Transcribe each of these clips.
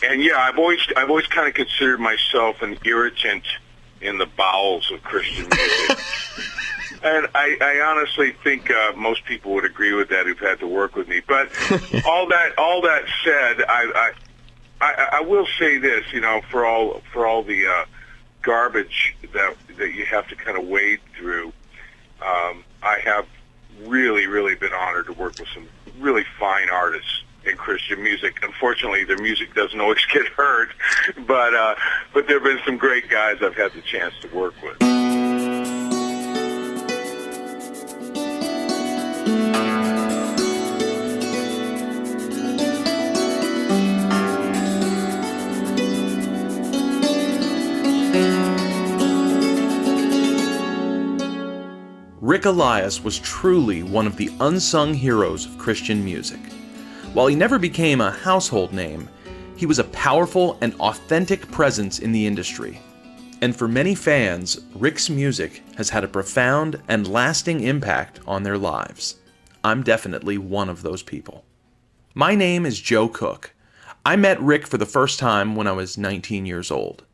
And yeah, I've always kind of considered myself an irritant in the bowels of Christian music. And I honestly think most people would agree with that who've had to work with me. But all that said, I will say this, for all the garbage that you have to kind of wade through, I have really been honored to work with some really fine artists in Christian music. Unfortunately, their music doesn't always get heard, but there have been some great guys I've had the chance to work with. Rick Elias was truly one of the unsung heroes of Christian music. While he never became a household name, he was a powerful and authentic presence in the industry. And for many fans, Rick's music has had a profound and lasting impact on their lives. I'm definitely one of those people. My name is Joe Cook. I met Rick for the first time when I was 19 years old.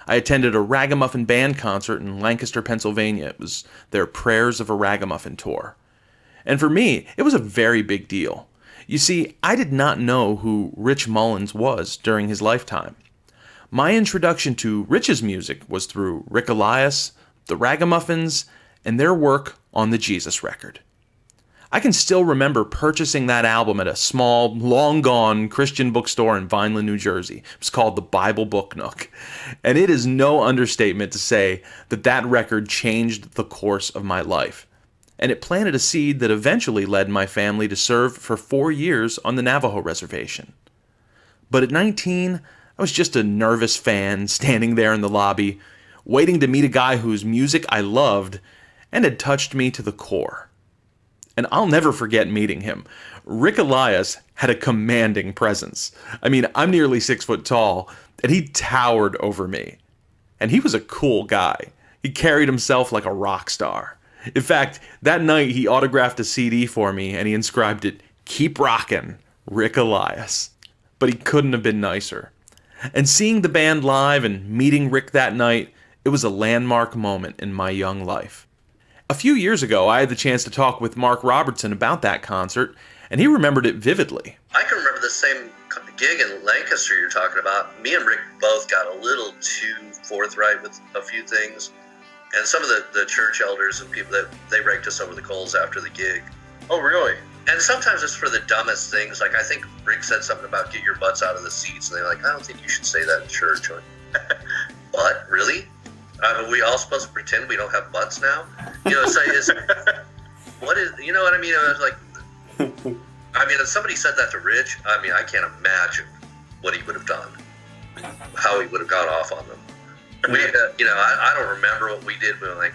I attended a Ragamuffin Band concert in Lancaster, Pennsylvania. It was their Prayers of a Ragamuffin tour. And for me, it was a very big deal. You see, I did not know who Rich Mullins was during his lifetime. My introduction to Rich's music was through Rick Elias, the Ragamuffins, and their work on the Jesus record. I can still remember purchasing that album at a small, long-gone Christian bookstore in Vineland, New Jersey. It was called the Bible Book Nook. And it is no understatement to say that that record changed the course of my life. And it planted a seed that eventually led my family to serve for 4 years on the Navajo reservation. But at 19, I was just a nervous fan standing there in the lobby, waiting to meet a guy whose music I loved and had touched me to the core. And I'll never forget meeting him. Rick Elias had a commanding presence. I mean, I'm nearly 6 foot tall, and he towered over me. And he was a cool guy. He carried himself like a rock star. In fact, that night he autographed a CD for me, and he inscribed it, "Keep Rockin', Rick Elias." But he couldn't have been nicer. And seeing the band live and meeting Rick that night, it was a landmark moment in my young life. A few years ago, I had the chance to talk with Mark Robertson about that concert, and he remembered it vividly. I can remember the same gig in Lancaster you're talking about. Me and Rick both got a little too forthright with a few things, and some of the church elders and people, that they raked us over the coals after the gig. Oh, really? And sometimes it's for the dumbest things. Like, I think Rick said something about get your butts out of the seats, and they're like, I don't think you should say that in church. What? Really? Are we all supposed to pretend we don't have butts now? What is, you know what I mean? I was like, if somebody said that to Rich, I can't imagine what he would have done, how he would have gone off on them. I don't remember what we did. We were like,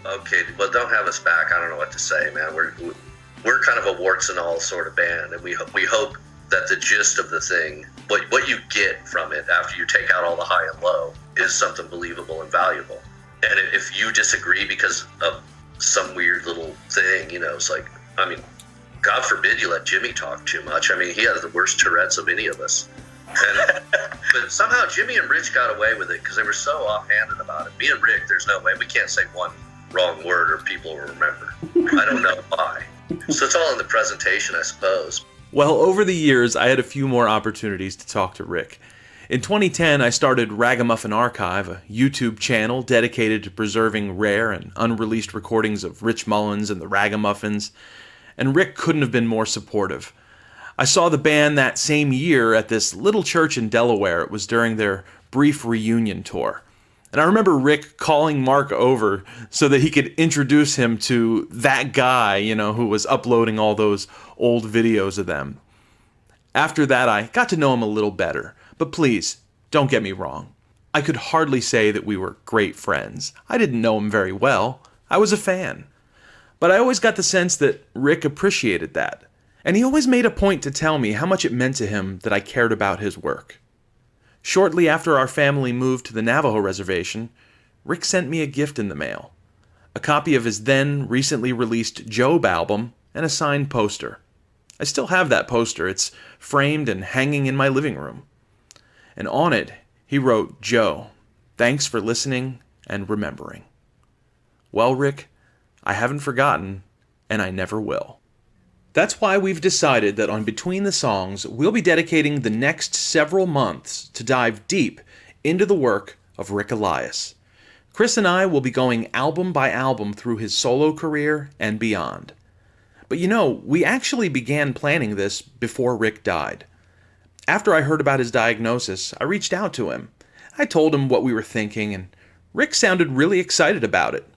okay, well, don't have us back. I don't know what to say, man. We're kind of a warts and all sort of band, and we hope that the gist of the thing, what you get from it after you take out all the high and low, is something believable and valuable. And if you disagree because of some weird little thing, it's like, God forbid you let Jimmy talk too much. He had the worst Tourette's of any of us. But somehow Jimmy and Rich got away with it because they were so offhanded about it. Me and Rick, there's no way. We can't say one wrong word or people will remember. I don't know why. So it's all in the presentation, I suppose. Well, over the years, I had a few more opportunities to talk to Rick. In 2010, I started Ragamuffin Archive, a YouTube channel dedicated to preserving rare and unreleased recordings of Rich Mullins and the Ragamuffins, and Rick couldn't have been more supportive. I saw the band that same year at this little church in Delaware. It was during their brief reunion tour. And I remember Rick calling Mark over so that he could introduce him to that guy, who was uploading all those old videos of them. After that, I got to know him a little better. But please, don't get me wrong. I could hardly say that we were great friends. I didn't know him very well. I was a fan. But I always got the sense that Rick appreciated that. And he always made a point to tell me how much it meant to him that I cared about his work. Shortly after our family moved to the Navajo reservation, Rick sent me a gift in the mail. A copy of his then recently released Job album and a signed poster. I still have that poster. It's framed and hanging in my living room. and on it he wrote, "Joe, thanks for listening and remembering." Well, Rick, I haven't forgotten, and I never will. That's why we've decided that on Between the Songs, we'll be dedicating the next several months to dive deep into the work of Rick Elias. Chris and I will be going album by album through his solo career and beyond. But you know, we actually began planning this before Rick died. After I heard about his diagnosis, I reached out to him. I told him what we were thinking, and Rick sounded really excited about it.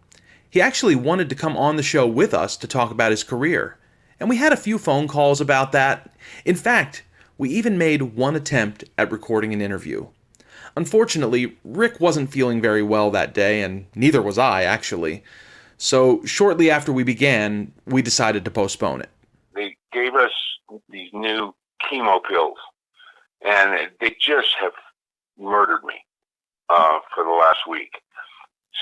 He actually wanted to come on the show with us to talk about his career, and we had a few phone calls about that. In fact, we even made one attempt at recording an interview. Unfortunately, Rick wasn't feeling very well that day, and neither was I, actually. So, shortly after we began, we decided to postpone it. They gave us these new chemo pills, and they just have murdered me for the last week.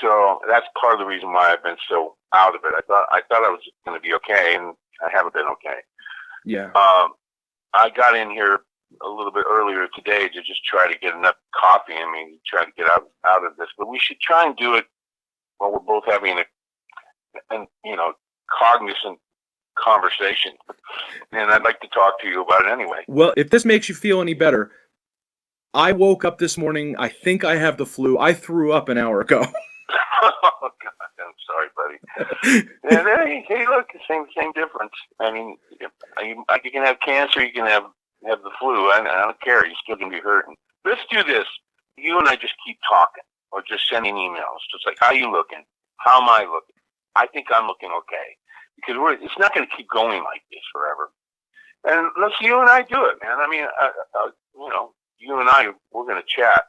So that's part of the reason why I've been so out of it. I thought I was going to be okay, and I haven't been okay. Yeah. I got in here a little bit earlier today to just try to get enough coffee. I mean, try to get out of this. But we should try and do it while we're both having a cognizant conversation. And I'd like to talk to you about it anyway. Well, if this makes you feel any better, I woke up this morning, I think I have the flu. I threw up an hour ago. Oh, God, I'm sorry, buddy. And hey, look, same difference. I mean, you can have cancer, you can have the flu. I don't care. You're still going to be hurting. Let's do this. You and I just keep talking or just sending emails. Just like, how you looking? How am I looking? I think I'm looking okay. Because it's not going to keep going like this forever. And let's you and I do it, man. I mean, you and I, we're going to chat,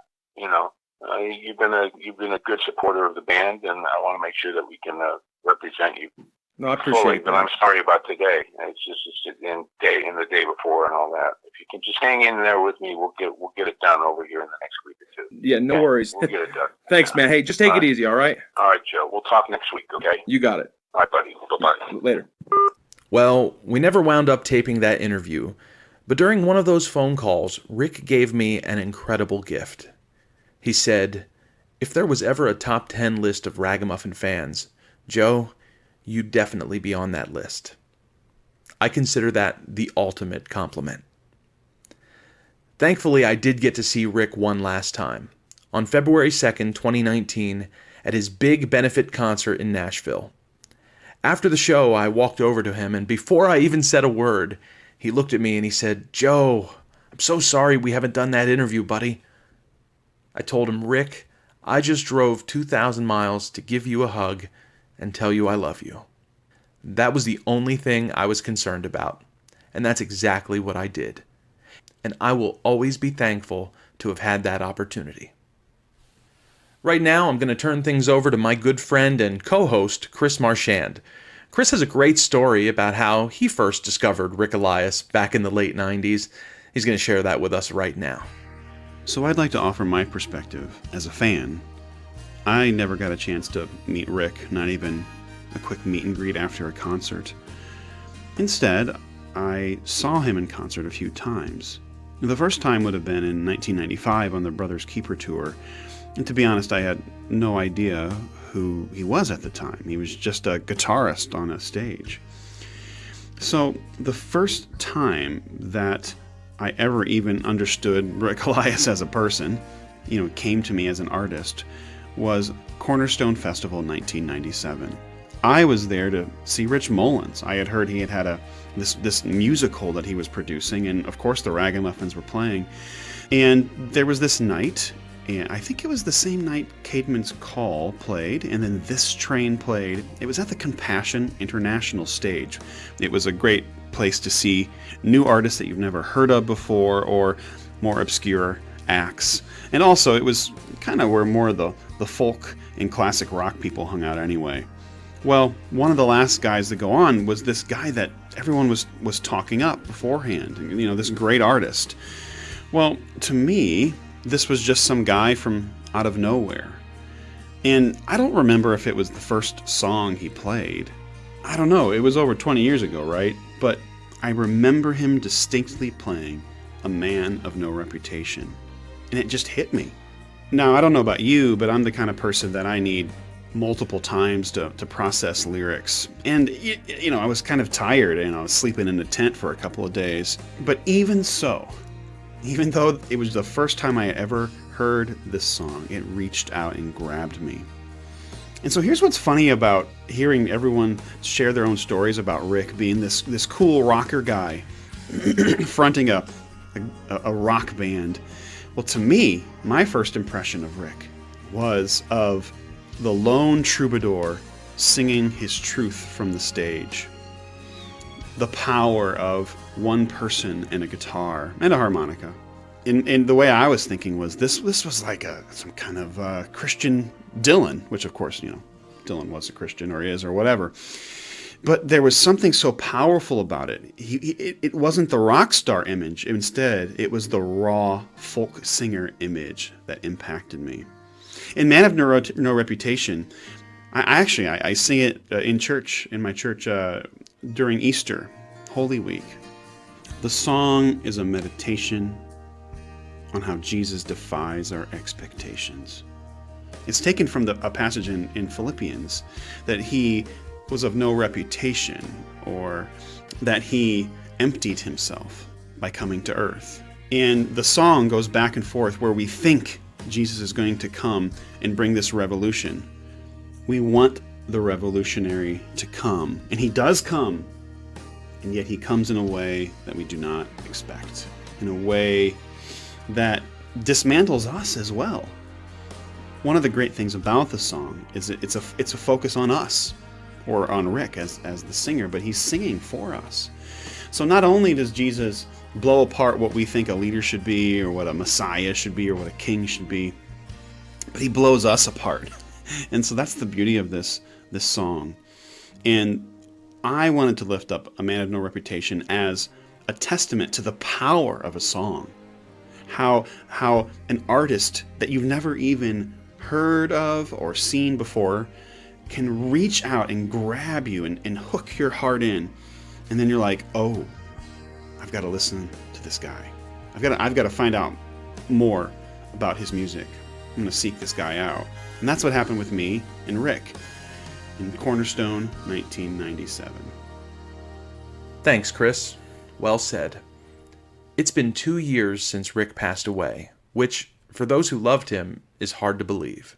You've been a good supporter of the band, and I want to make sure that we can represent you. No, I appreciate fully, that. But I'm sorry about today. It's just in the day before and all that. If you can just hang in there with me, we'll get it done over here in the next week or two. Yeah, no worries. We'll get it done. Thanks, man. Hey, just take it easy, all right? All right, Joe. We'll talk next week, okay? You got it. All right, buddy. Bye-bye. Later. Well, we never wound up taping that interview, but during one of those phone calls, Rick gave me an incredible gift. He said, "If there was ever a top 10 list of Ragamuffin fans, Joe, you'd definitely be on that list." I consider that the ultimate compliment. Thankfully, I did get to see Rick one last time, on February 2nd, 2019, at his big benefit concert in Nashville. After the show, I walked over to him, and before I even said a word, he looked at me and he said, "Joe, I'm so sorry we haven't done that interview, buddy." I told him, "Rick, I just drove 2,000 miles to give you a hug and tell you I love you." That was the only thing I was concerned about, and that's exactly what I did. And I will always be thankful to have had that opportunity. Right now, I'm going to turn things over to my good friend and co-host, Chris Marchand. Chris has a great story about how he first discovered Rick Elias back in the late 90s. He's going to share that with us right now. So I'd like to offer my perspective as a fan. I never got a chance to meet Rick, not even a quick meet and greet after a concert. Instead, I saw him in concert a few times. The first time would have been in 1995 on the Brothers Keeper tour, and to be honest, I had no idea who he was at the time. He was just a guitarist on a stage. So the first time that I ever even understood Rick Elias as a person, came to me as an artist, was Cornerstone Festival 1997. I was there to see Rich Mullins. I had heard he had this musical that he was producing, and of course the Ragamuffins were playing. And there was this night, and I think it was the same night Caedmon's Call played, and then This Train played. It was at the Compassion International stage. It was a great place to see new artists that you've never heard of before, or more obscure acts. And also, it was kind of where more of the folk and classic rock people hung out anyway. Well, one of the last guys to go on was this guy that everyone was talking up beforehand, this great artist. Well, to me, this was just some guy from out of nowhere. And I don't remember if it was the first song he played. I don't know, it was over 20 years ago, right? But I remember him distinctly playing A Man of No Reputation. and it just hit me. Now, I don't know about you, but I'm the kind of person that I need multiple times to process lyrics. And, I was kind of tired, I was sleeping in a tent for a couple of days. But even so, even though it was the first time I ever heard this song, it reached out and grabbed me. And so here's what's funny about hearing everyone share their own stories about Rick being this cool rocker guy fronting a rock band. Well, to me, my first impression of Rick was of the lone troubadour singing his truth from the stage. The power of one person and a guitar and a harmonica. And the way I was thinking was this was like some kind of Christian Dylan, which of course, Dylan was a Christian or is or whatever. But there was something so powerful about it. It wasn't the rock star image. Instead, it was the raw folk singer image that impacted me. In Man of No Reputation, I sing it in my church during Easter, Holy Week. The song is a meditation on how Jesus defies our expectations. It's taken from a passage in Philippians that he was of no reputation, or that he emptied himself by coming to earth. And the song goes back and forth where we think Jesus is going to come and bring this revolution. We want the revolutionary to come, and he does come, and yet he comes in a way that we do not expect, in a way that dismantles us as well. One of the great things about the song is it's a focus on us, or on Rick as the singer, but he's singing for us. So not only does Jesus blow apart what we think a leader should be, or what a Messiah should be, or what a king should be, but he blows us apart. And so that's the beauty of this song. And I wanted to lift up A Man of No Reputation as a testament to the power of a song. How an artist that you've never even heard of or seen before can reach out and grab you and hook your heart in. And then you're like, oh, I've got to listen to this guy. I've got to find out more about his music. I'm going to seek this guy out. And that's what happened with me and Rick in Cornerstone, 1997. Thanks, Chris. Well said. It's been 2 years since Rick passed away, which, for those who loved him, is hard to believe.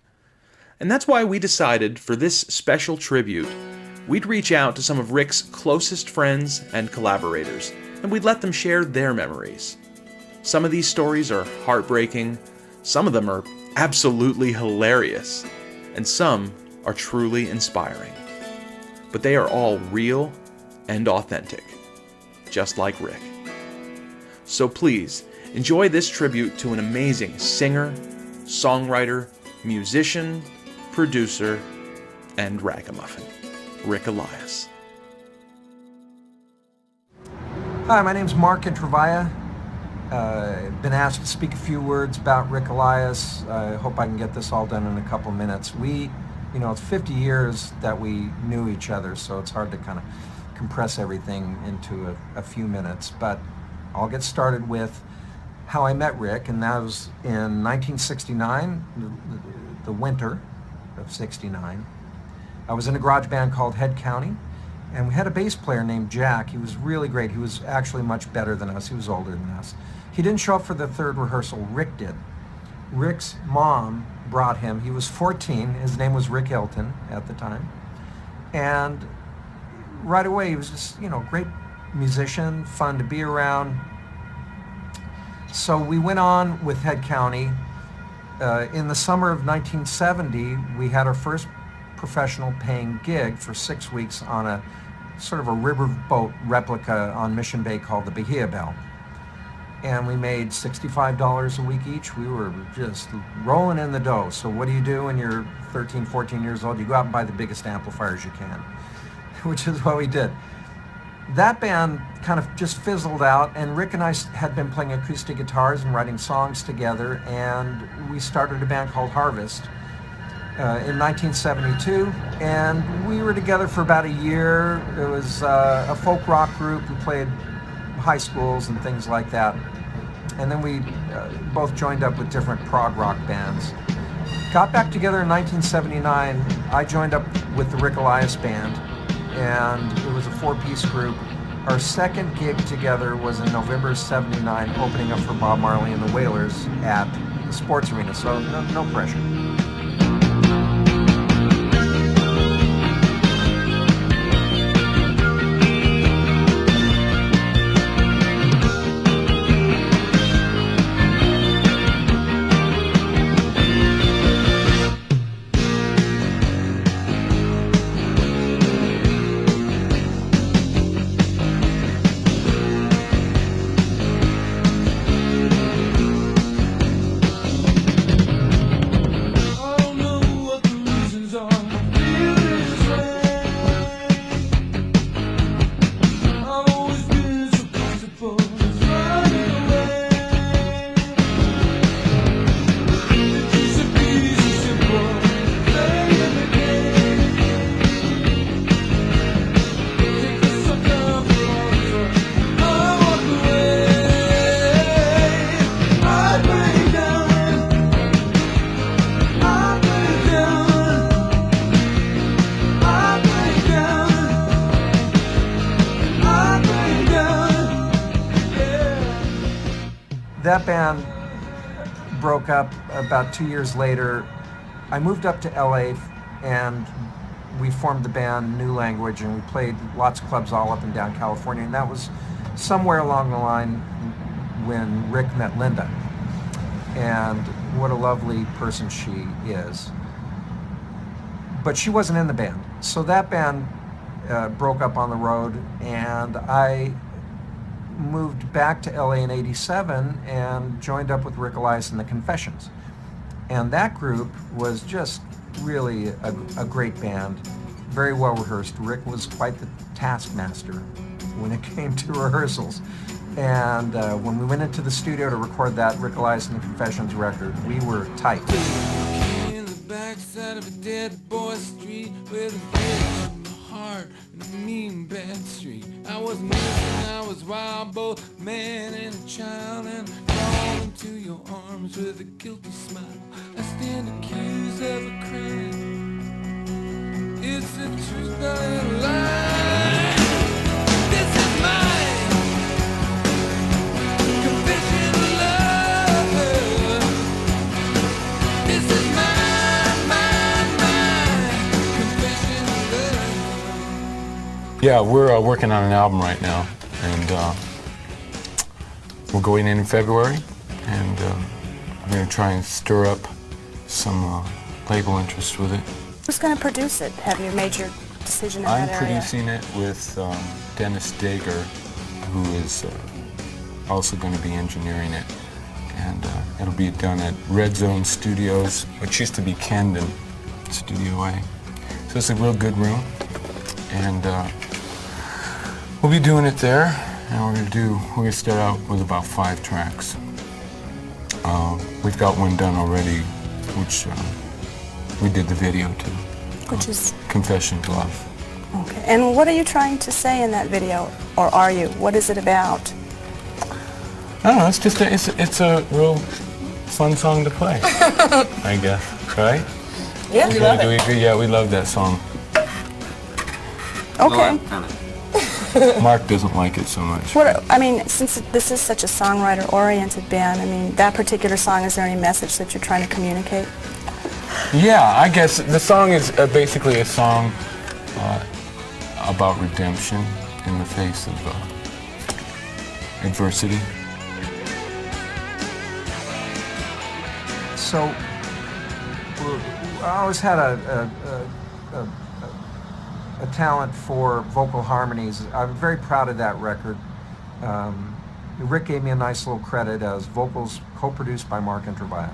And that's why we decided for this special tribute, we'd reach out to some of Rick's closest friends and collaborators, and we'd let them share their memories. Some of these stories are heartbreaking, some of them are absolutely hilarious, and some are truly inspiring. But they are all real and authentic, just like Rick. So please, enjoy this tribute to an amazing singer, songwriter, musician, producer, and ragamuffin, Rick Elias. Hi, my name's Mark Intrevaya. I've been asked to speak a few words about Rick Elias. I hope I can get this all done in a couple minutes. It's 50 years that we knew each other, so it's hard to kind of compress everything into a few minutes. But I'll get started with how I met Rick, and that was in 1969, the winter of 69. I was in a garage band called Head County, and we had a bass player named Jack. He was really great. He was actually much better than us. He was older than us. He didn't show up for the third rehearsal. Rick did. Rick's mom brought him. He was 14. His name was Rick Hilton at the time. And right away, he was just, great musician, fun to be around. So we went on with Head County. In the summer of 1970, we had our first professional paying gig for 6 weeks on a sort of a riverboat replica on Mission Bay called the Bahia Bell. And we made $65 a week each. We were just rolling in the dough. So what do you do when you're 13, 14 years old? You go out and buy the biggest amplifiers you can, which is what we did. That band kind of just fizzled out, and Rick and I had been playing acoustic guitars and writing songs together, and we started a band called Harvest in 1972, and we were together for about a year. It was a folk rock group. We played high schools and things like that. and then we both joined up with different prog rock bands. Got back together in 1979. I joined up with the Rick Elias Band, and it was a 4-piece group. Our second gig together was in November '79, opening up for Bob Marley and the Wailers at the Sports Arena, so no pressure. That band broke up about 2 years later. I moved up to LA and we formed the band New Language, and we played lots of clubs all up and down California, and that was somewhere along the line when Rick met Linda. And what a lovely person she is. But she wasn't in the band. So that band broke up on the road, and I moved back to LA in '87 and joined up with Rick Elias and the Confessions. And that group was just really a great band, very well rehearsed. Rick was quite the taskmaster when it came to rehearsals. And when we went into the studio to record that Rick Elias and the Confessions record, we were tight. In the backside of a dead boy street with a bitch in my heart and a mean bad street. I was missing, I was wild, both man and a child, and crawled into your arms with a guilty smile. I stand accused of a crime. It's the truth, not a lie. This is mine. Confession of love. This is mine, confession of love. Yeah, we're working on an album right now, and we're going in February, and I'm going to try and stir up some label interest with it. Who's going to produce it? Have you made your decision in that area? I'm producing it with Dennis Dager, who is also going to be engineering it, and it'll be done at Red Zone Studios, which used to be Camden Studio A. So it's a real good room, and we'll be doing it there, and we're going to start out with about 5 tracks. We've got one done already, which we did the video to. Which is? Confession of Love. Okay. And what are you trying to say in that video, or are you? What is it about? I don't know. It's just it's a real fun song to play. I guess, right? Yeah, we love Do it. we agree? Yeah, we love that song. Okay. Mark doesn't like it so much. Since this is such a songwriter-oriented band, that particular song, is there any message that you're trying to communicate? Yeah, I guess the song is basically a song about redemption in the face of adversity. So I always had a talent for vocal harmonies. I'm very proud of that record. Rick gave me a nice little credit as vocals co-produced by Mark and Travailla.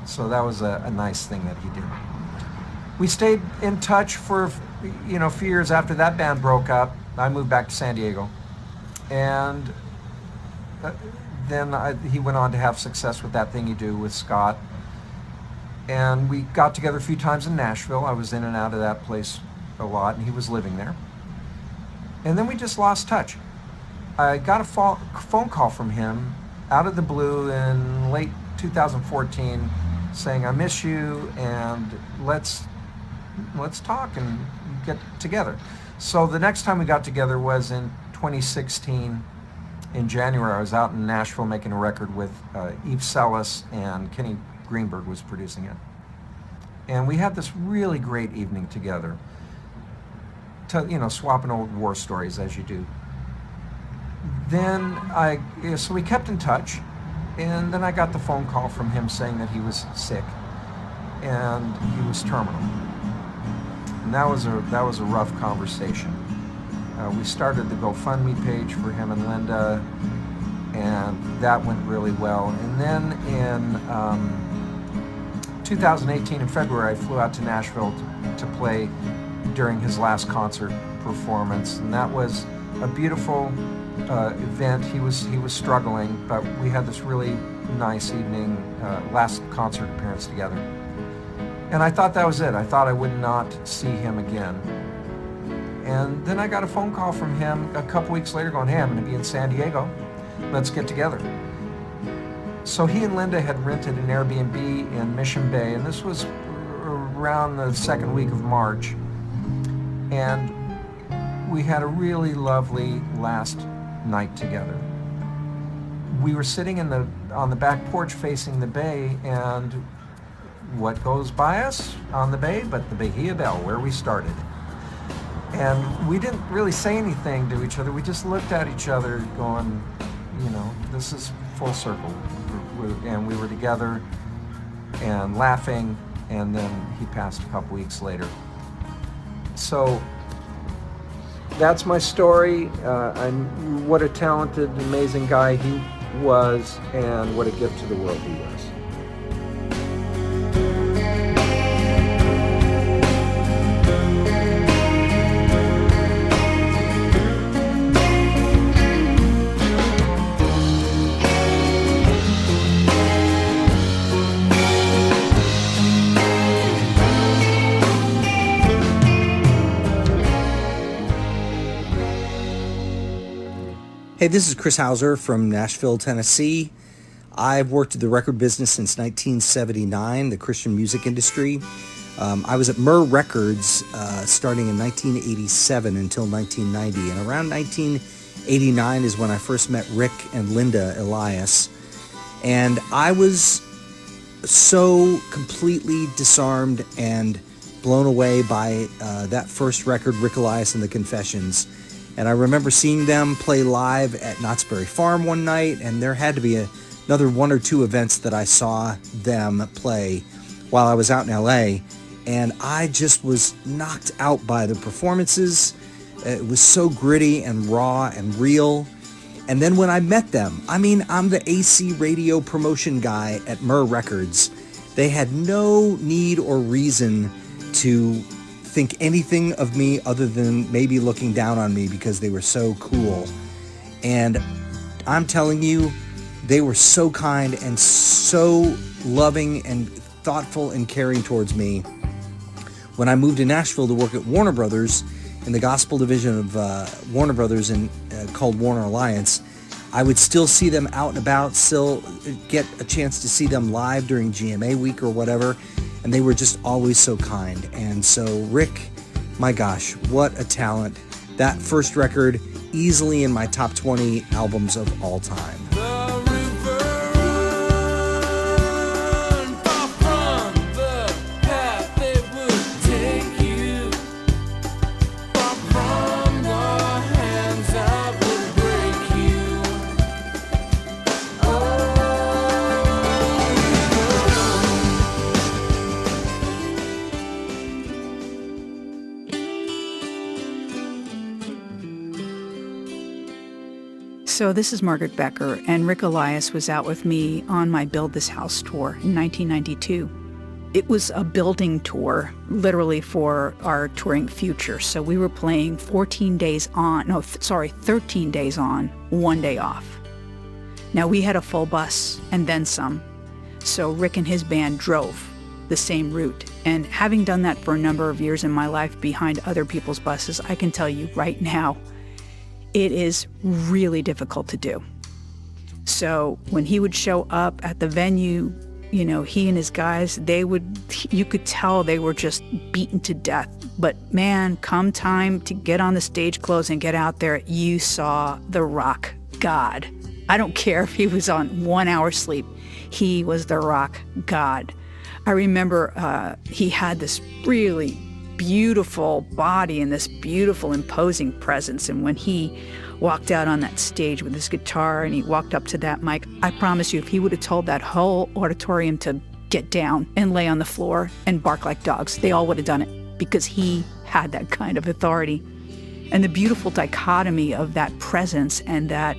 So that was a nice thing that he did. We stayed in touch for a few years after that band broke up. I moved back to San Diego, and then he went on to have success with That Thing You Do with Scott. And we got together a few times in Nashville. I was in and out of that place a lot, and he was living there. And then we just lost touch. I got a phone call from him out of the blue in late 2014 saying, I miss you and let's talk and get together. So the next time we got together was in 2016 in January. I was out in Nashville making a record with Eve Sellis, and Kenny Greenberg was producing it. And we had this really great evening together, swapping old war stories as you do. Then so we kept in touch, and then I got the phone call from him saying that he was sick and he was terminal. And that was a rough conversation. We started the GoFundMe page for him and Linda, and that went really well. And then in 2018 in February, I flew out to Nashville to play during his last concert performance, and that was a beautiful event. He was struggling, but we had this really nice evening, last concert appearance together. And I thought that was it. I thought I would not see him again. And then I got a phone call from him a couple weeks later going, hey, I'm going to be in San Diego. Let's get together. So he and Linda had rented an Airbnb in Mission Bay, and this was around the second week of March. And we had a really lovely last night together. We were sitting on the back porch facing the bay, and what goes by us on the bay but the Bahia Bell, where we started. And we didn't really say anything to each other. We just looked at each other going, this is full circle. And we were together and laughing, and then he passed a couple weeks later. So that's my story. What a talented, amazing guy he was, and what a gift to the world he was. Hey, this is Chris Hauser from Nashville, Tennessee. I've worked in the record business since 1979, the Christian music industry. I was at Myrrh Records starting in 1987 until 1990, and around 1989 is when I first met Rick and Linda Elias. And I was so completely disarmed and blown away by that first record, Rick Elias and the Confessions. And I remember seeing them play live at Knott's Berry Farm one night, and there had to be another one or two events that I saw them play while I was out in LA, and I just was knocked out by the performances. It was so gritty and raw and real. And then when I met them, I'm the AC radio promotion guy at Myrrh Records. They had no need or reason to think anything of me other than maybe looking down on me because they were so cool. And I'm telling you, they were so kind and so loving and thoughtful and caring towards me. When I moved to Nashville to work at Warner Brothers in the gospel division of Warner Brothers called Warner Alliance, I would still see them out and about, still get a chance to see them live during GMA week or whatever. And they were just always so kind. And so Rick, my gosh, what a talent. That first record, easily in my top 20 albums of all time. So this is Margaret Becker, and Rick Elias was out with me on my Build This House tour in 1992. It was a building tour, literally for our touring future. So we were playing 13 days on, 1 day off. Now we had a full bus and then some. So Rick and his band drove the same route. And having done that for a number of years in my life behind other people's buses, I can tell you right now, it is really difficult to do. so when he would show up at the venue, you know, he and his guys, you could tell they were just beaten to death. But man, come time to get on the stage clothes and get out there, you saw the rock god. I don't care if he was on 1 hour sleep. He was the rock god. I remember he had this really beautiful body and this beautiful imposing presence. And when he walked out on that stage with his guitar and he walked up to that mic, I promise you, if he would have told that whole auditorium to get down and lay on the floor and bark like dogs, they all would have done it, because he had that kind of authority. And the beautiful dichotomy of that presence, and that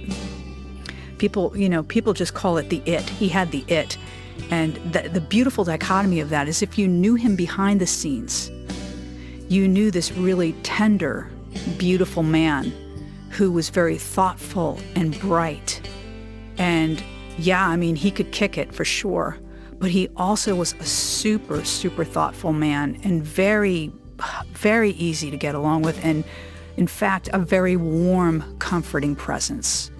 people just call it the it. He had the it. And the beautiful dichotomy of that is, if you knew him behind the scenes, you knew this really tender, beautiful man who was very thoughtful and bright. And yeah, I mean, he could kick it for sure, but he also was a super, super thoughtful man, and very, very easy to get along with, and in fact, a very warm, comforting presence.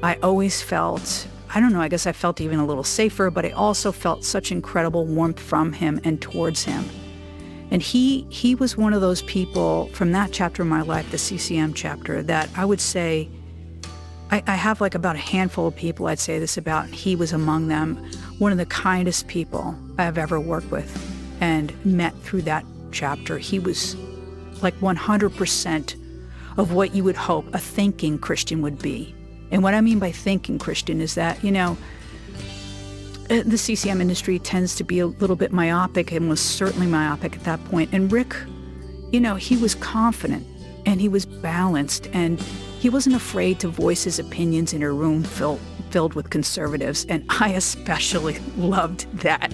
I always felt, I don't know, I guess I felt even a little safer, but I also felt such incredible warmth from him and towards him. And he was one of those people from that chapter of my life, the CCM chapter, that I would say, I have like about a handful of people I'd say this about, and he was among them. One of the kindest people I've ever worked with and met through that chapter. He was like 100% of what you would hope a thinking Christian would be. And what I mean by thinking Christian is that, you know, the CCM industry tends to be a little bit myopic, and was certainly myopic at that point. And Rick, you know, he was confident and he was balanced, and he wasn't afraid to voice his opinions in a room filled with conservatives. And I especially loved that.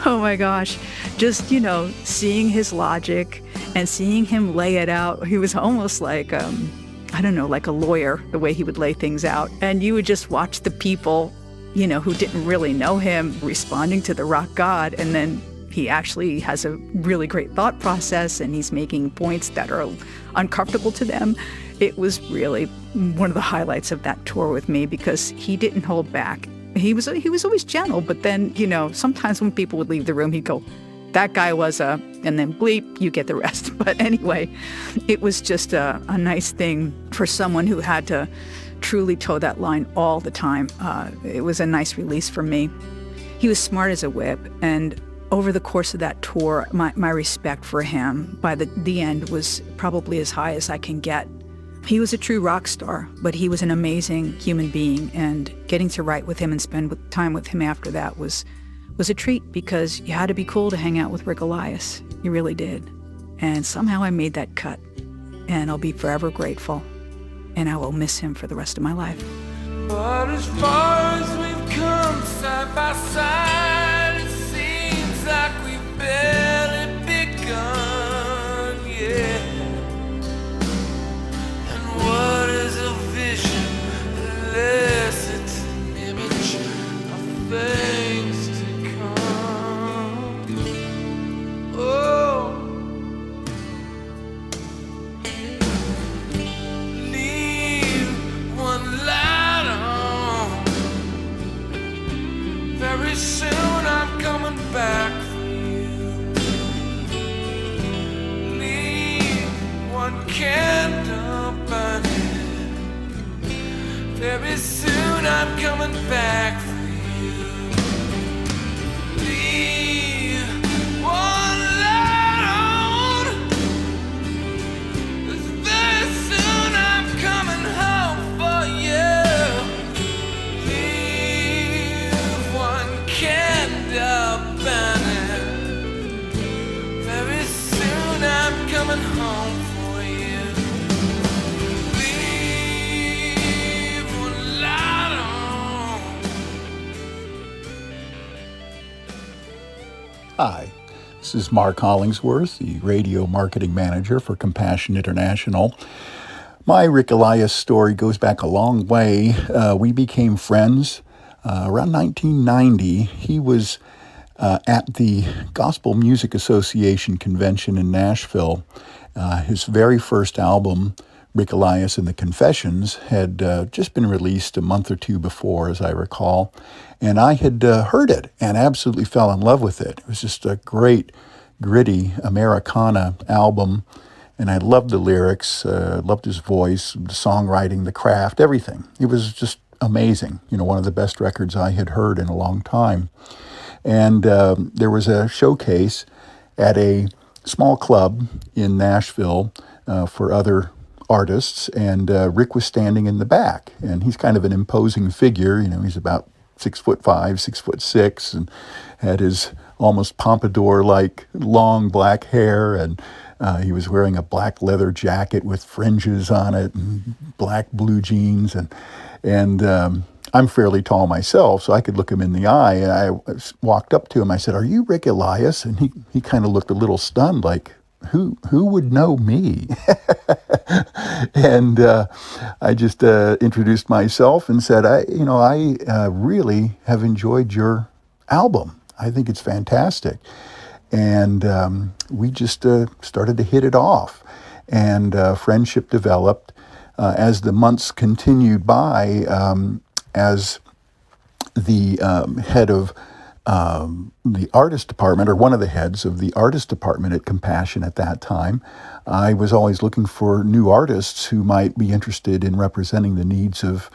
Oh my gosh. Just, you know, seeing his logic and seeing him lay it out. He was almost like, I don't know, like a lawyer, the way he would lay things out. And you would just watch the people, you know, who didn't really know him responding to the rock god. And then he actually has a really great thought process, and he's making points that are uncomfortable to them. It was really one of the highlights of that tour with me, because he didn't hold back. He was always gentle, but then, you know, sometimes when people would leave the room, he'd go, that guy was a, and then bleep, you get the rest. But anyway, it was just a nice thing for someone who had to truly toe that line all the time. It was a nice release for me. He was smart as a whip, and over the course of that tour, my respect for him by the end was probably as high as I can get. He was a true rock star, but he was an amazing human being, and getting to write with him and spend time with him after that was a treat, because you had to be cool to hang out with Rick Elias. You really did. And somehow I made that cut, and I'll be forever grateful, and I will miss him for the rest of my life. But as far as we've come side by side, it seems like we've barely begun, yeah. And what is a vision unless it's an image of things to come? Oh, leave one light on. Very soon I'm coming back for you. Leave one candle burning. Very soon I'm coming back for you. Leave one light on. 'Cause very soon I'm coming home for you. Leave one candle burning. Very soon I'm coming home for you. Leave one light on. Hi, this is Mark Hollingsworth, the radio marketing manager for Compassion International. My Rick Elias story goes back a long way. We became friends around 1990. He was at the Gospel Music Association convention in Nashville. His very first album Rick Elias and the Confessions had just been released a month or two before, as I recall, and I had heard it and absolutely fell in love with it. It was just a great, gritty Americana album, and I loved the lyrics, loved his voice, the songwriting, the craft, everything. It was just amazing. One of the best records I had heard in a long time. And there was a showcase at a small club in Nashville for other artists, and Rick was standing in the back, and he's kind of an imposing figure. He's about 6'5", 6'6", and had his almost pompadour-like long black hair, and he was wearing a black leather jacket with fringes on it, and black blue jeans, and I'm fairly tall myself, so I could look him in the eye, and I walked up to him. I said, "Are you Rick Elias?" And he kind of looked a little stunned, like, who would know me? And I just introduced myself and said, I really have enjoyed your album. I think it's fantastic. And we just started to hit it off, and friendship developed as the months continued by. As the head of the artist department, or one of the heads of the artist department at Compassion at that time, I was always looking for new artists who might be interested in representing the needs of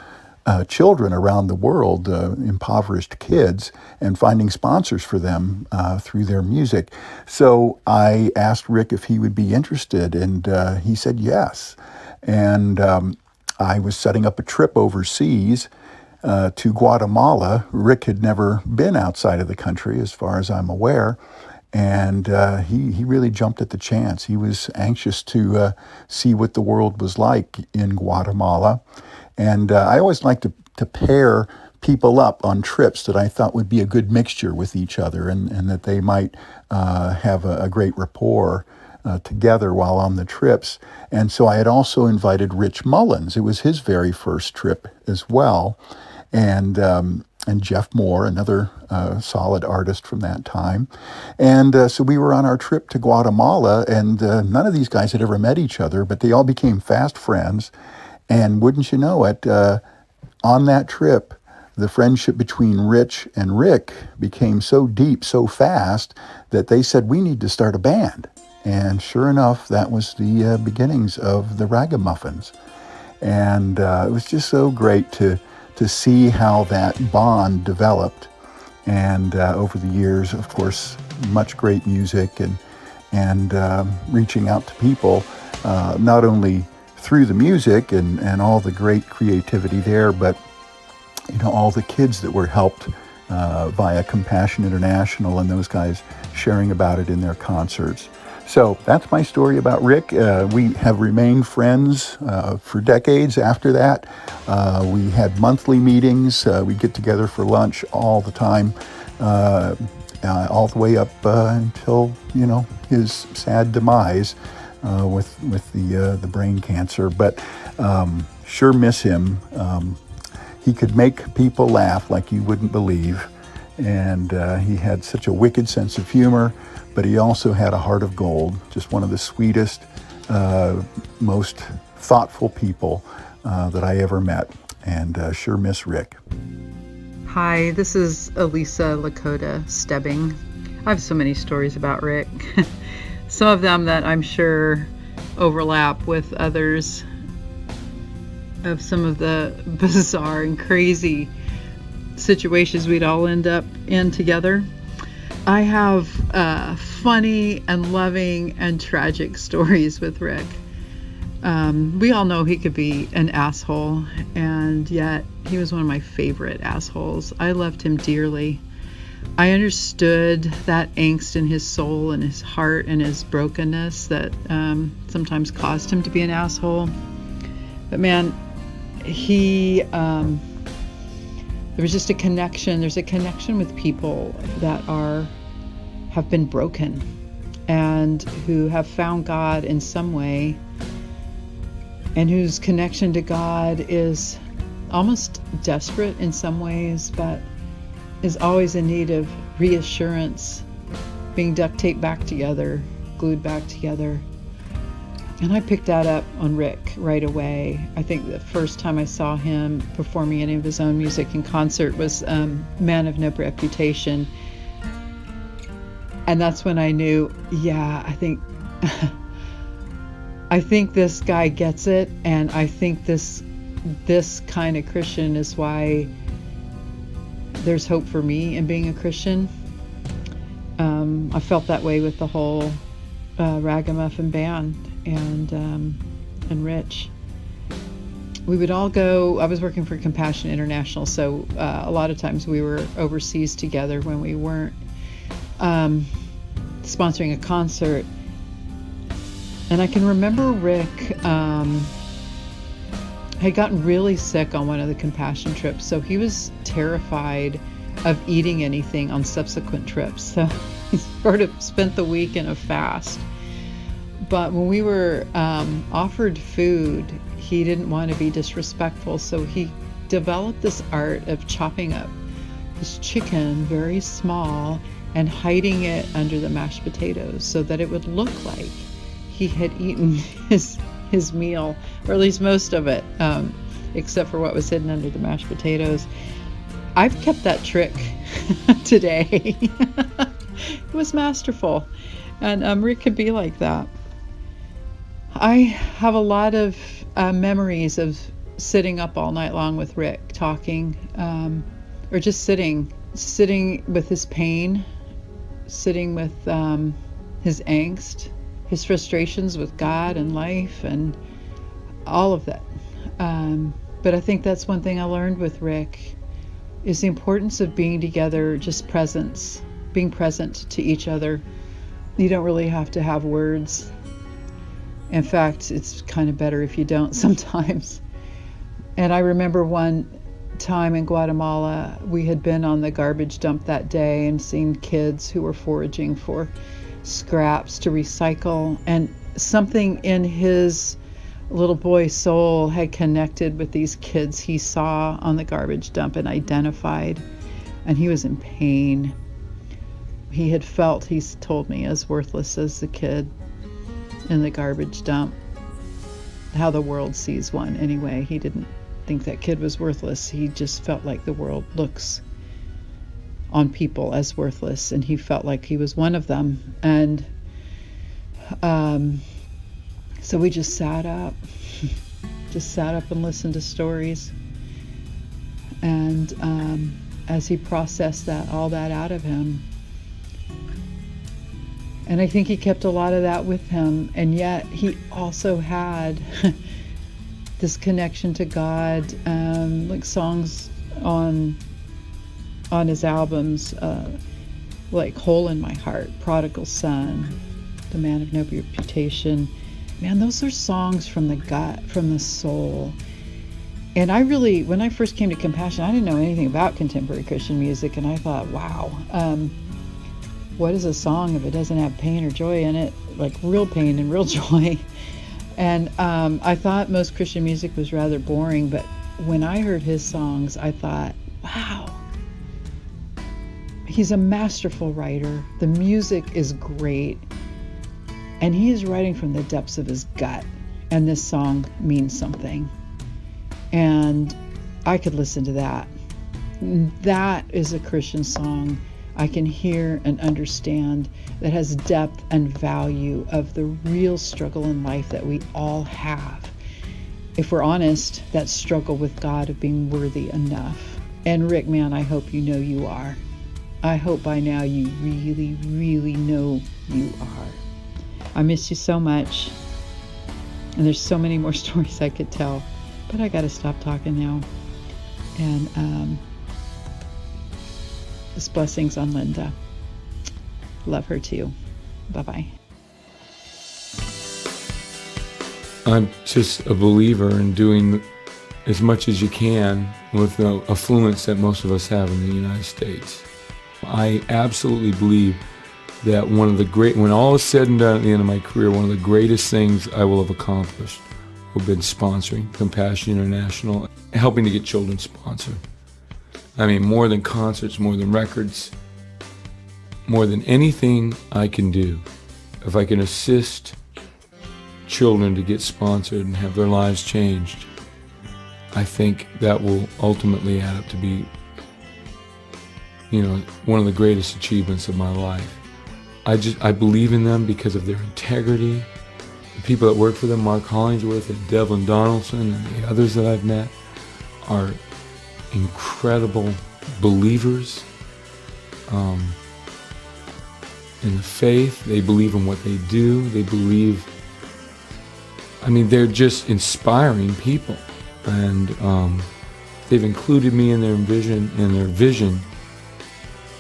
children around the world, impoverished kids, and finding sponsors for them through their music. So I asked Rick if he would be interested, and he said yes. And I was setting up a trip overseas to Guatemala. Rick had never been outside of the country, as far as I'm aware, and he really jumped at the chance. He was anxious to see what the world was like in Guatemala, and I always like to pair people up on trips that I thought would be a good mixture with each other, and that they might have a great rapport together while on the trips. And so I had also invited Rich Mullins. It was his very first trip as well. And Jeff Moore, another solid artist from that time. And so we were on our trip to Guatemala, and none of these guys had ever met each other, but they all became fast friends. And wouldn't you know it, on that trip, the friendship between Rich and Rick became so deep, so fast, that they said, we need to start a band. And sure enough, that was the beginnings of the Ragamuffins. And it was just so great to see how that bond developed. And over the years, of course, much great music and reaching out to people, not only through the music and all the great creativity there, but all the kids that were helped via Compassion International, and those guys sharing about it in their concerts. So that's my story about Rick. We have remained friends for decades after that. We had monthly meetings. We get together for lunch all the time, all the way up until, his sad demise with the brain cancer. But sure miss him. He could make people laugh like you wouldn't believe. And he had such a wicked sense of humor. But he also had a heart of gold, just one of the sweetest, most thoughtful people that I ever met, and sure miss Rick. Hi, this is Elisa Lakota Stebbing. I have so many stories about Rick. Some of them that I'm sure overlap with others of some of the bizarre and crazy situations we'd all end up in together. I have funny and loving and tragic stories with Rick. We all know he could be an asshole, and yet he was one of my favorite assholes. I loved him dearly. I understood that angst in his soul and his heart and his brokenness that sometimes caused him to be an asshole. But man, there was just a connection. There's a connection with people that have been broken and who have found God in some way, and whose connection to God is almost desperate in some ways, but is always in need of reassurance, being duct taped back together, glued back together. And I picked that up on Rick right away. I think the first time I saw him performing any of his own music in concert was Man of No Reputation. And that's when I knew, yeah, I think I think this guy gets it, and I think this kind of Christian is why there's hope for me in being a Christian. I felt that way with the whole Ragamuffin Band and Rich. We would all go. I was working for Compassion International, so a lot of times we were overseas together when we weren't sponsoring a concert. And I can remember Rick had gotten really sick on one of the Compassion trips, so he was terrified of eating anything on subsequent trips. So he sort of spent the week in a fast. But when we were offered food, he didn't want to be disrespectful, so he developed this art of chopping up his chicken very small and hiding it under the mashed potatoes so that it would look like he had eaten his meal, or at least most of it, except for what was hidden under the mashed potatoes. I've kept that trick today. It was masterful, and Rick could be like that. I have a lot of memories of sitting up all night long with Rick, talking, or just sitting with his pain, sitting with his angst, his frustrations with God and life and all of that. But I think that's one thing I learned with Rick is the importance of being together, just presence, being present to each other. You don't really have to have words. In fact, it's kind of better if you don't sometimes. And I remember one time in Guatemala, we had been on the garbage dump that day and seen kids who were foraging for scraps to recycle, and something in his little boy's soul had connected with these kids he saw on the garbage dump and identified, and he was in pain. He had felt, he's told me, as worthless as the kid in the garbage dump. How the world sees one anyway. He didn't think that kid was worthless. He just felt like the world looks on people as worthless, and he felt like he was one of them. And so we just sat up and listened to stories. And as he processed all that out of him, and I think he kept a lot of that with him, and yet he also had this connection to God, like songs on his albums, like Hole in My Heart, Prodigal Son, The Man of No Reputation. Man, those are songs from the gut, from the soul. And I really, when I first came to Compassion, I didn't know anything about contemporary Christian music, and I thought, wow, what is a song if it doesn't have pain or joy in it, like real pain and real joy? And I thought most Christian music was rather boring, but when I heard his songs, I thought, wow, he's a masterful writer. The music is great, and he is writing from the depths of his gut, and this song means something. And I could listen to that. That is a Christian song I can hear and understand, that has depth and value of the real struggle in life that we all have. If we're honest, that struggle with God of being worthy enough. And Rick, man, I hope you know you are. I hope by now you really, really know you are. I miss you so much. And there's so many more stories I could tell, but I got to stop talking now. And just blessings on Linda. Love her too. Bye-bye. I'm just a believer in doing as much as you can with the affluence that most of us have in the United States. I absolutely believe that when all is said and done at the end of my career, one of the greatest things I will have accomplished will have been sponsoring Compassion International, helping to get children sponsored. I mean, more than concerts, more than records, more than anything I can do. If I can assist children to get sponsored and have their lives changed, I think that will ultimately add up to be, one of the greatest achievements of my life. I believe in them because of their integrity. The people that work for them, Mark Hollingsworth and Devlin Donaldson and the others that I've met, are incredible believers in the faith. They believe in what they do. They believe, they're just inspiring people. And they've included me in their vision,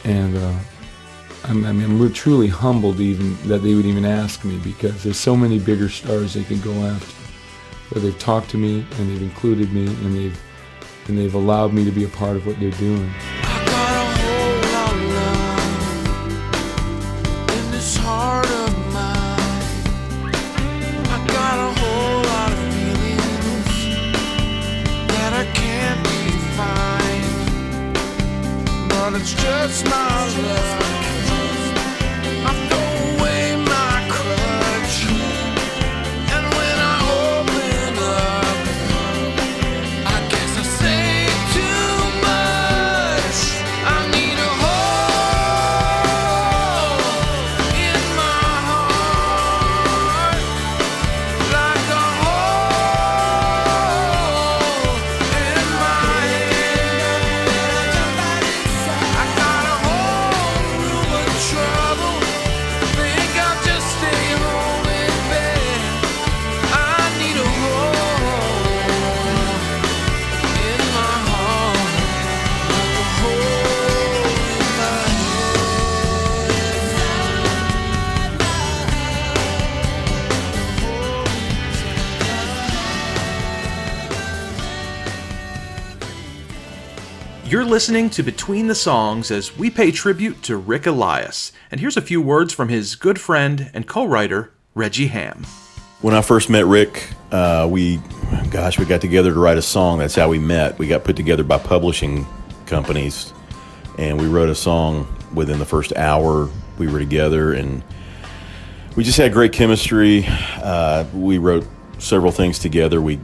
and we're truly humbled even that they would even ask me, because there's so many bigger stars they could go after. But they've talked to me, and they've included me, and they've allowed me to be a part of what they're doing. I got a whole lot of love in this heart of mine. I got a whole lot of feelings that I can't define, but it's just my love. I throw away my crutch, and when I open up, I guess I say too much. I need a hole in my heart, like a hole in my head. I got a whole room of trouble. Think I'll just stay home in bed. I need a hole in my heart, like a hole in my You're listening to Between the Songs as we pay tribute to Rick Elias. And here's a few words from his good friend and co-writer, Reggie Ham. When I first met Rick, we got together to write a song. That's how we met. We got put together by publishing companies, and we wrote a song within the first hour we were together, and we just had great chemistry. We wrote several things together. We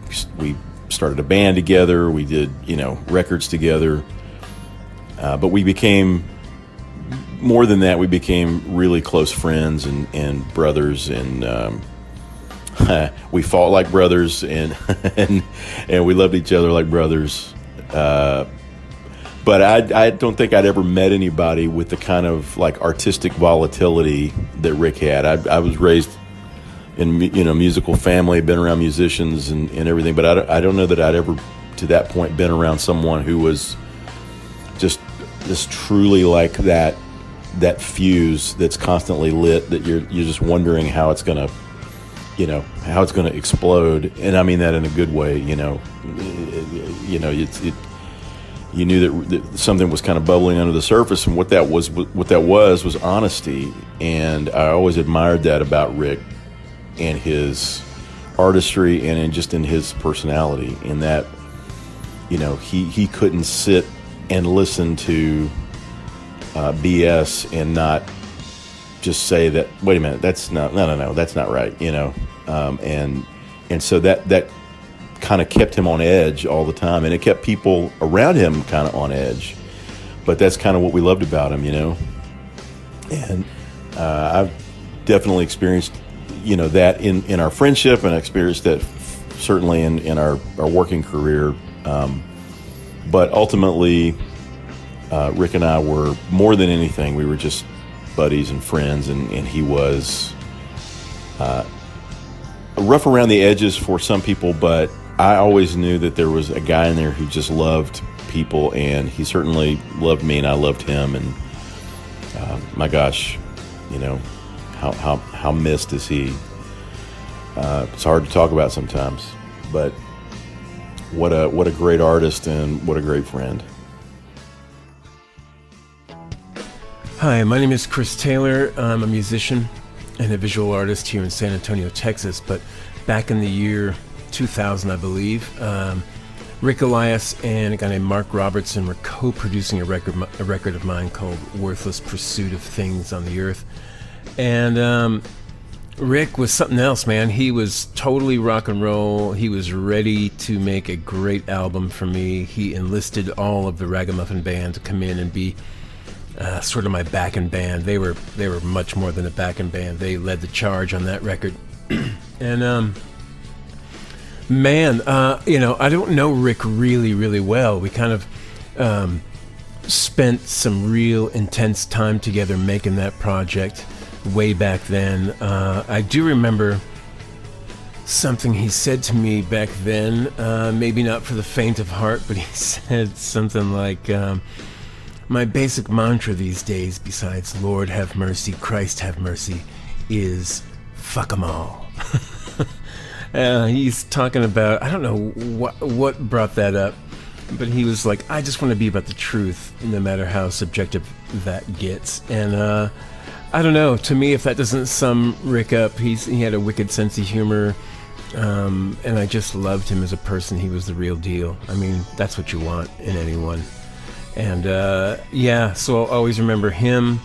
started a band together. We did, records together. But we became, more than that, we became really close friends and brothers, and we fought like brothers, and we loved each other like brothers. But I don't think I'd ever met anybody with the kind of artistic volatility that Rick had. I was raised in musical family, been around musicians and everything, but I don't know that I'd ever to that point been around someone who was just truly like that fuse that's constantly lit, that you're just wondering how it's gonna explode. And I mean that in a good way. You knew that something was kind of bubbling under the surface, and what that was honesty. And I always admired that about Rick and his artistry, and in his personality, in that he couldn't sit and listen to BS and not just say that, wait a minute, that's not right, and so that kind of kept him on edge all the time, and it kept people around him kind of on edge. But that's kind of what we loved about him, and I've definitely experienced that in our friendship, and I experienced that certainly in our working career. But ultimately, Rick and I were more than anything. We were just buddies and friends, and he was rough around the edges for some people, but I always knew that there was a guy in there who just loved people, and he certainly loved me, and I loved him. And my gosh, how missed is he? It's hard to talk about sometimes, but what a great artist, and what a great friend. Hi, my name is Chris Taylor. I'm a musician and a visual artist here in San Antonio, Texas. But back in the year 2000, I believe, Rick Elias and a guy named Mark Robertson were co-producing a record of mine called Worthless Pursuit of Things on the Earth. And Rick was something else, man. He was totally rock and roll. He was ready to make a great album for me. He enlisted all of the Ragamuffin Band to come in and be sort of my backing band. They were much more than a backing band. They led the charge on that record. And man, I don't know Rick really, really well. We kind of spent some real intense time together making that project way back then. I do remember something he said to me back then, maybe not for the faint of heart, but he said something like, my basic mantra these days, besides Lord have mercy, Christ have mercy, is fuck 'em all. He's talking about, I don't know what brought that up, but he was like, I just want to be about the truth, no matter how subjective that gets. And I don't know, to me, if that doesn't sum Rick up, he had a wicked sense of humor, and I just loved him as a person. He was the real deal. I mean, that's what you want in anyone. And so I'll always remember him.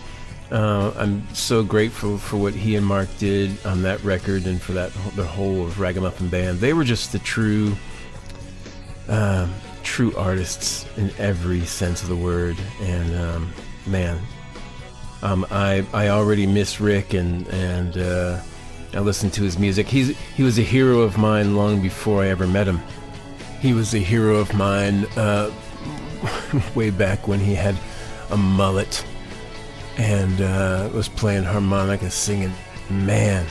I'm so grateful for what he and Mark did on that record and for the whole of Ragamuffin Band. They were just the true artists in every sense of the word. And man, I already miss Rick, and I listened to his music. He was a hero of mine long before I ever met him. He was a hero of mine way back when he had a mullet and was playing harmonica, singing. Man,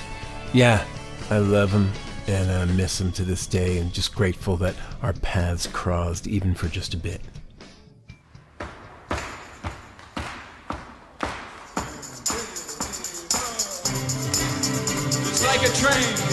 yeah, I love him and I miss him to this day, and just grateful that our paths crossed even for just a bit. It's like a train.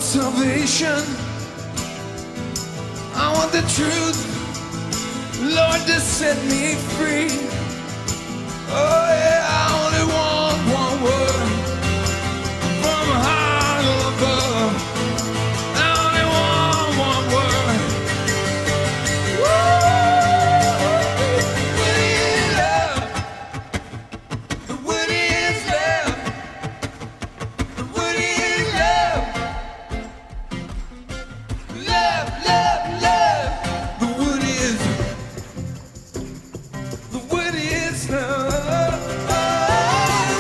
salvation. I want the truth, Lord, to set me free. Oh yeah, I only want one word from high above. I only want one word. What is love? What is love? What is love? Love, love, love. The what is love? Oh,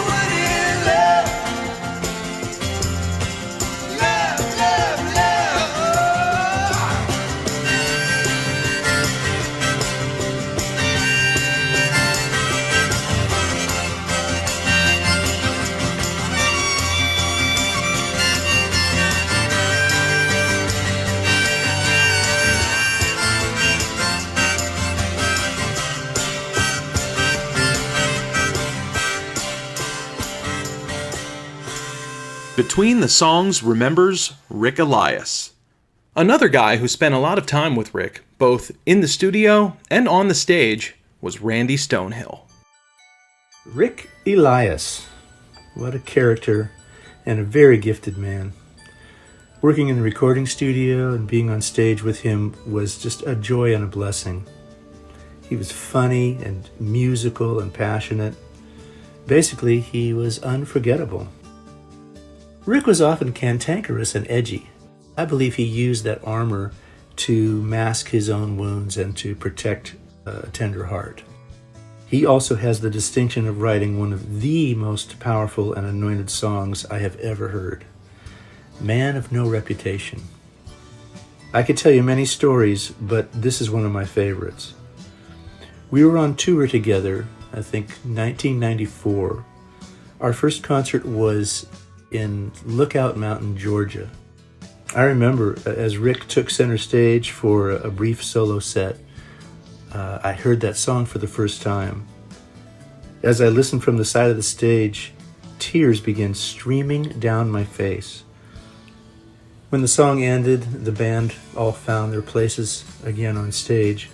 what is love? Love, love, love. Between the Songs remembers Rick Elias. Another guy who spent a lot of time with Rick, both in the studio and on the stage, was Randy Stonehill. Rick Elias. What a character and a very gifted man. Working in the recording studio and being on stage with him was just a joy and a blessing. He was funny and musical and passionate. Basically, he was unforgettable. Rick was often cantankerous and edgy. I believe he used that armor to mask his own wounds and to protect a tender heart. He also has the distinction of writing one of the most powerful and anointed songs I have ever heard. Man of No Reputation. I could tell you many stories, but this is one of my favorites. We were on tour together, I think 1994. Our first concert was in Lookout Mountain, Georgia. I remember as Rick took center stage for a brief solo set, I heard that song for the first time. As I listened from the side of the stage, tears began streaming down my face. When the song ended, the band all found their places again on stage,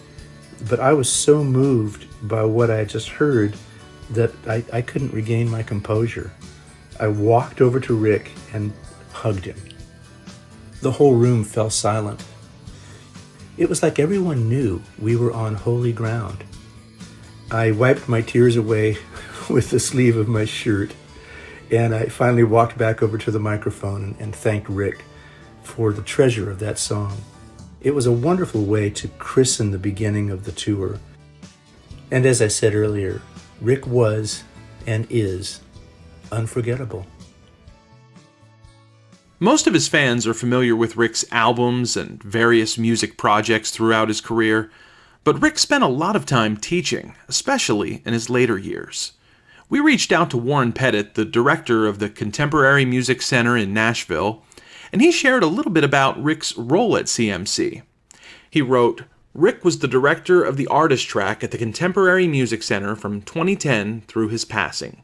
but I was so moved by what I had just heard that I couldn't regain my composure. I walked over to Rick and hugged him. The whole room fell silent. It was like everyone knew we were on holy ground. I wiped my tears away with the sleeve of my shirt, and I finally walked back over to the microphone and thanked Rick for the treasure of that song. It was a wonderful way to christen the beginning of the tour. And as I said earlier, Rick was and is unforgettable. Most of his fans are familiar with Rick's albums and various music projects throughout his career, but Rick spent a lot of time teaching, especially in his later years. We reached out to Warren Pettit, the director of the Contemporary Music Center in Nashville, and he shared a little bit about Rick's role at CMC. He wrote, "Rick was the director of the artist track at the Contemporary Music Center from 2010 through his passing.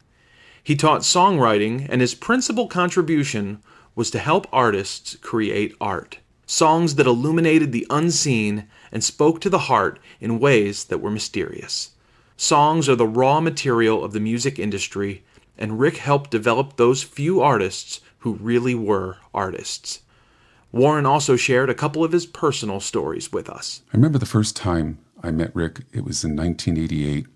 He taught songwriting, and his principal contribution was to help artists create art. Songs that illuminated the unseen and spoke to the heart in ways that were mysterious. Songs are the raw material of the music industry, and Rick helped develop those few artists who really were artists." Warren also shared a couple of his personal stories with us. I remember the first time I met Rick, it was in 1988.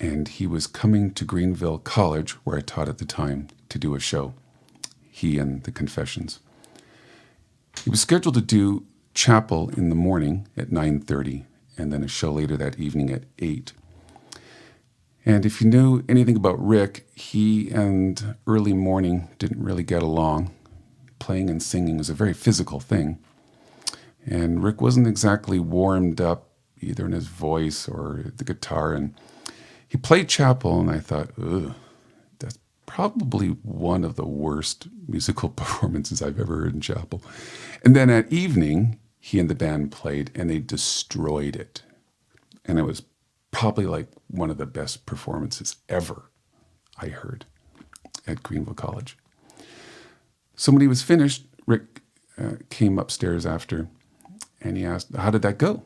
And he was coming to Greenville College, where I taught at the time, to do a show. He and the Confessions. He was scheduled to do chapel in the morning at 9:30, and then a show later that evening at 8. And if you knew anything about Rick, he and early morning didn't really get along. Playing and singing was a very physical thing. And Rick wasn't exactly warmed up, either in his voice or the guitar, and he played chapel, and I thought, ugh, that's probably one of the worst musical performances I've ever heard in chapel. And then at evening, he and the band played, and they destroyed it. And it was probably like one of the best performances ever I heard at Greenville College. So when he was finished, Rick came upstairs after, and he asked, "How did that go?"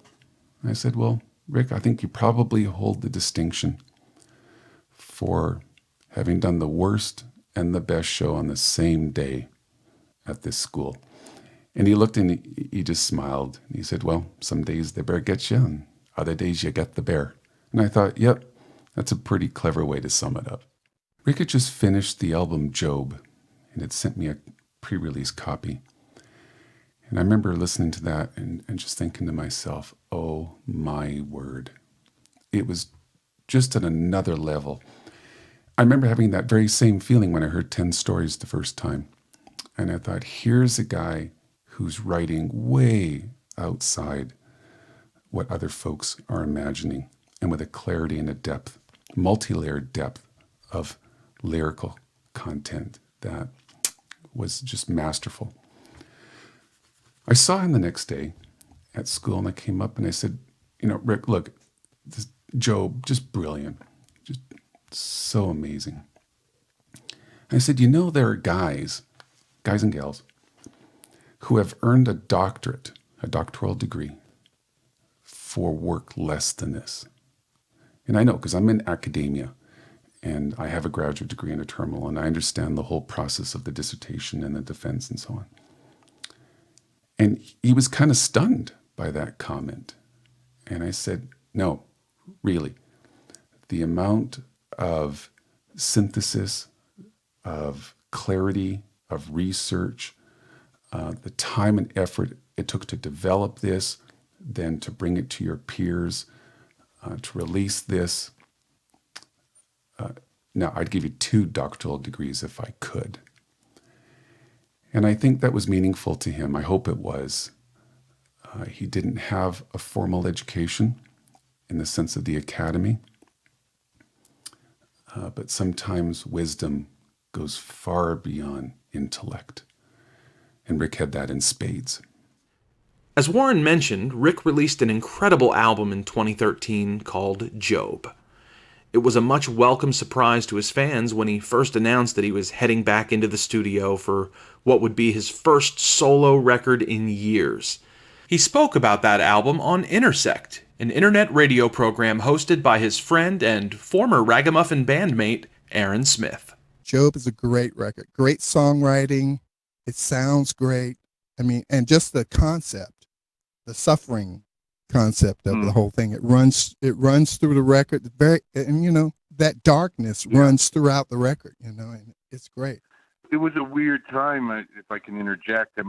And I said, "Well, Rick, I think you probably hold the distinction for having done the worst and the best show on the same day at this school." And he looked and he just smiled. And he said, "Well, some days the bear gets you, and other days you get the bear." And I thought, yep, that's a pretty clever way to sum it up. Rick had just finished the album Job and had sent me a pre-release copy. And I remember listening to that and just thinking to myself, oh my word. It was just at another level. I remember having that very same feeling when I heard 10 Stories the first time. And I thought, here's a guy who's writing way outside what other folks are imagining, and with a clarity and a depth, multi-layered depth of lyrical content that was just masterful. I saw him the next day at school, and I came up and I said, Rick, look, this Job, just brilliant, just so amazing. And I said, there are guys and gals, who have earned a doctorate, a doctoral degree, for work less than this. And I know, because I'm in academia, and I have a graduate degree in a terminal, and I understand the whole process of the dissertation and the defense and so on. And he was kind of stunned by that comment. And I said, no, really, the amount of synthesis, of clarity, of research, the time and effort it took to develop this, then to bring it to your peers, to release this. Now, I'd give you 2 doctoral degrees if I could. And I think that was meaningful to him. I hope it was. He didn't have a formal education in the sense of the academy, but sometimes wisdom goes far beyond intellect. And Rick had that in spades. As Warren mentioned, Rick released an incredible album in 2013 called Job. It was a much welcome surprise to his fans when he first announced that he was heading back into the studio for what would be his first solo record in years. He spoke about that album on Intersect, an internet radio program hosted by his friend and former Ragamuffin bandmate, Aaron Smith. Job is a great record, great songwriting. It sounds great. And just the concept, the suffering concept of the whole thing. It runs through the record. That darkness runs throughout the record, and it's great. It was a weird time, if I can interject. I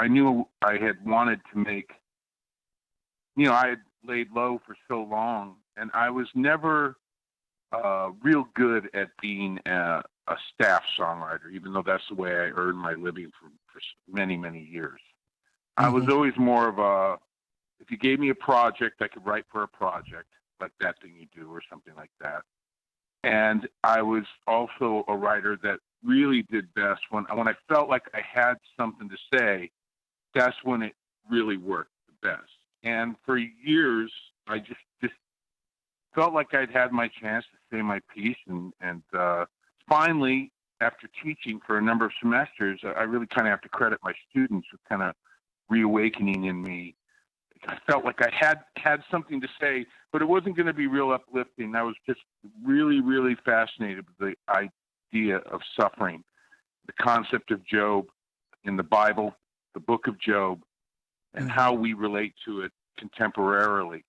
knew I had wanted to make, I had laid low for so long, and I was never real good at being a staff songwriter, even though that's the way I earned my living for many, many years. I was always more of if you gave me a project, I could write for a project, like That Thing You Do or something like that. And I was also a writer that really did best when I felt like I had something to say. That's when it really worked the best. And for years, I just felt like I'd had my chance to say my piece. And finally, after teaching for a number of semesters, I really kind of have to credit my students with kind of reawakening in me. I felt like I had something to say, but it wasn't going to be real uplifting. I was just really, really fascinated with the idea of suffering, the concept of Job in the Bible, the book of Job, and how we relate to it contemporarily.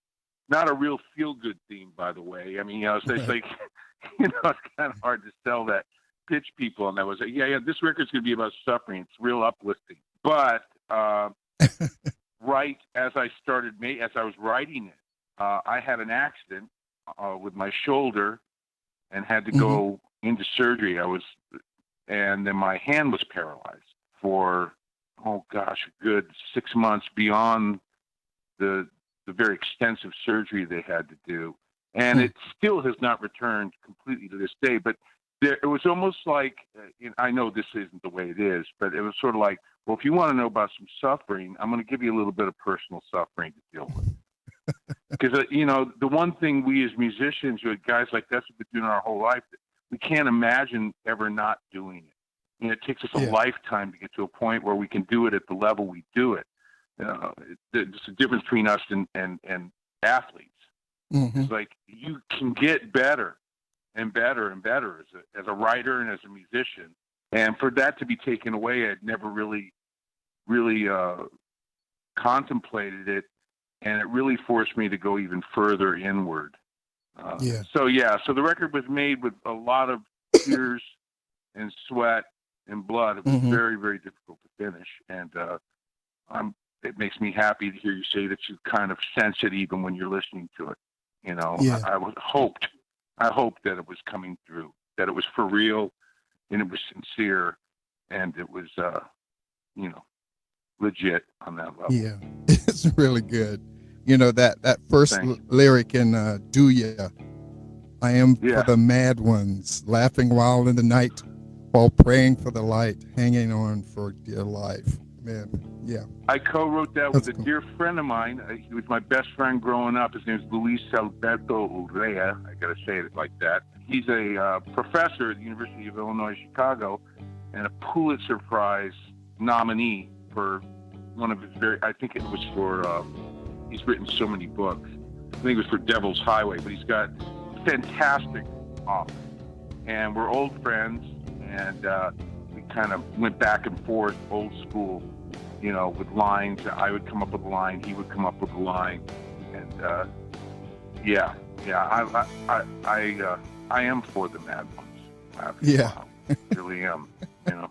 Not a real feel-good theme, by the way. It's like, it's kind of hard to sell that, pitch people, and I was like, this record's going to be about suffering. It's real uplifting. But right as I was writing it, I had an accident with my shoulder and had to go into surgery. And then my hand was paralyzed for, a good 6 months beyond the very extensive surgery they had to do. And it still has not returned completely to this day, but it was almost like, I know this isn't the way it is, but it was sort of like, well, if you want to know about some suffering, I'm going to give you a little bit of personal suffering to deal with. Because, the one thing we as musicians, or guys like us, have been doing our whole life, we can't imagine ever not doing it. And it takes us a lifetime to get to a point where we can do it at the level we do it. There's a difference between us and athletes. Mm-hmm. It's like you can get better and better and better as a writer and as a musician. And for that to be taken away, I'd never really contemplated it, and it really forced me to go even further inward. So the record was made with a lot of tears and sweat and blood. It was very, very difficult to finish, and it makes me happy to hear you say that you kind of sense it even when you're listening to it. You know, I hoped that it was coming through, that it was for real, and it was sincere, and it was, legit on that level. Yeah, it's really good. You know, that first lyric in Do Ya, I am for the mad ones, laughing while in the night, while praying for the light, hanging on for dear life. Man, yeah. I co-wrote that with a dear friend of mine. He was my best friend growing up. His name is Luis Alberto Urrea. I got to say it like that. He's a professor at the University of Illinois, Chicago, and a Pulitzer Prize nominee for one of his I think it was for, he's written so many books. I think it was for Devil's Highway, but he's got fantastic authors. And we're old friends, and we kind of went back and forth, old school, you know, with lines. I would come up with a line, he would come up with a line, and I am for the mad ones. I really am, you know.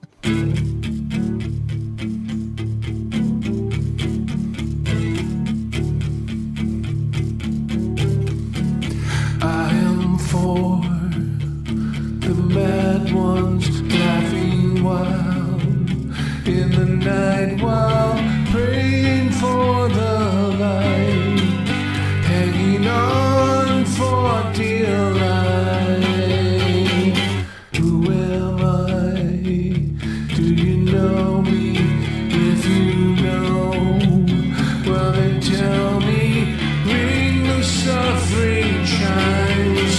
I am for the mad ones, laughing while in the night, while praying for the light, hanging on for dear life. Who am I? Do you know me? If you know, well then tell me, ring the suffering chimes,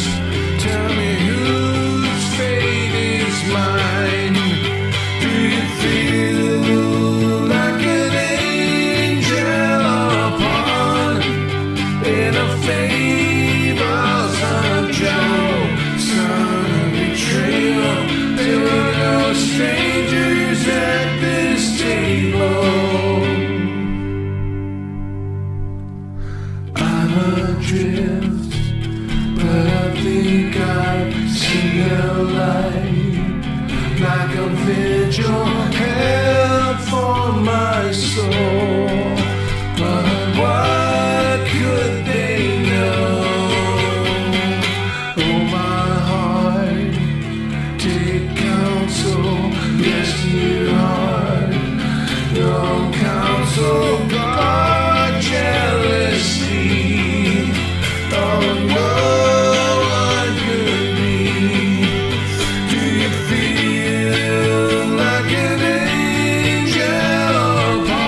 tell me whose fate is mine. Do you feel like an angel upon in a favor, son of Joe, son of betrayal? There are no strangers at this table. I'm adrift, but I think I see a light, like a vigil held for my soul. But what could they know? Oh, my heart, take counsel, yes, dear heart, your own counsel, guard jealously. Oh, no one could be. Do you feel like an angel upon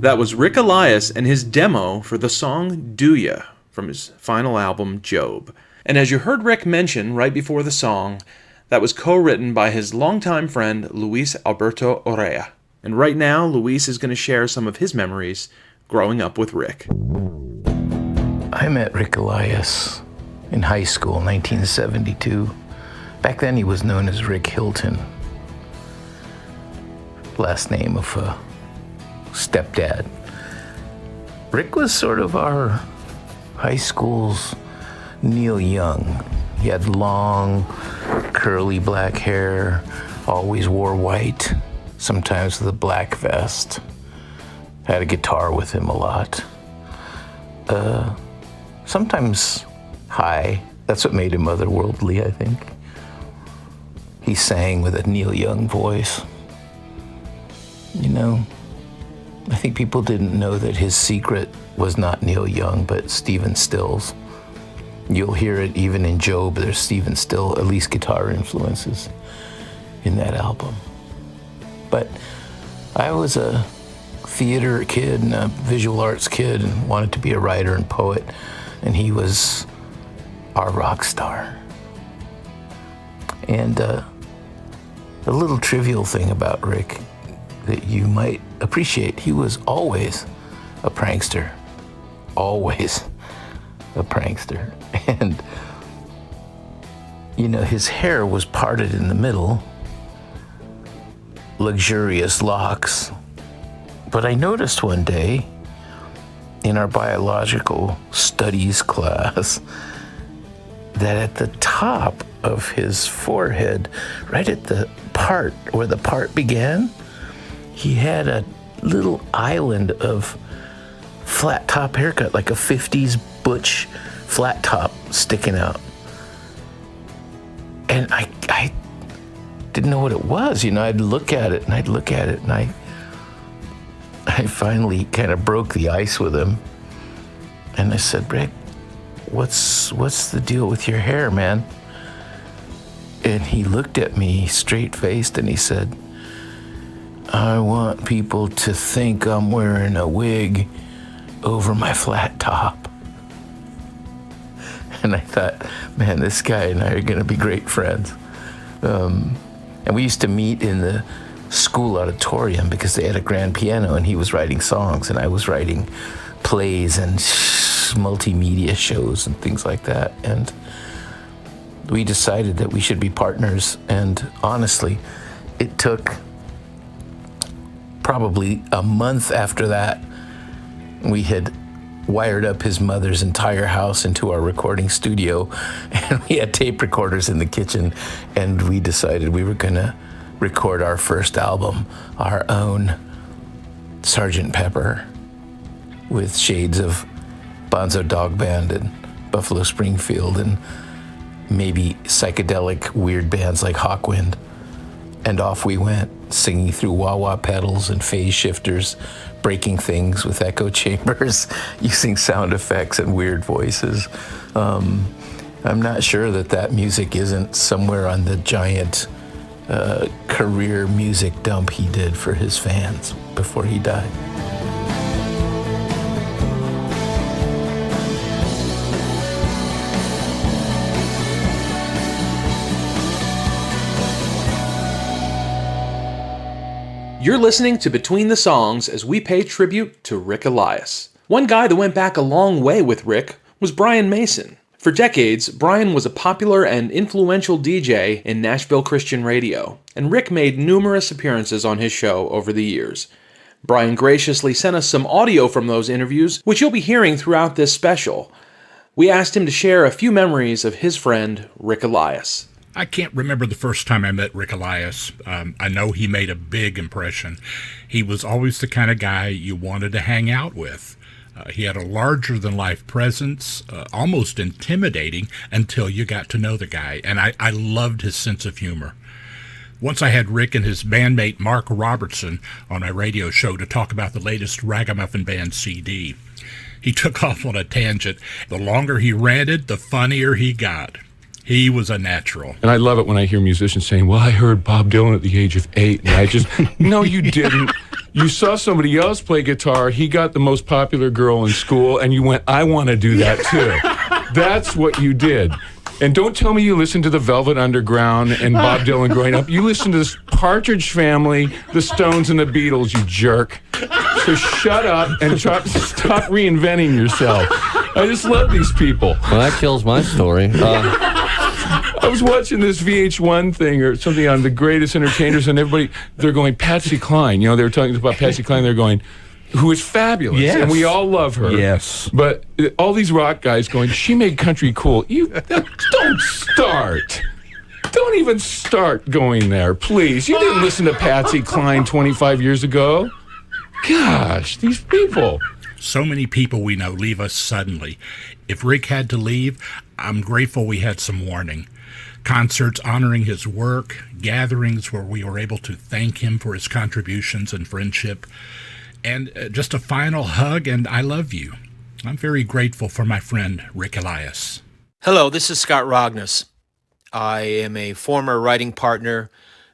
That was Rick Elias and his demo for the song Do Ya from his final album, Job. And as you heard Rick mention right before the song, that was co-written by his longtime friend Luis Alberto Urrea. And right now, Luis is going to share some of his memories growing up with Rick. I met Rick Elias in high school, 1972. Back then he was known as Rick Hilton, last name of a stepdad. Rick was sort of our high school's Neil Young. He had long, curly black hair, always wore white, sometimes with a black vest. Had a guitar with him a lot. Sometimes high. That's what made him otherworldly, I think. He sang with a Neil Young voice. You know, I think people didn't know that his secret was not Neil Young, but Stephen Stills. You'll hear it even in Job. There's Stephen Still, at least guitar influences in that album. But I was a theater kid and a visual arts kid and wanted to be a writer and poet, and he was our rock star. And a little trivial thing about Rick that you might appreciate, he was always a prankster. Always a prankster. And, you know, his hair was parted in the middle, luxurious locks. But I noticed one day in our biological studies class that at the top of his forehead, right at the part where the part began, he had a little island of flat top haircut, like a 50s butch flat top sticking out. And I didn't know what it was. You know, I'd look at it and I'd look at it, and I finally kind of broke the ice with him. And I said, Rick, what's the deal with your hair, man? And he looked at me straight-faced and he said, I want people to think I'm wearing a wig over my flat top. And I thought, man, this guy and I are going to be great friends. And we used to meet in the school auditorium because they had a grand piano and he was writing songs and I was writing plays and multimedia shows and things like that. And we decided that we should be partners. And honestly, it took probably a month after that. We had wired up his mother's entire house into our recording studio, and we had tape recorders in the kitchen, and we decided we were gonna record our first album, our own Sgt. Pepper, with shades of Bonzo Dog Band and Buffalo Springfield and maybe psychedelic weird bands like Hawkwind. And off we went, singing through wah-wah pedals and phase shifters, breaking things with echo chambers, using sound effects and weird voices. I'm not sure that music isn't somewhere on the giant career music dump he did for his fans before he died. You're listening to Between the Songs as we pay tribute to Rick Elias. One guy that went back a long way with Rick was Brian Mason. For decades, Brian was a popular and influential DJ in Nashville Christian radio, and Rick made numerous appearances on his show over the years. Brian graciously sent us some audio from those interviews, which you'll be hearing throughout this special. We asked him to share a few memories of his friend, Rick Elias. I can't remember the first time I met Rick Elias. I know he made a big impression. He was always the kind of guy you wanted to hang out with. He had a larger-than-life presence, almost intimidating until you got to know the guy, and I loved his sense of humor. Once I had Rick and his bandmate Mark Robertson on my radio show to talk about the latest Ragamuffin Band CD. He took off on a tangent. The longer he ranted, the funnier he got. He was a natural. And I love it when I hear musicians saying, well, I heard Bob Dylan at the age of 8. And I just, no, you didn't. You saw somebody else play guitar. He got the most popular girl in school, and you went, I want to do that too. That's what you did. And don't tell me you listened to the Velvet Underground and Bob Dylan growing up. You listened to this Partridge Family, the Stones, and the Beatles, you jerk. So shut up and stop reinventing yourself. I just love these people. Well, that kills my story. I was watching this VH1 thing or something on The Greatest Entertainers, and everybody, they're going, Patsy Cline. You know, they were talking about Patsy Cline. They're going, who is fabulous. Yes. And we all love her. Yes. But all these rock guys going, she made country cool. You don't start. Don't even start going there, please. You didn't listen to Patsy Cline 25 years ago. Gosh, these people. So many people we know leave us suddenly. If Rick had to leave, I'm grateful we had some warning. Concerts honoring his work, gatherings where we were able to thank him for his contributions and friendship, and just a final hug and I love you. I'm very grateful for my friend Rick Elias. Hello, this is Scott Rognus. I am a former writing partner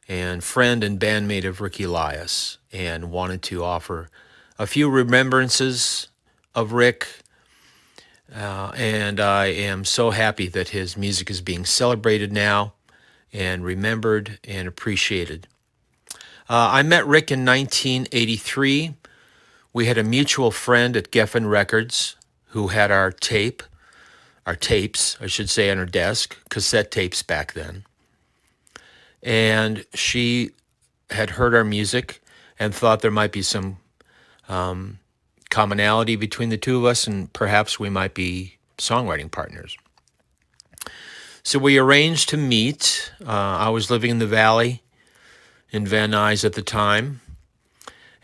and friend and bandmate of Rick Elias, and wanted to offer a few remembrances of Rick. And I am so happy that his music is being celebrated now and remembered and appreciated. I met Rick in 1983. We had a mutual friend at Geffen Records who had our tapes, I should say, on her desk, cassette tapes back then. And she had heard our music and thought there might be some commonality between the two of us, and perhaps we might be songwriting partners. So we arranged to meet. I was living in the Valley in Van Nuys at the time,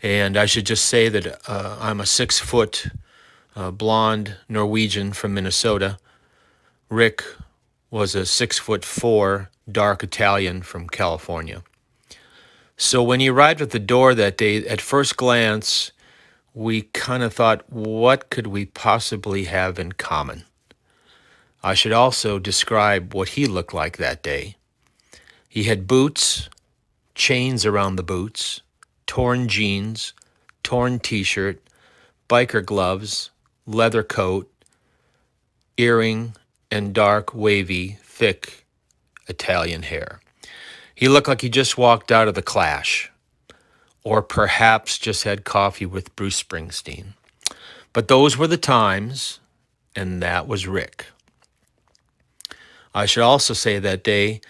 and I should just say that I'm a 6-foot blonde Norwegian from Minnesota. Rick was a 6'4" dark Italian from California. So when he arrived at the door that day, at first glance, we kind of thought, what could we possibly have in common? I should also describe what he looked like that day. He had boots, chains around the boots, torn jeans, torn t-shirt, biker gloves, leather coat, earring, and dark, wavy, thick Italian hair. He looked like he just walked out of The Clash, or perhaps just had coffee with Bruce Springsteen. But those were the times, and that was Rick. I should also say that day,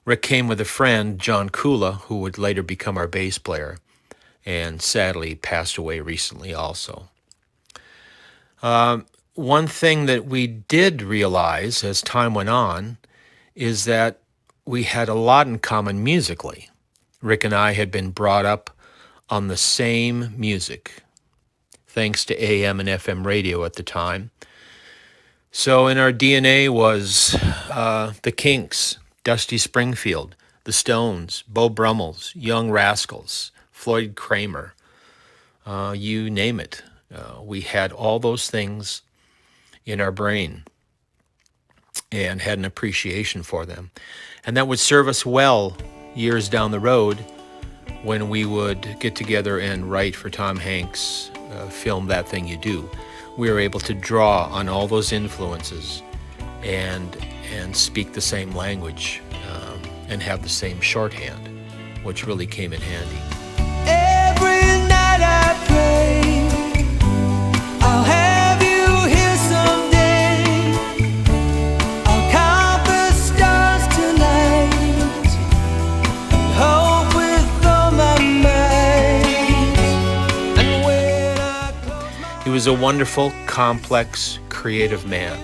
Rick came with a friend, John Kula, who would later become our bass player, and sadly passed away recently also. One thing that we did realize as time went on is that we had a lot in common musically. Rick and I had been brought up on the same music, thanks to AM and FM radio at the time. So in our DNA was the Kinks, Dusty Springfield, the Stones, Beau Brummels, Young Rascals, Floyd Kramer, you name it. We had all those things in our brain and had an appreciation for them. And that would serve us well years down the road when we would get together and write for Tom Hanks' film That Thing You Do. We were able to draw on all those influences and speak the same language and have the same shorthand, which really came in handy. Every night I pray I'll have you here someday. I'll count the stars tonight, hope with all my might. And when He was a wonderful, complex, creative man,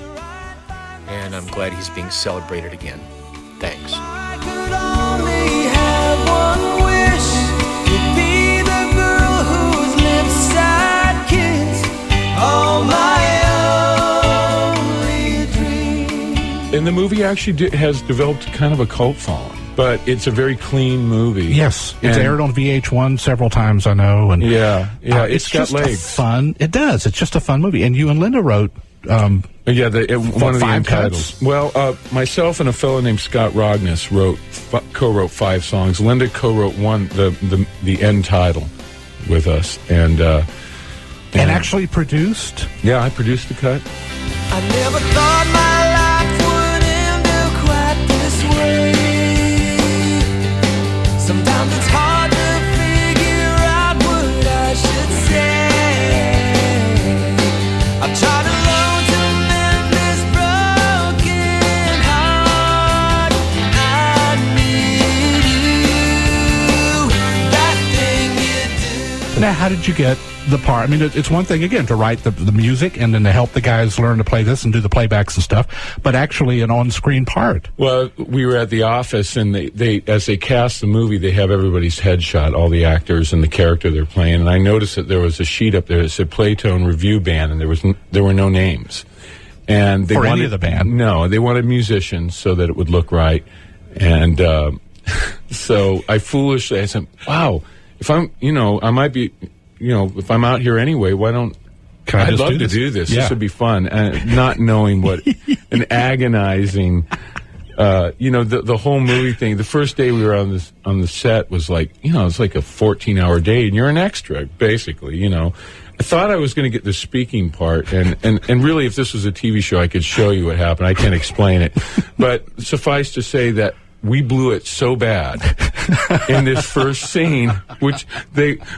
and I'm glad he's being celebrated again. Thanks. I could only have one wish, to be the girl whose lips I'd kiss, all my only dream. And the movie actually has developed kind of a cult following, but it's a very clean movie. Yes, it's aired on VH1 several times, I know. And it's got just legs. Fun. It does. It's just a fun movie. And you and Linda wrote. One of the 5 titles. cuts? Well, myself and a fellow named Scott Rognus co-wrote 5 songs. Linda co-wrote one, the end title, with us, and actually produced. Yeah, I produced the cut. I never thought my life would end up quite this way. Sometimes it's hard to figure out what I should say. I try to learn to mend this broken heart. I need you, that thing you do. Now, how did you get the part? I mean, it's one thing, again, to write the music and then to help the guys learn to play this and do the playbacks and stuff, but actually an on-screen part. Well, we were at the office, and they as they cast the movie, they have everybody's headshot, all the actors and the character they're playing, and I noticed that there was a sheet up there that said Playtone Review Band, and there were no names. And they wanted, any of the band? No, they wanted musicians so that it would look right. And so I foolishly, I said, wow, if I'm, I might be... if I'm out here anyway, why don't... I'd love to do this. Yeah. This would be fun. Not knowing what an agonizing... the whole movie thing. The first day we were on the set was like, it's like a 14-hour day, and you're an extra, basically, I thought I was going to get the speaking part, and really, if this was a TV show, I could show you what happened. I can't explain it. But suffice to say that we blew it so bad in this first scene, which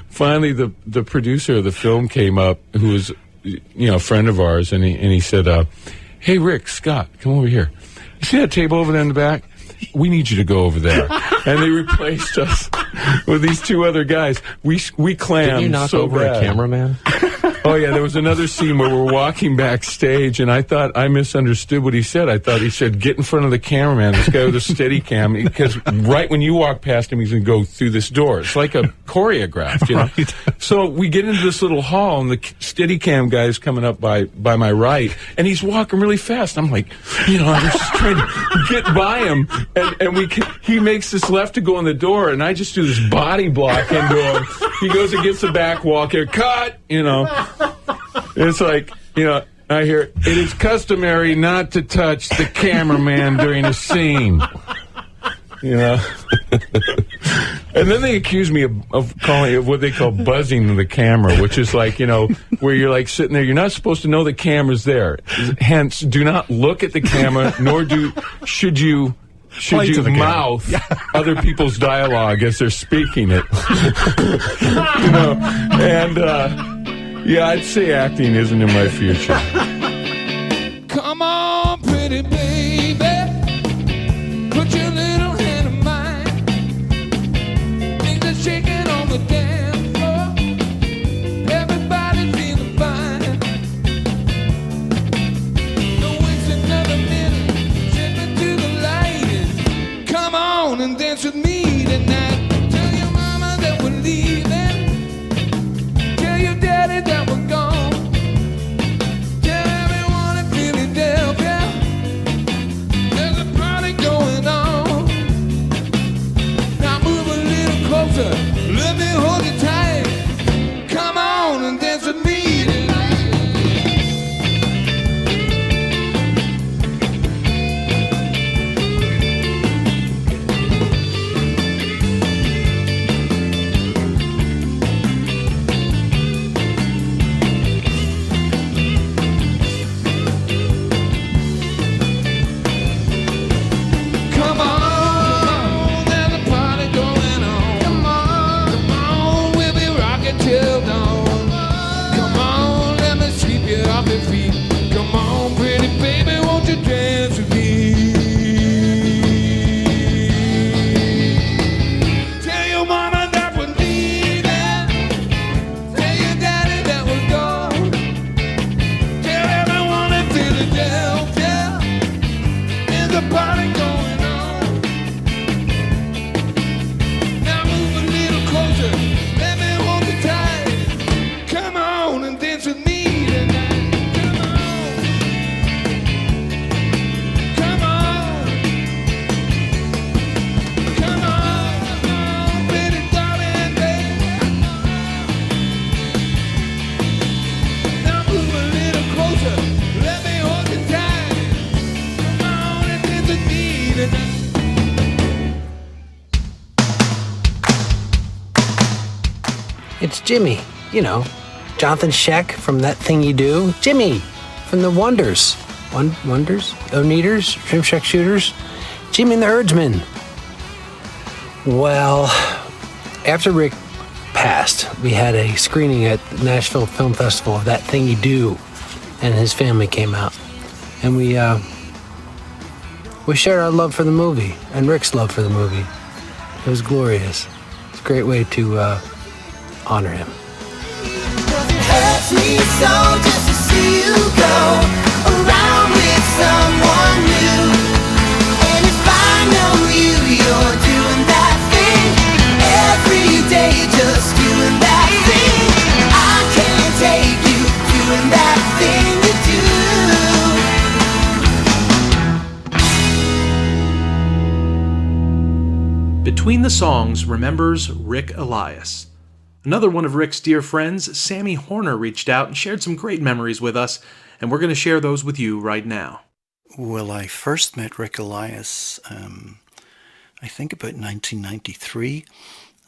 finally the producer of the film came up, who was a friend of ours, and he said, "Hey Rick, Scott, come over here. You see that table over there in the back? We need you to go over there." And they replaced us with these two other guys. We clammed. Didn't you knock so over bad. a cameraman? Oh, yeah, there was another scene where we're walking backstage, and I thought I misunderstood what he said. I thought he said, get in front of the cameraman, this guy with a steady cam, because right when you walk past him, he's going to go through this door. It's like a choreographed, Right. So we get into this little hall, and the steady cam guy is coming up by my right, and he's walking really fast. I'm like, I'm just trying to get by him, and he makes this left to go in the door, and I just do this body block into him. He goes against the back wall, cut, It's like, I hear, it is customary not to touch the cameraman during a scene. And then they accuse me of calling it what they call buzzing the camera, which is like, where you're like sitting there. You're not supposed to know the camera's there. Hence, do not look at the camera, nor should you mouth other people's dialogue as they're speaking it. I'd say acting isn't in my future. Come on, pretty baby, put your little hand in mine. Things are shaking on the dance floor. Everybody's feeling fine. Don't waste another minute. Step into the light. Come on and dance with me tonight. Tell your mama that we're leaving. Tell your daddy that we're gone. Tell It's Jimmy, you know, Jonathan Sheck from That Thing You Do. Jimmy from the Wonders. Wonders? Oneaters? Shrimp Shack Shooters? Jimmy and the Herdsmen. Well, after Rick passed, we had a screening at Nashville Film Festival of That Thing You Do, and his family came out. And we shared our love for the movie, and Rick's love for the movie. It was glorious. It's a great way to honor him. It hurts me so just to see you go around with someone new. And if I know you, you're doing that thing every day, just doing that thing. I can't take you doing that thing you do. Between the Songs remembers Rick Elias. Another one of Rick's dear friends, Sammy Horner, reached out and shared some great memories with us, and we're going to share those with you right now. Well, I first met Rick Elias, I think about 1993,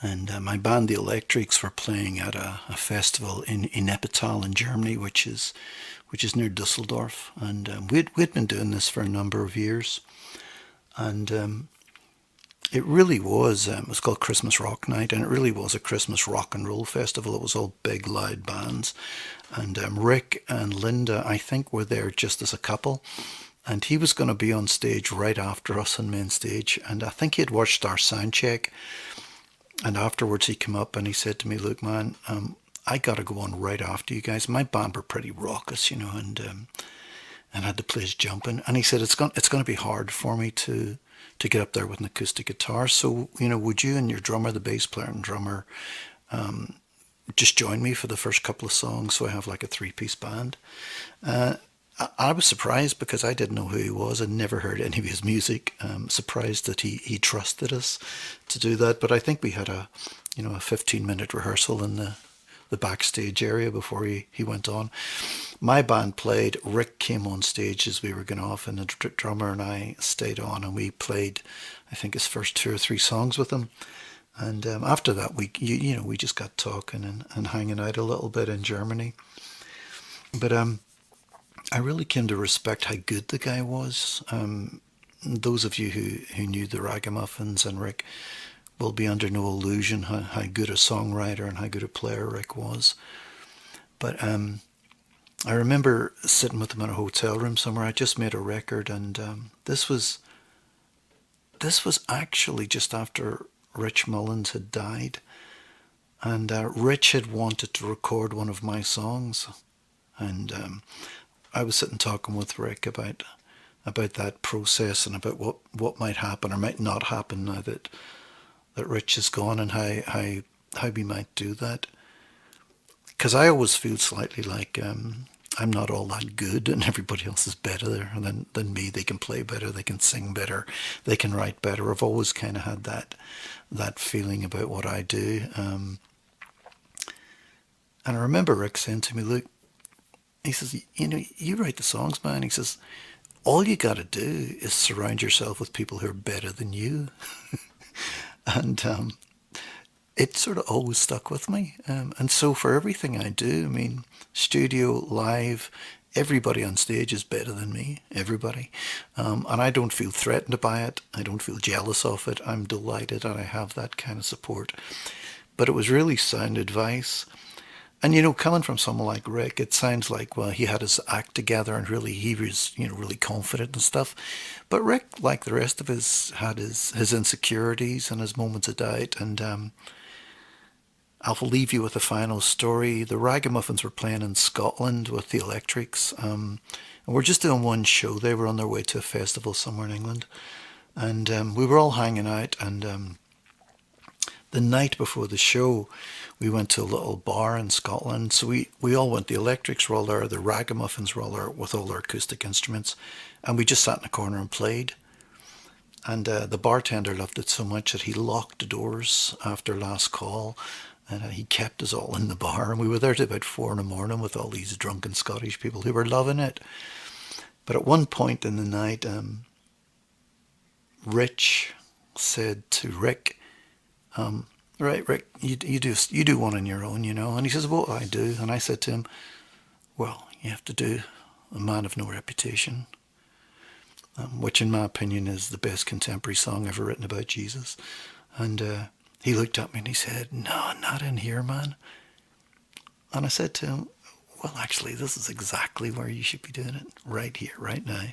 and my band, The Electrics, were playing at a festival in Eppetal in Germany, which is near Dusseldorf, and we'd been doing this for a number of years, and it really was, it was called Christmas Rock Night, and it really was a Christmas rock and roll festival. It was all big, loud bands. And Rick and Linda, I think, were there just as a couple. And he was going to be on stage right after us on main stage. And I think he had watched our sound check. And afterwards he came up and he said to me, look, man, I got to go on right after you guys. My band were pretty raucous, you know, and had the place jumping. And he said, it's going to be hard for me to get up there with an acoustic guitar. So, you know, would you and your drummer, the bass player and drummer, just join me for the first couple of songs so I have like a three-piece band? I was surprised because I didn't know who he was. I'd never heard any of his music. Surprised that he trusted us to do that. But I think we had a 15-minute rehearsal in the backstage area before he went on. My band played, Rick came on stage as we were going off, and the drummer and I stayed on, and we played, I think, his first 2 or 3 songs with him. And after that, we just got talking and hanging out a little bit in Germany. But I really came to respect how good the guy was. Those of you who knew the Ragamuffins and Rick will be under no illusion how good a songwriter and how good a player Rick was. But I remember sitting with him in a hotel room somewhere. I just made a record, and this was actually just after Rich Mullins had died, and Rich had wanted to record one of my songs, and I was sitting talking with Rick about that process and about what might happen or might not happen now that Rich is gone, and how we might do that. Because I always feel slightly like I'm not all that good and everybody else is better than me. They can play better, they can sing better, they can write better. I've always kind of had that feeling about what I do. And I remember Rick saying to me, look, he says, you write the songs, man. He says, all you got to do is surround yourself with people who are better than you. And it sort of always stuck with me. And so for everything I do, I mean, studio, live, everybody on stage is better than me, everybody. And I don't feel threatened by it. I don't feel jealous of it. I'm delighted that I have that kind of support. But it was really sound advice. And, coming from someone like Rick, it sounds like, well, he had his act together and really he was, really confident and stuff. But Rick, like the rest of us, had his insecurities and his moments of doubt. And I'll leave you with a final story. The Ragamuffins were playing in Scotland with the Electrics. And we're just doing one show. They were on their way to a festival somewhere in England. And we were all hanging out. And the night before the show, we went to a little bar in Scotland. So we all went. The Electrics were all there. The Ragamuffins were all there with all their acoustic instruments. And we just sat in a corner and played. And the bartender loved it so much that he locked the doors after last call. And he kept us all in the bar. And we were there till about 4 a.m. with all these drunken Scottish people who were loving it. But at one point in the night, Rich said to Rick, right, Rick, you do one on your own, you know. And he says, well, I do. And I said to him, well, you have to do A Man of No Reputation, which in my opinion is the best contemporary song ever written about Jesus. And he looked at me and he said, no, not in here, man. And I said to him, well, actually, this is exactly where you should be doing it, right here, right now.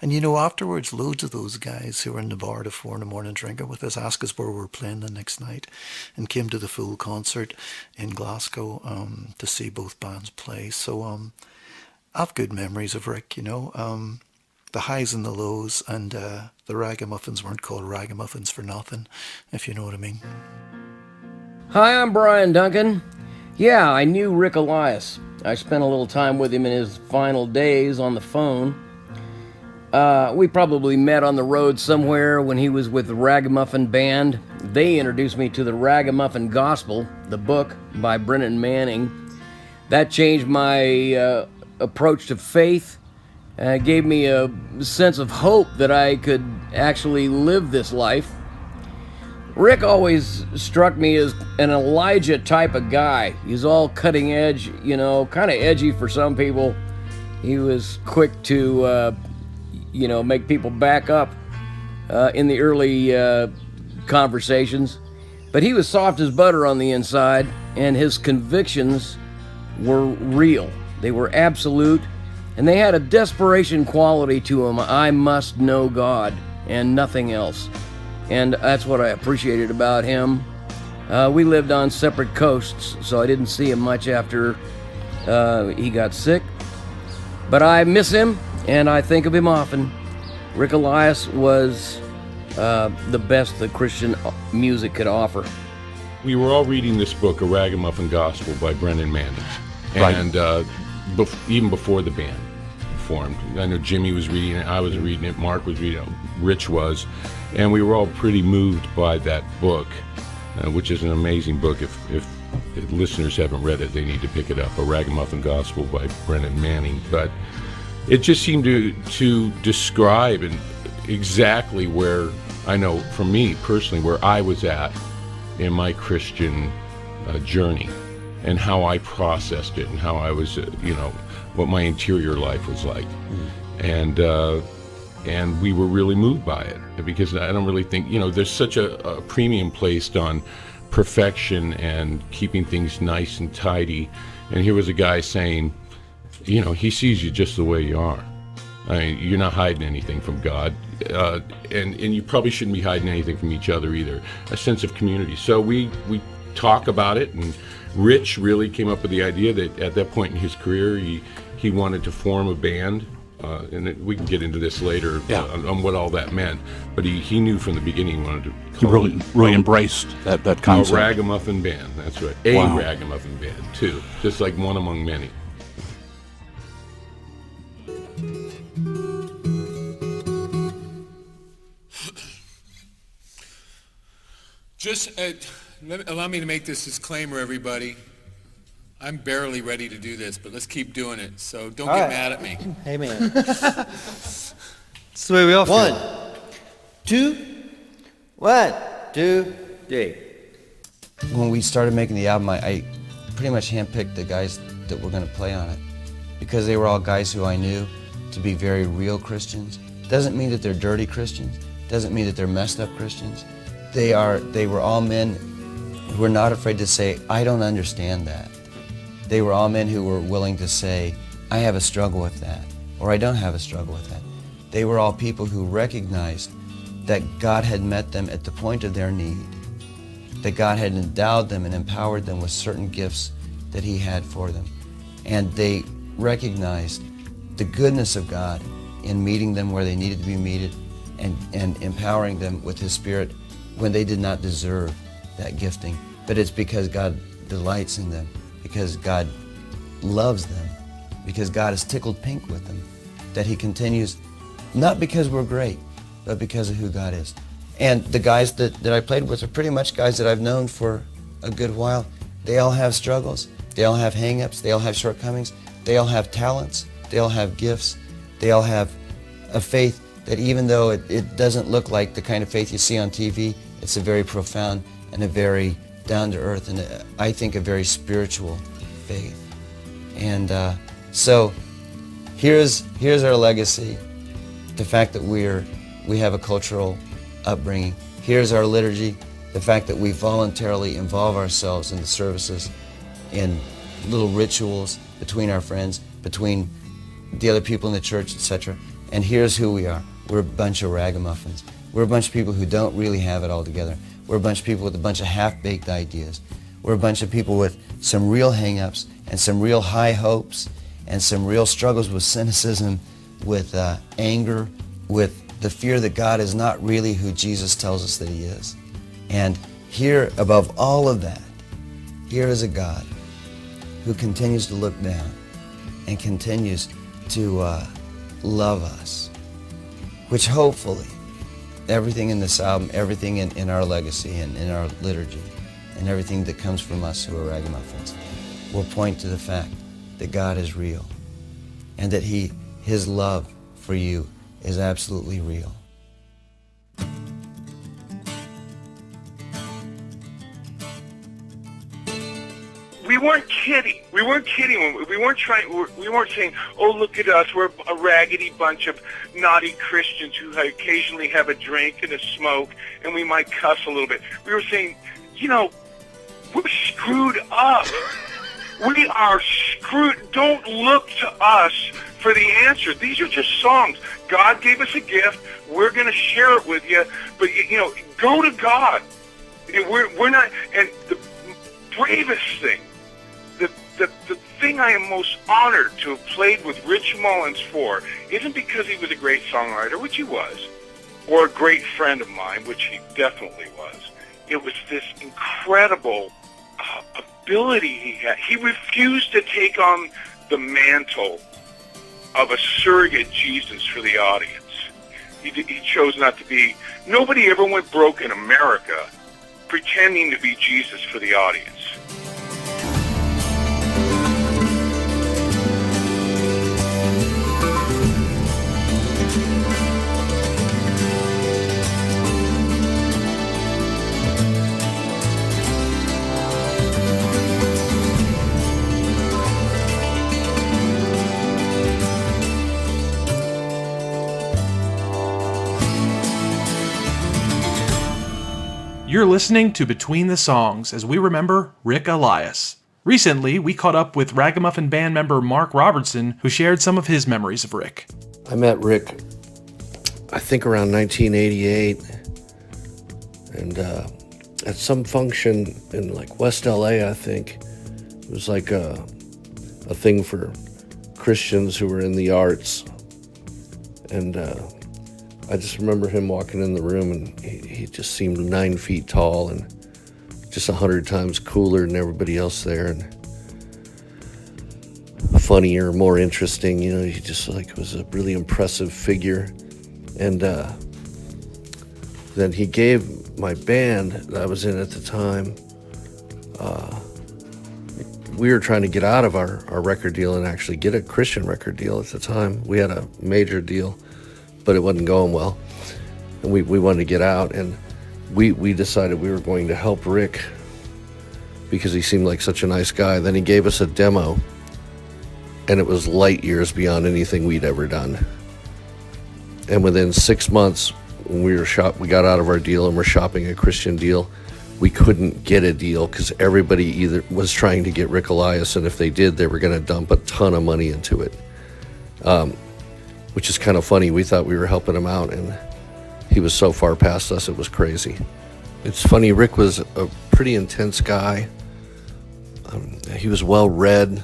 And you know, afterwards, loads of those guys who were in the bar at 4 a.m. drinking with us asked us where we were playing the next night, and came to the full concert in Glasgow to see both bands play. So I've good memories of Rick, you know. The highs and the lows, and the Ragamuffins weren't called Ragamuffins for nothing, if you know what I mean. Hi, I'm Brian Duncan. Yeah, I knew Rick Elias. I spent a little time with him in his final days on the phone. We probably met on the road somewhere when he was with the Ragamuffin Band. They introduced me to the Ragamuffin Gospel, the book by Brennan Manning. That changed my approach to faith. Gave me a sense of hope that I could actually live this life. Rick always struck me as an Elijah type of guy. He's all cutting edge, you know, kind of edgy for some people. He was quick to, make people back up in the early conversations. But he was soft as butter on the inside, and his convictions were real. They were absolute, and they had a desperation quality to them. I must know God and nothing else. And that's what I appreciated about him. We lived on separate coasts, so I didn't see him much after he got sick. But I miss him, and I think of him often. Rick Elias was the best that Christian music could offer. We were all reading this book, A Ragamuffin Gospel by Brennan Manning. Right. And even before the band formed, I know Jimmy was reading it, I was reading it, Mark was reading it, Rich was, and we were all pretty moved by that book, which is an amazing book. If listeners haven't read it, they need to pick it up, A Ragamuffin Gospel by Brennan Manning. But it just seemed to describe exactly where, I know for me personally, where I was at in my Christian journey, and how I processed it, and how I was, what my interior life was like. And we were really moved by it, because I don't really think, there's such a premium placed on perfection and keeping things nice and tidy. And here was a guy saying, he sees you just the way you are. I mean, you're not hiding anything from God, and you probably shouldn't be hiding anything from each other either. A sense of community. So we talk about it, and Rich really came up with the idea that at that point in his career, he wanted to form a band, and we can get into this later on what all that meant. But he knew from the beginning he wanted to. He really embraced that concept. A Ragamuffin Band, that's right. A Ragamuffin Band too, just like one among many. Just allow me to make this disclaimer, everybody. I'm barely ready to do this, but let's keep doing it. So don't get mad at me. Hey, man. That's the way we all feel. 1, 2, 1, 2, 3. When we started making the album, I pretty much handpicked the guys that were going to play on it, because they were all guys who I knew to be very real Christians. Doesn't mean that they're dirty Christians. Doesn't mean that they're messed up Christians. They were all men who were not afraid to say, I don't understand that. They were all men who were willing to say, I have a struggle with that, or I don't have a struggle with that. They were all people who recognized that God had met them at the point of their need, that God had endowed them and empowered them with certain gifts that He had for them. And they recognized the goodness of God in meeting them where they needed to be meted, and empowering them with His Spirit when they did not deserve that gifting. But it's because God delights in them, because God loves them, because God is tickled pink with them, that He continues, not because we're great, but because of who God is. And the guys that I played with are pretty much guys that I've known for a good while. They all have struggles, they all have hang-ups, they all have shortcomings, they all have talents, they all have gifts, they all have a faith that even though it doesn't look like the kind of faith you see on TV, it's a very profound and a very down to earth, and I think a very spiritual faith. And so here's our legacy, the fact that we have a cultural upbringing. Here's our liturgy, the fact that we voluntarily involve ourselves in the services, in little rituals between our friends, between the other people in the church, etc. And here's who we are. We're a bunch of ragamuffins. We're a bunch of people who don't really have it all together. We're a bunch of people with a bunch of half-baked ideas. We're a bunch of people with some real hang-ups and some real high hopes and some real struggles with cynicism, with anger, with the fear that God is not really who Jesus tells us that he is. And here, above all of that, here is a God who continues to look down and continues to love us, which hopefully everything in this album, everything in our legacy and in our liturgy, and everything that comes from us who are ragamuffins will point to the fact that God is real and that his love for you is absolutely real. We weren't kidding. We weren't kidding. We weren't saying, "Oh, look at us. We're a raggedy bunch of naughty Christians who occasionally have a drink and a smoke, and we might cuss a little bit." We were saying, we're screwed up. We are screwed. Don't look to us for the answer. These are just songs. God gave us a gift. We're going to share it with you. But, go to God. We're not. And the bravest thing, the thing I am most honored to have played with Rich Mullins for isn't because he was a great songwriter, which he was, or a great friend of mine, which he definitely was. It was this incredible ability he had. He refused to take on the mantle of a surrogate Jesus for the audience. He chose not to be. Nobody ever went broke in America pretending to be Jesus for the audience. You're listening to Between the Songs as we remember Rick Elias. Recently, we caught up with Ragamuffin Band member Mark Robertson, who shared some of his memories of Rick. I met Rick, I think around 1988, and at some function in West LA, I think. It was a thing for Christians who were in the arts, and I just remember him walking in the room, and he just seemed 9 feet tall and just 100 times cooler than everybody else there, and funnier, more interesting. He just was a really impressive figure. And then he gave my band that I was in at the time. We were trying to get out of our record deal and actually get a Christian record deal at the time. We had a major deal, but it wasn't going well, and we wanted to get out, and we decided we were going to help Rick because he seemed like such a nice guy. Then he gave us a demo, and it was light years beyond anything we'd ever done. And within 6 months, when we got out of our deal and we're shopping a Christian deal, we couldn't get a deal because everybody either was trying to get Rick Elias, and if they did, they were going to dump a ton of money into it. Which is kind of funny. We thought we were helping him out, and he was so far past us, it was crazy. It's funny, Rick was a pretty intense guy. He was well-read,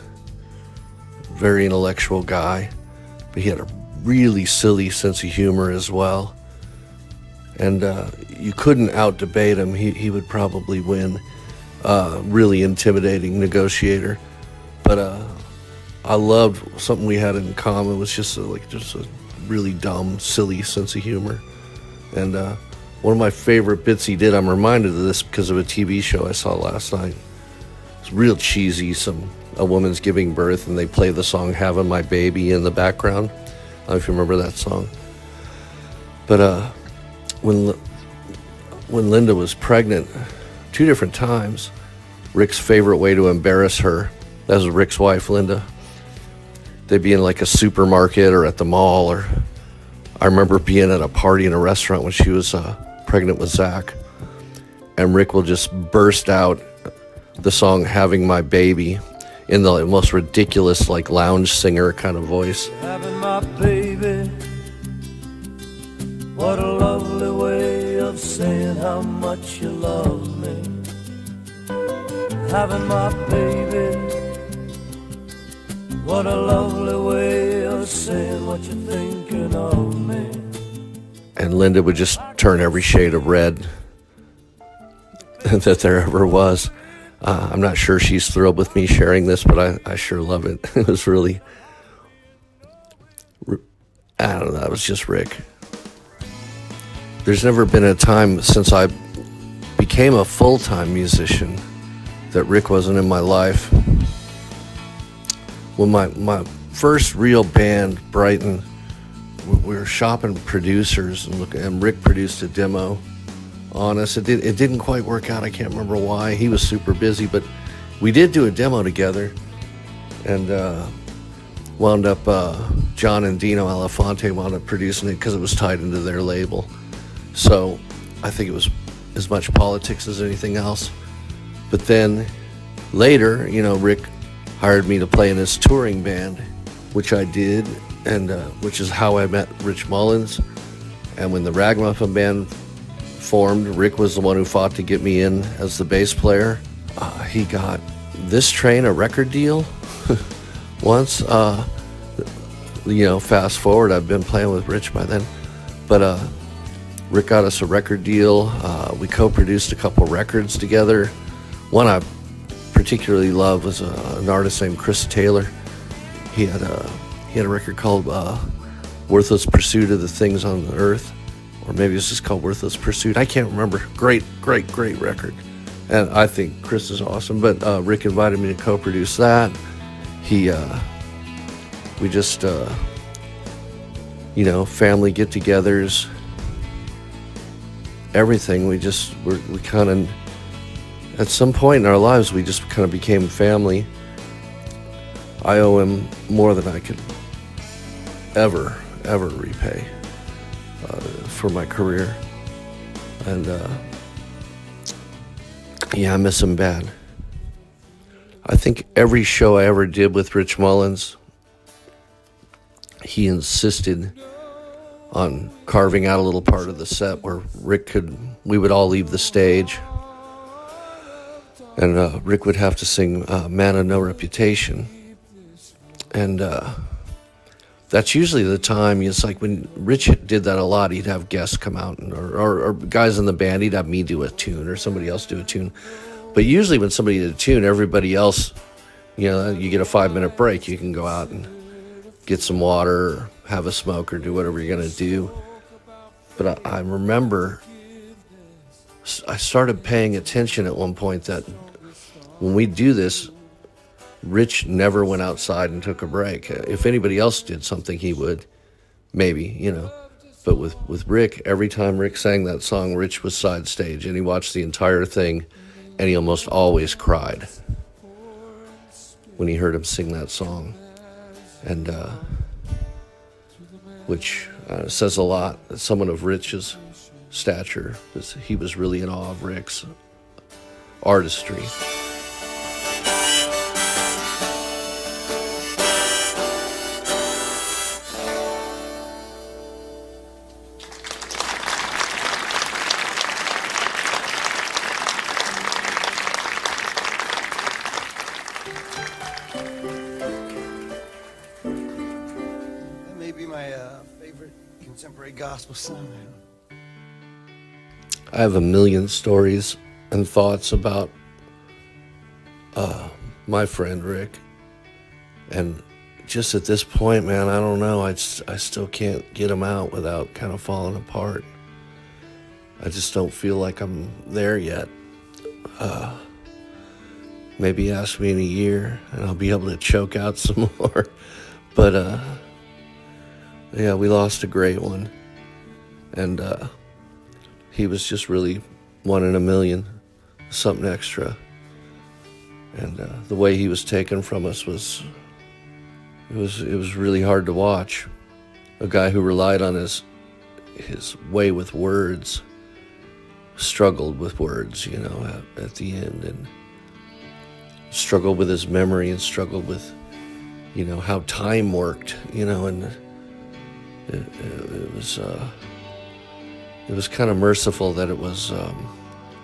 very intellectual guy, but he had a really silly sense of humor as well. And you couldn't out-debate him. He would probably win. Really intimidating negotiator. But I loved something we had in common. It was just a really dumb, silly sense of humor. And one of my favorite bits he did, I'm reminded of this because of a TV show I saw last night. It's real cheesy. A woman's giving birth, and they play the song "Having My Baby" in the background. I don't know if you remember that song. But when Linda was pregnant two different times. Rick's favorite way to embarrass her, that was Rick's wife, Linda. They'd be in like a supermarket or at the mall, or I remember being at a party in a restaurant when she was pregnant with Zach, and Rick will just burst out the song Having My Baby in the most ridiculous like lounge singer kind of voice. Having my baby, what a lovely way of saying how much you love me. Having my baby, what a lovely way of saying what you're thinking of me. And Linda would just turn every shade of red that there ever was. I'm not sure she's thrilled with me sharing this, but I sure love it. It was really, I don't know, it was just Rick. There's never been a time since I became a full-time musician that Rick wasn't in my life. When my first real band, Brighton, we were shopping producers, and Rick produced a demo on us. It didn't quite work out. I can't remember why. He was super busy, but we did do a demo together, and wound up John and Dino Elefante wound up producing it because it was tied into their label. So I think it was as much politics as anything else. But then later, Rick hired me to play in his touring band, which I did, and which is how I met Rich Mullins. And when the Ragamuffin Band formed, Rick was the one who fought to get me in as the bass player. He got This Train a record deal once. Fast forward, I've been playing with Rich by then. But Rick got us a record deal. We co-produced a couple records together. One I particularly love was an artist named Chris Taylor. He had a record called Worthless Pursuit of the Things on the Earth, or maybe it's just called Worthless Pursuit. I can't remember. Great record. And I think Chris is awesome, but Rick invited me to co-produce that. We just, family get-togethers, everything. We kind of, at some point in our lives, we just kind of became family. I owe him more than I could ever repay for my career. And I miss him bad. I think every show I ever did with Rich Mullins, he insisted on carving out a little part of the set where we would all leave the stage, and Rick would have to sing Man of No Reputation. And that's usually the time. It's like when Rich did that a lot, he'd have guests come out, or guys in the band, he'd have me do a tune or somebody else do a tune. But usually when somebody did a tune, everybody else, you get a 5-minute break. You can go out and get some water or have a smoke or do whatever you're going to do. But I remember I started paying attention at one point that when we do this, Rich never went outside and took a break. If anybody else did something, he would, maybe, But with Rick, every time Rick sang that song, Rich was side stage, and he watched the entire thing, and he almost always cried when he heard him sing that song. And which says a lot. Someone of Rich's stature, he was really in awe of Rick's artistry. Gospel song. I have a million stories and thoughts about my friend Rick, and just at this point, man, I don't know. I still can't get him out without kind of falling apart. I just don't feel like I'm there yet. Maybe ask me in a year, and I'll be able to choke out some more. But yeah, we lost a great one. And he was just really one in a million. something extra. And the way he was taken from us was really hard to watch. A guy who relied on his way with words struggled with words, you know, at the end, and struggled with his memory and struggled with, you know, how time worked, you know, and it was kind of merciful that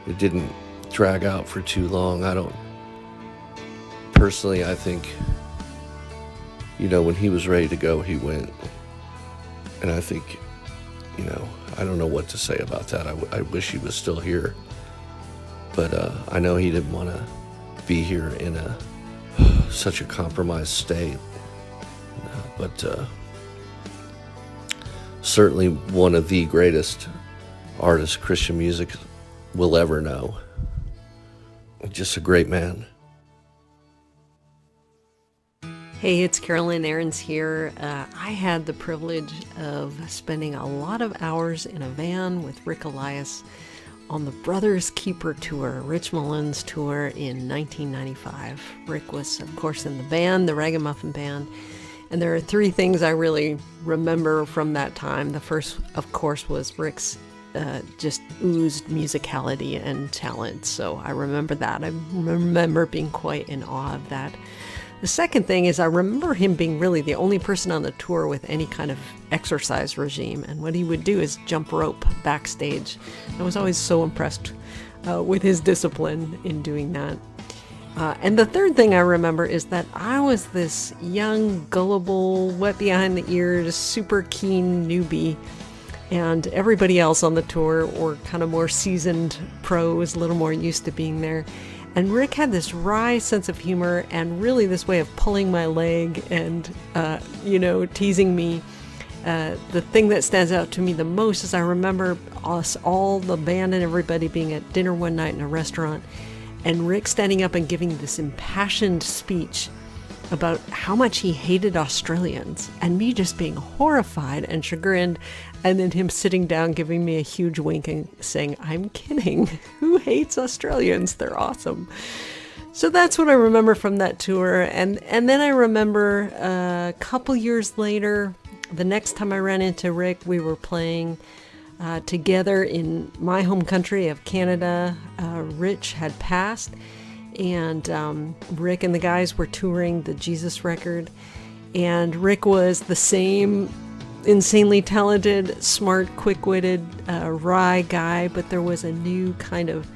it didn't drag out for too long. Personally, I think, you know, when he was ready to go, he went. And I think, you know, I don't know what to say about that. I wish he was still here. But I know he didn't want to be here in such a compromised state. But certainly one of the greatest artists Christian music will ever know. Just a great man. Hey, it's Carolyn Ahrens here. I had the privilege of spending a lot of hours in a van with Rick Elias on the Brothers Keeper tour, Rich Mullins tour in 1995. Rick was, of course, in the band, the Ragamuffin Band. And there are three things I really remember from that time. The first, of course, was Rick's just oozed musicality and talent. So I remember that. I remember being quite in awe of that. The second thing is I remember him being really the only person on the tour with any kind of exercise regime. And what he would do is jump rope backstage. I was always so impressed with his discipline in doing that. And the third thing I remember is that I was this young, gullible, wet behind the ears, super keen newbie. And everybody else on the tour were kind of more seasoned pros, a little more used to being there. And Rick had this wry sense of humor and really this way of pulling my leg and, you know, teasing me. The thing that stands out to me the most is I remember us all, the band and everybody, being at dinner one night in a restaurant, and Rick standing up and giving this impassioned speech about how much he hated Australians, and me just being horrified and chagrined, and then him sitting down giving me a huge wink and saying, "I'm kidding. Who hates Australians? They're awesome." So that's what I remember from that tour. And then I remember a couple years later, the next time I ran into Rick, we were playing together in my home country of Canada. Rich had passed, and Rick and the guys were touring the Jesus record, and Rick was the same insanely talented, smart, quick-witted, wry guy, but there was a new kind of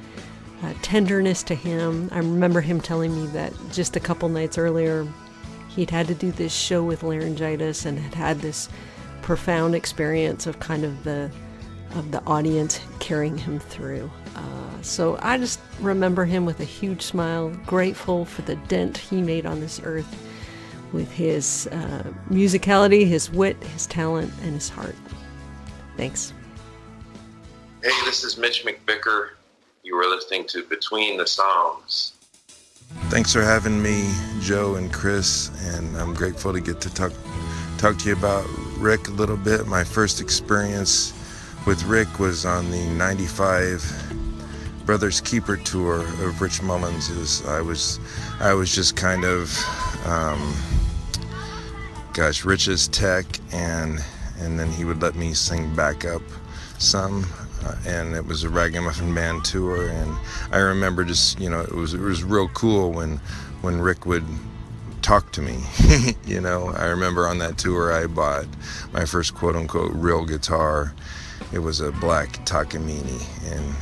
tenderness to him. I remember him telling me that just a couple nights earlier he'd had to do this show with laryngitis and had this profound experience of kind of the audience carrying him through. So I just remember him with a huge smile, grateful for the dent he made on this earth with his musicality, his wit, his talent, and his heart. Thanks. Hey, this is Mitch McVicker. You were listening to Between the Songs. Thanks for having me, Joe and Chris, and I'm grateful to get to talk to you about Rick a little bit. My first experience with Rick was on the 95 Brothers Keeper tour of Rich Mullins. I was just kind of Rich's tech, and then he would let me sing backup some, and it was a Ragamuffin Band tour. And I remember just, you know, it was real cool when Rick would talk to me. You know, I remember on that tour I bought my first quote-unquote real guitar. It was a black Takamine, and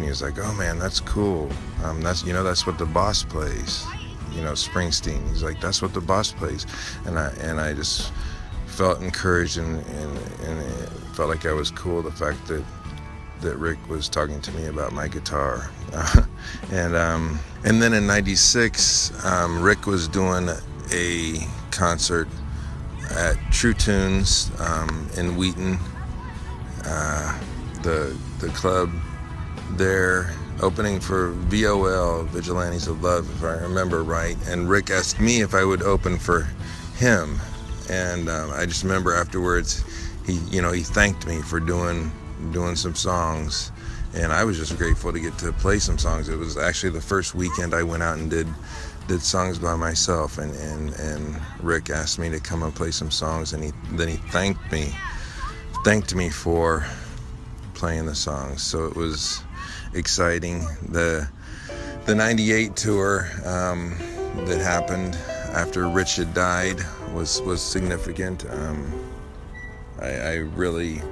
he was like, "Oh man, that's cool. That's what the boss plays." You know, Springsteen. He's like, "That's what the boss plays," and I just felt encouraged and it felt like I was cool. The fact that Rick was talking to me about my guitar, and then in '96, Rick was doing a concert at True Tunes in Wheaton, the club there, opening for VOL, Vigilantes of Love, if I remember right. And Rick asked me if I would open for him, and I just remember afterwards he thanked me for doing some songs, And I was just grateful to get to play some songs. It was actually the first weekend I went out and did songs by myself, and Rick asked me to come and play some songs, and then he thanked me for playing the songs. So it was exciting. The 98 tour that happened after Rich had died was significant. I really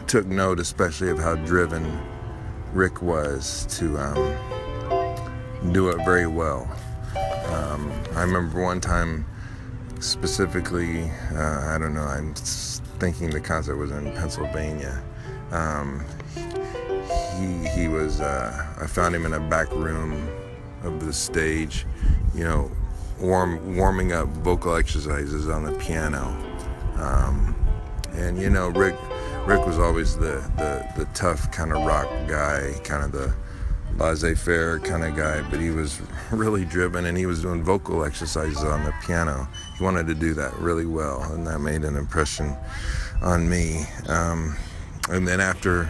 took note, especially of how driven Rick was to do it very well. I remember one time specifically, I don't know, I'm thinking the concert was in Pennsylvania. He was, I found him in a back room of the stage, warming up vocal exercises on the piano. And Rick was always the tough kind of rock guy, kind of the laissez-faire kind of guy, but he was really driven, and he was doing vocal exercises on the piano. He wanted to do that really well, and that made an impression on me. And then after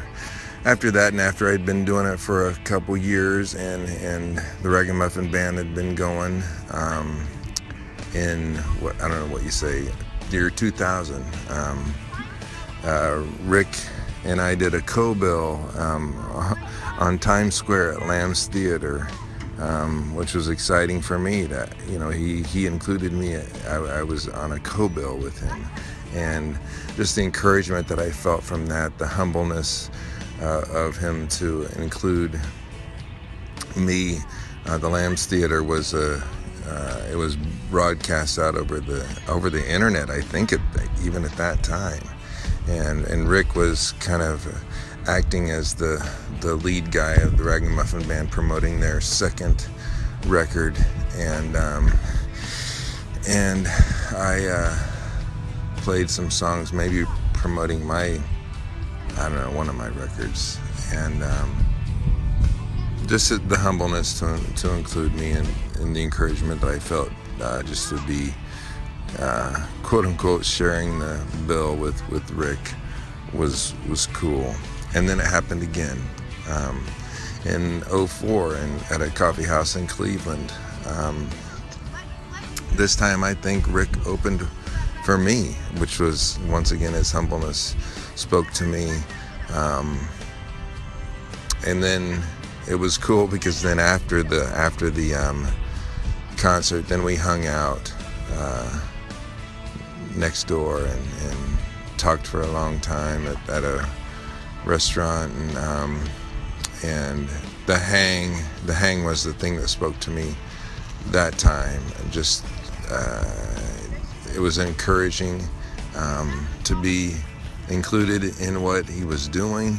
that, and after I'd been doing it for a couple years, and the Ragamuffin Band had been going, in what, I don't know what you say, year 2000, Rick and I did a co-bill on Times Square at Lamb's Theater, which was exciting for me. That he included me. I was on a co-bill with him, and just the encouragement that I felt from that, the humbleness of him to include me. The Lamb's Theater was it was broadcast out over the internet, I think, even at that time. And Rick was kind of acting as the lead guy of the Ragamuffin Band, promoting their second record, and I played some songs, maybe promoting one of my records, and just the humbleness to include me, and the encouragement that I felt just to be quote unquote sharing the bill with Rick was cool. And then it happened again in 2004 at a coffee house in Cleveland. This time I think Rick opened for me, which was, once again, his humbleness spoke to me. And then it was cool because then after the concert, then we hung out next door and talked for a long time at a restaurant, and the hang was the thing that spoke to me that time. And just it was encouraging to be included in what he was doing,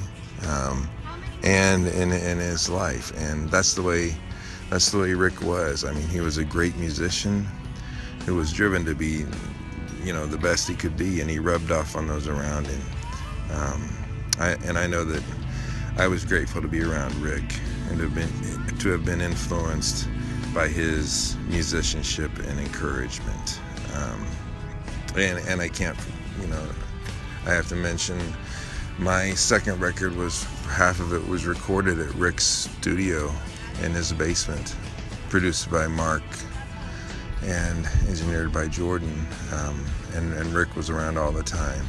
and in his life. And that's the way Rick was. I mean, he was a great musician who was driven to be the best he could be, and he rubbed off on those around him. I know that I was grateful to be around Rick and to have been influenced by his musicianship and encouragement. And I can't, I have to mention my second record half of it was recorded at Rick's studio in his basement, produced by Mark and engineered by Jordan. And Rick was around all the time,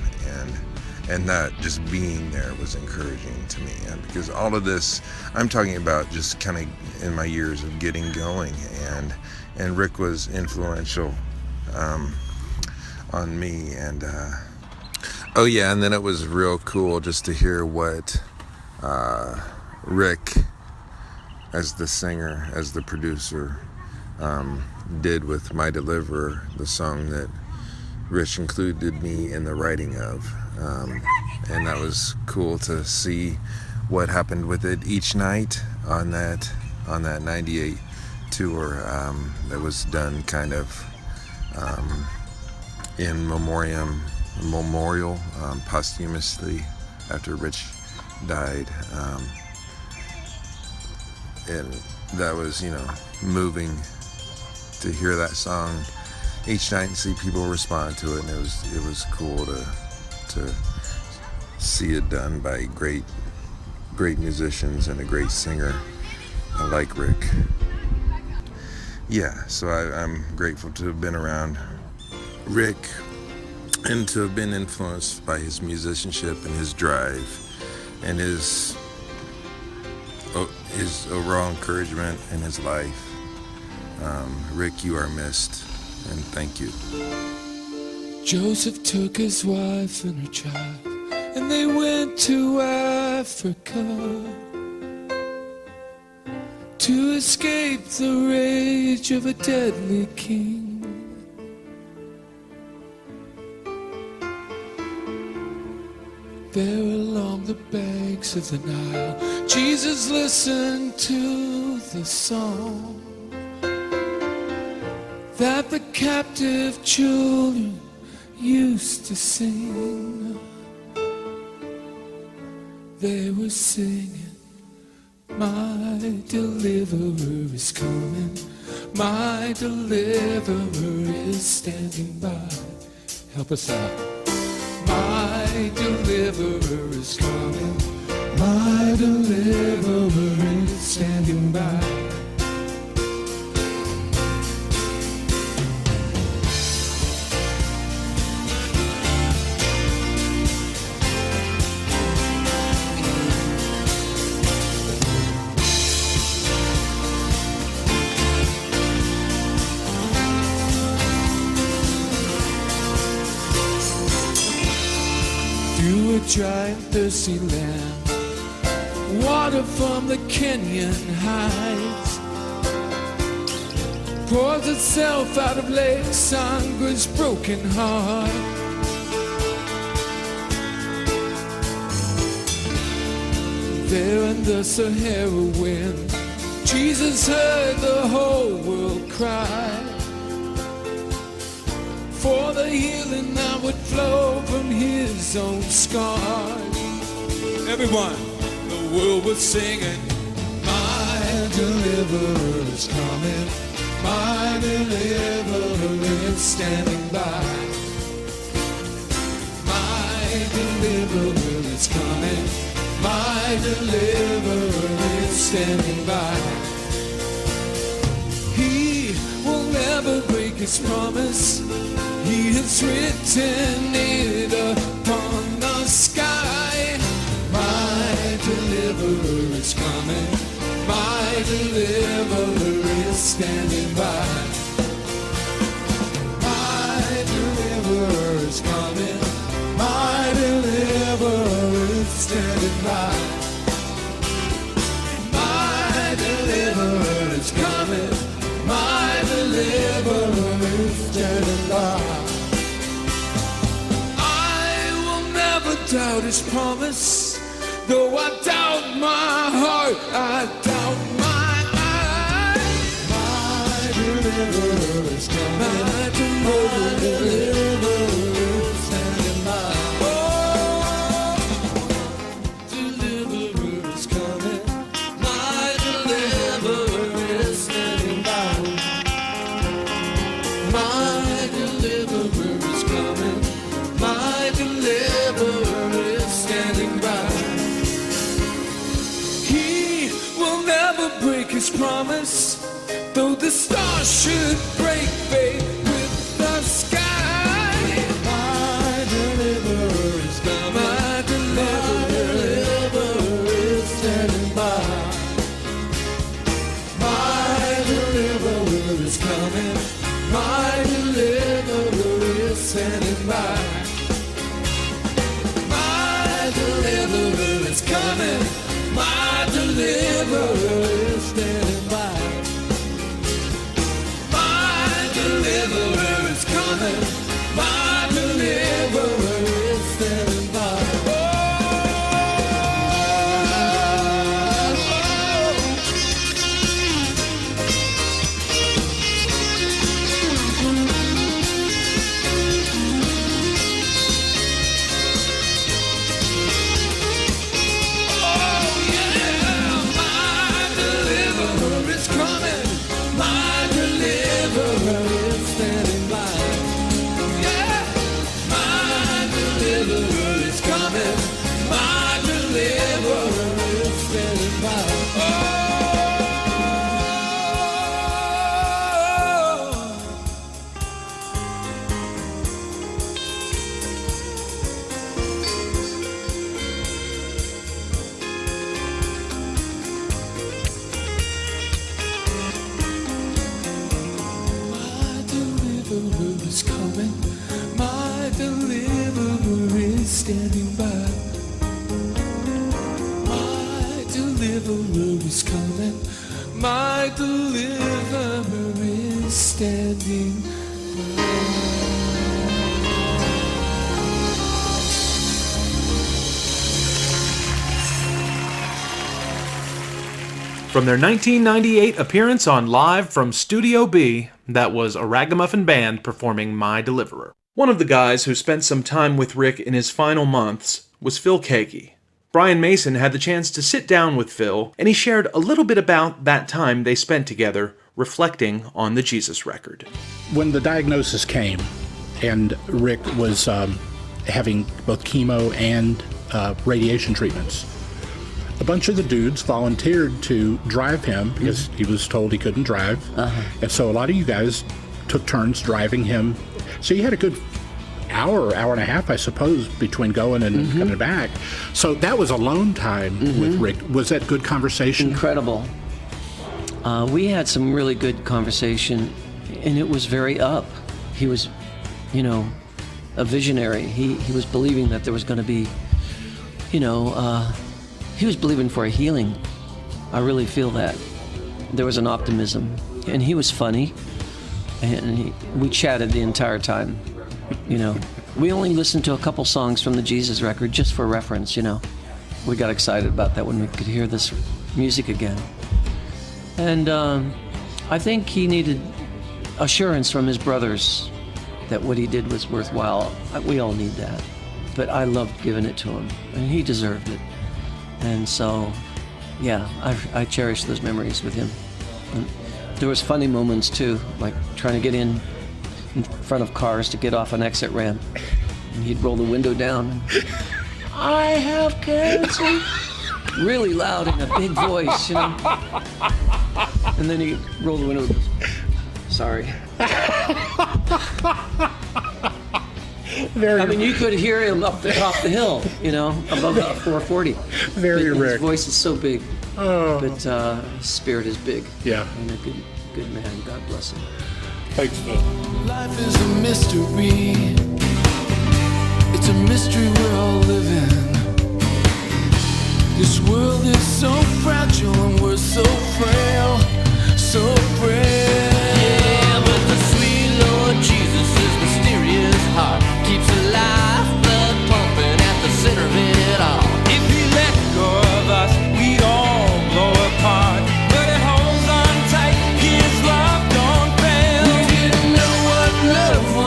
and that just being there was encouraging to me. And because all of this, I'm talking about just kind of in my years of getting going, and Rick was influential on me. And and then it was real cool just to hear what Rick, as the singer, as the producer, did with My Deliverer, the song that Rich included me in the writing of. And that was cool to see what happened with it each night on that 98 tour that was done kind of in memorial posthumously after Rich died. And that was, moving to hear that song each night and see people respond to it. And it was cool to see it done by great great musicians and a great singer like Rick. Yeah, so I'm grateful to have been around Rick and to have been influenced by his musicianship and his drive and his overall encouragement in his life. Rick, you are missed, and thank you. Joseph took his wife and her child, and they went to Africa to escape the rage of a deadly king. There along the banks of the Nile, Jesus listened to the song that the captive children used to sing. They were singing, my deliverer is coming, my deliverer is standing by. Help us out. My deliverer is coming, my deliverer is standing by. Dry and thirsty land, water from the Kenyan heights pours itself out of Lake Sangra's broken heart. There in the Sahara wind, Jesus heard the whole world cry for the healing that would flow from his own scars. Everyone, the world was singing, my deliverer is coming, my deliverer is standing by. My deliverer is coming, my deliverer is standing by. He will never break his promise, he has written it upon the sky. My deliverer is coming, my deliverer is standing by. My deliverer is coming, my deliverer is standing by. My deliverer is coming, my deliverer is standing by. Doubt his promise, though I doubt my heart, I doubt my eyes. My deliverer is coming, my deliverer is standing by. Oh, deliverer is coming, my deliverer is standing by. My deliverer is coming, my deliverer standing by. He will never break his promise, though the stars should break faith with the sky. My deliverer is coming, my deliverer is standing by. My deliverer is coming, my deliverer is standing by. My deliverer is coming, my deliverer is standing by. My deliverer is coming, my deliverer is standing by. Coming. deliverer is coming. My deliverer is standing. From their 1998 appearance on Live from Studio B, that was A Ragamuffin Band performing My Deliverer. One of the guys who spent some time with Rick in his final months was Phil Keaggy. Brian Mason had the chance to sit down with Phil, and he shared a little bit about that time they spent together, reflecting on the Jesus record. When the diagnosis came, and Rick was having both chemo and radiation treatments, a bunch of the dudes volunteered to drive him because he was told he couldn't drive. And so a lot of you guys took turns driving him. So you had a good hour and a half, I suppose, between going and coming back. So that was alone time with Rick. Was that good conversation? Incredible. We had some really good conversation, and it was very up. He was, a visionary. He was believing that there was going to be, he was believing for a healing. I really feel that. There was an optimism. And he was funny. And we chatted the entire time. We only listened to a couple songs from the Jesus record just for reference, We got excited about that when we could hear this music again. And I think he needed assurance from his brothers that what he did was worthwhile. We all need that. But I loved giving it to him. And he deserved it. And so, yeah, I cherish those memories with him. And there was funny moments too, like trying to get in front of cars to get off an exit ramp, and he'd roll the window down. And, I have cancer, really loud in a big voice, And then he'd roll the window and goes, sorry. You could hear him up the top the hill, above the 440. Very Rick. His voice is so big, but his spirit is big. Yeah. And a good man. God bless him. Thanks, Phil. Life is a mystery. It's a mystery we're all living. This world is so fragile and we're so frail, so frail. Yeah, but the sweet Lord Jesus' mysterious heart keeps alive, blood pumping at the center of it all. If he let go of us, we'd all blow apart. But it holds on tight, his love don't fail. We didn't know what love was.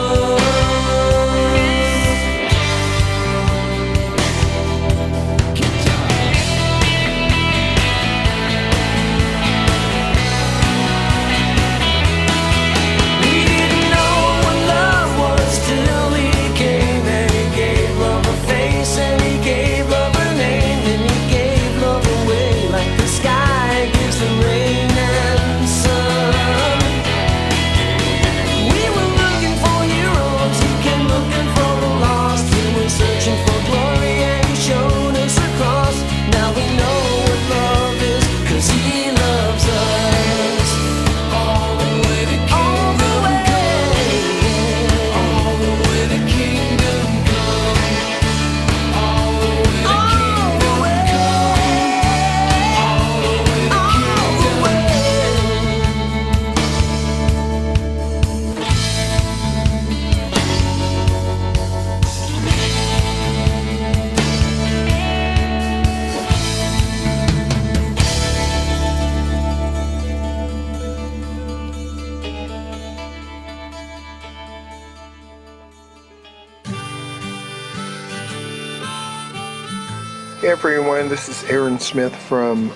Hey everyone, this is Aaron Smith from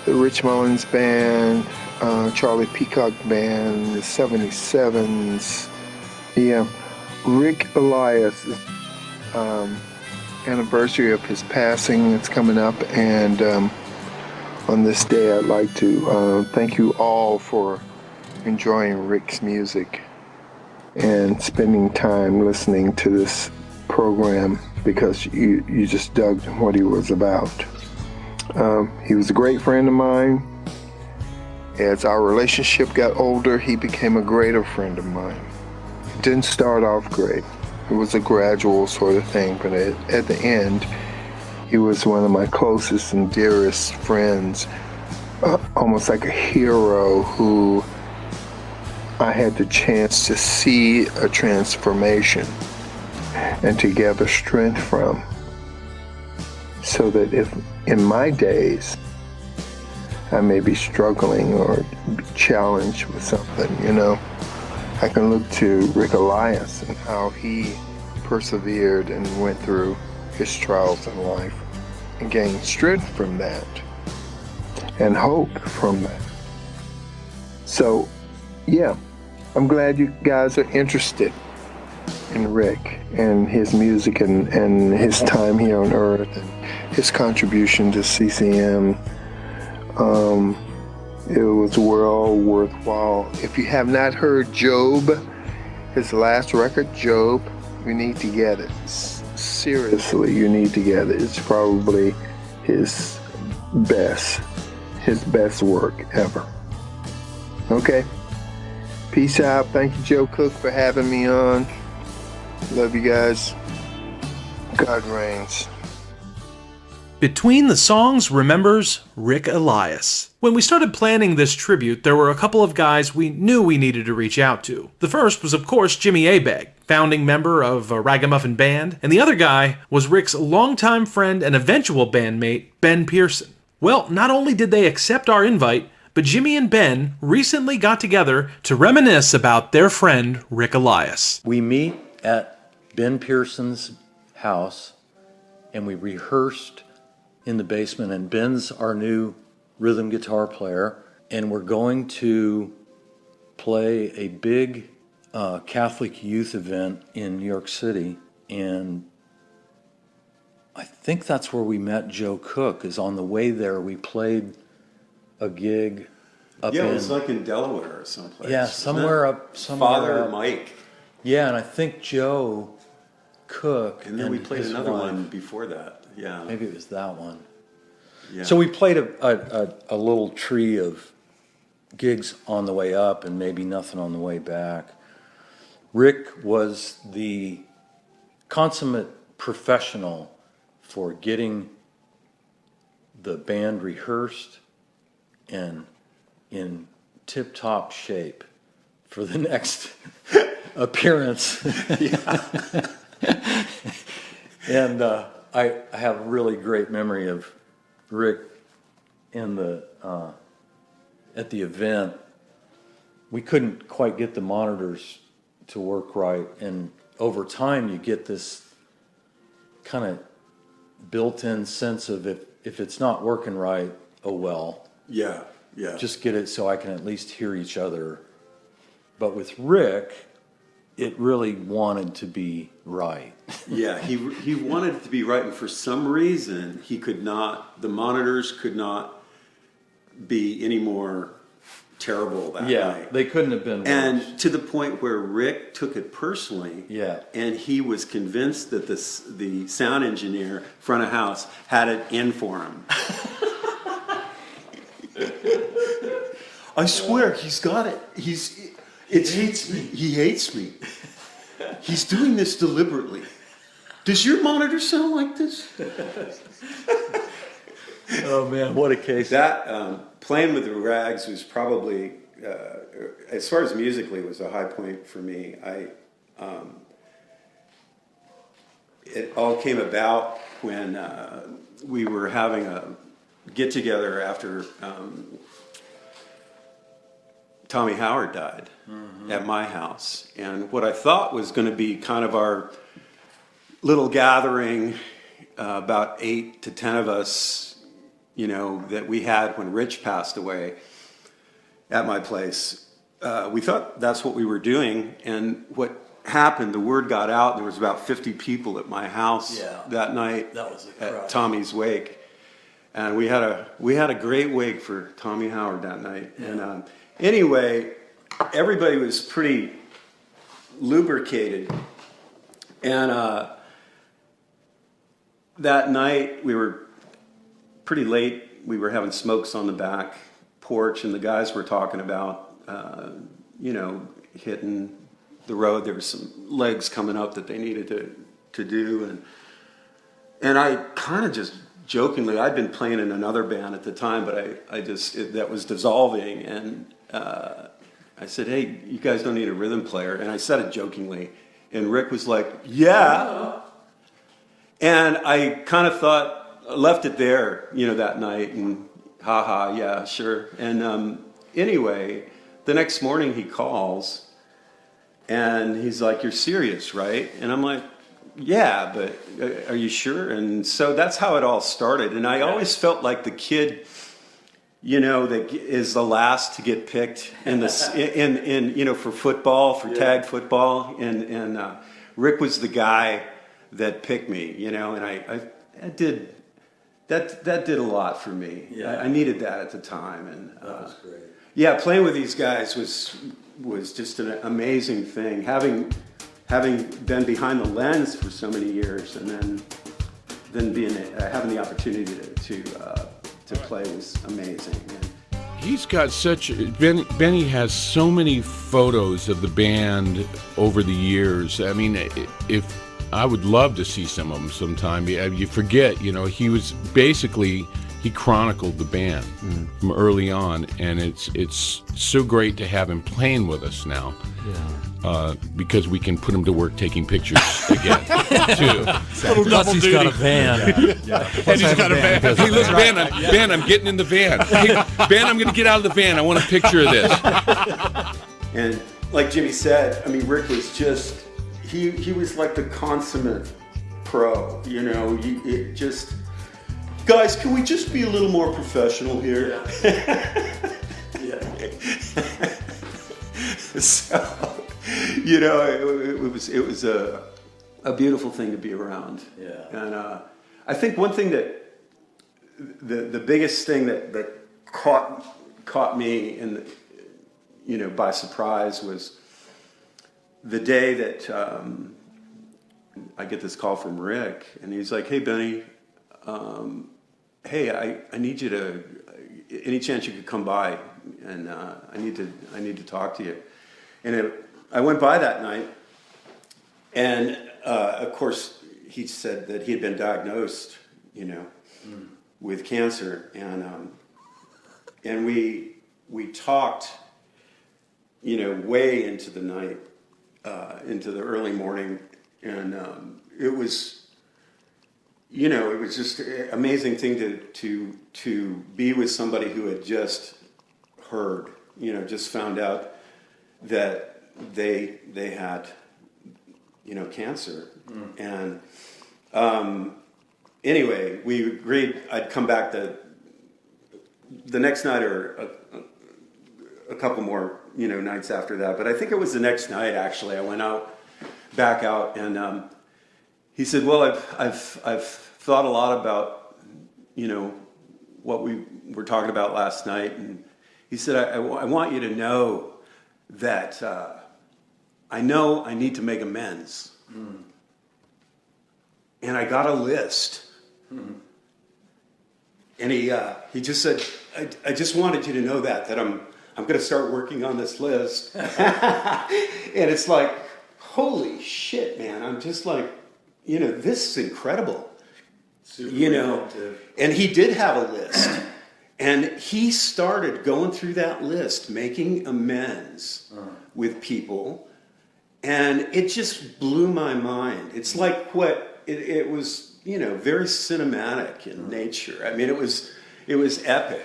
the Rich Mullins Band, Charlie Peacock Band, the 77s. Yeah, Rick Elias' anniversary of his passing is coming up, and on this day I'd like to thank you all for enjoying Rick's music and spending time listening to this program, because you just dug what he was about. He was a great friend of mine. As our relationship got older, he became a greater friend of mine. It didn't start off great. It was a gradual sort of thing, but at the end, He was one of my closest and dearest friends, almost like a hero who I had the chance to see a transformation and to gather strength from, so that if in my days I may be struggling or be challenged with something, I can look to Rick Elias and how he persevered and went through his trials in life and gained strength from that and hope from that. So, yeah, I'm glad you guys are interested in Rick and his music and his time here on Earth and his contribution to CCM. It was well worthwhile. If you have not heard Job, his last record, Job, you need to get it. Seriously, you need to get it. It's probably his best work ever. Okay. Peace out. Thank you, Joe Cook, for having me on. Love you guys. God reigns. Between the Songs remembers Rick Elias. When we started planning this tribute, there were a couple of guys we knew we needed to reach out to. The first was, of course, Jimmy Abegg, founding member of A Ragamuffin Band, and the other guy was Rick's longtime friend and eventual bandmate, Ben Pearson. Well, not only did they accept our invite, but Jimmy and Ben recently got together to reminisce about their friend Rick Elias. We meet at Ben Pearson's house, and we rehearsed in the basement, and Ben's our new rhythm guitar player, and we're going to play a big Catholic youth event in New York City, and I think that's where we met Joe Cook. Is on the way there we played a gig up in... Yeah, it was like in Delaware or someplace. Yeah, somewhere Father up. Mike. Yeah, and I think Joe Cook. And then we played another one before that. Yeah. Maybe it was that one. Yeah. So we played a little tree of gigs on the way up and maybe nothing on the way back. Rick was the consummate professional for getting the band rehearsed and in tip-top shape for the next appearance. And I have a really great memory of Rick in at the event. We couldn't quite get the monitors to work right, and over time you get this kind of built-in sense of if it's not working right, oh well. Yeah. Just get it so I can at least hear each other. But with Rick, it really wanted to be right. Yeah, he wanted it to be right, and for some reason the monitors could not be any more terrible that night. They couldn't have been worse. And to the point where Rick took it personally. Yeah. And he was convinced that the sound engineer front of house had it in for him. I swear he's got it. He hates me. He's doing this deliberately. Does your monitor sound like this? Oh man, what a case. That playing with the Rags was probably, as far as musically, was a high point for me. It all came about when we were having a get together after Tommy Howard died at my house. And what I thought was going to be kind of our little gathering, about 8 to 10 of us, that we had when Rich passed away at my place. We thought that's what we were doing. And what happened, the word got out, there was about 50 people at my house that night. That was at Tommy's wake. And we had a great wake for Tommy Howard that night. Yeah. And anyway, everybody was pretty lubricated. And that night we were pretty late. We were having smokes on the back porch, and the guys were talking about, hitting the road. There were some legs coming up that they needed to do. And I kind of just jokingly, I'd been playing in another band at the time, but that was dissolving. And I said, hey, you guys don't need a rhythm player. And I said it jokingly. And Rick was like, yeah. And I kind of left it there, that night. And haha, yeah, sure. And anyway, the next morning he calls and he's like, you're serious, right? And I'm like, yeah, but are you sure? And so that's how it all started. And I always felt like the kid, that is the last to get picked in for football, for tag football. And Rick was the guy that picked me, and I did that did a lot for me. Yeah. I needed that at the time. And that was great. Yeah, playing with these guys was just an amazing thing. Having been behind the lens for so many years, and then having the opportunity to play was amazing. He's got Benny has so many photos of the band over the years. I mean, if I would love to see some of them sometime. You forget, he was basically, he chronicled the band from early on, and it's so great to have him playing with us now. Yeah. Because we can put him to work taking pictures again, too. Plus he's got a van. Yeah. And he's got a van. Hey, look, Ben, I'm getting in the van. Hey, Ben, I'm going to get out of the van. I want a picture of this. And like Jimmy said, I mean, Rick was just, he was like the consummate pro, guys, can we just be a little more professional here? Yeah. So, it was a beautiful thing to be around. Yeah. And I think one thing that the biggest thing that caught me by surprise was the day that I get this call from Rick, and he's like, "Hey, Benny, hey, I need you to, any chance you could come by, and I need to talk to you." And I went by that night, and of course he said that he had been diagnosed, with cancer, and we talked, way into the night, into the early morning, and it was just an amazing thing to be with somebody who had just heard, just found out that they had, cancer. And anyway, we agreed I'd come back the next night or a couple more, nights after that. But I think it was the next night, actually. I went back out, and he said, "Well, I've thought a lot about, what we were talking about last night." And he said, I want you to know that I know I need to make amends. Mm. And I got a list. Mm. And he just said, I just wanted you to know that I'm going to start working on this list. And it's like, holy shit, man. I'm just like, this is incredible. Super and he did have a list. And he started going through that list, making amends with people. And it just blew my mind. It's like it was, very cinematic in nature. I mean, it was epic.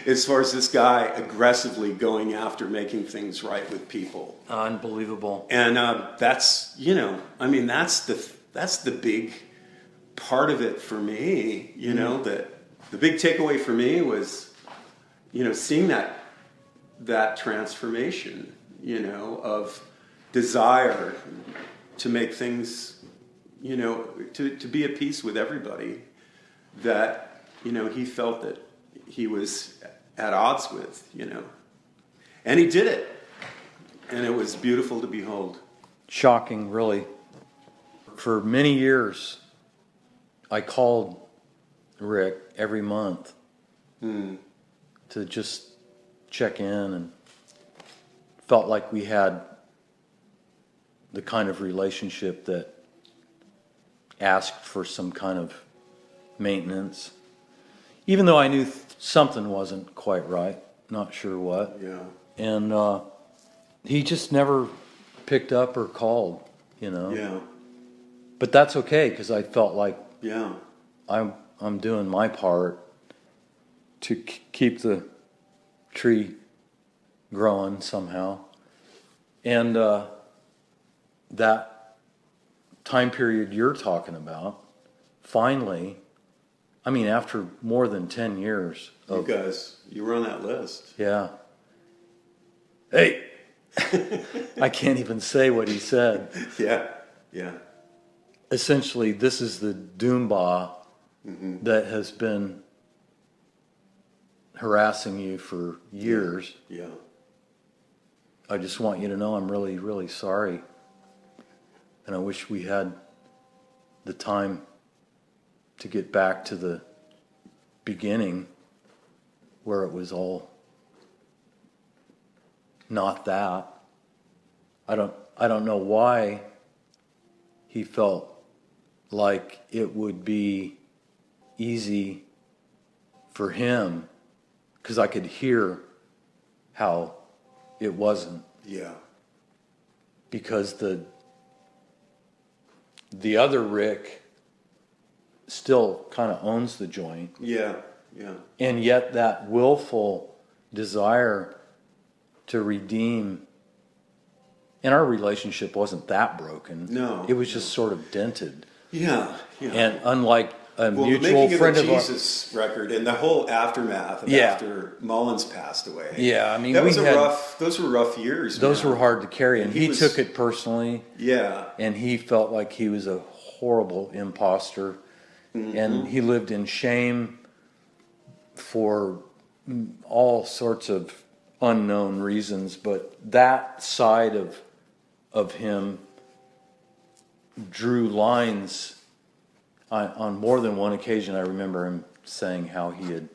As far as this guy aggressively going after making things right with people. Unbelievable. And that's, that's the big part of it for me, that the big takeaway for me was, seeing that transformation, of desire to make things, to be at peace with everybody that, he felt that he was at odds with, and he did it. And it was beautiful to behold. Shocking, really. For many years, I called Rick every month to just check in, and felt like we had the kind of relationship that asked for some kind of maintenance, even though I knew something wasn't quite right, not sure what. Yeah. And he just never picked up or called, Yeah. But that's okay, because I felt like Yeah. I'm doing my part to keep the tree growing somehow. And that time period you're talking about, finally, I mean, after more than 10 years of... You were on that list. Yeah. Hey! I can't even say what he said. Yeah, yeah. Essentially, this is the Doombah that has been harassing you for years. Yeah. I just want you to know I'm really, really sorry. And I wish we had the time to get back to the beginning where it was all not that. I don't know why he felt like it would be easy for him, because I could hear how it wasn't. Yeah. Because the other Rick still kind of owns the joint. Yeah, yeah. And yet that willful desire to redeem, and our relationship wasn't that broken. No. It was just sort of dented. Yeah, yeah. And unlike a mutual Making friend of of the ours. Jesus record and the whole aftermath of Yeah. after Mullins passed away. Yeah, I mean, those we were had- rough years. Those man. were hard to carry, and he was- took it personally. Yeah. And he felt like he was a horrible imposter, Mm-hmm. and he lived in shame for all sorts of unknown reasons. But that side of him drew lines. On more than one occasion, I remember him saying how he had,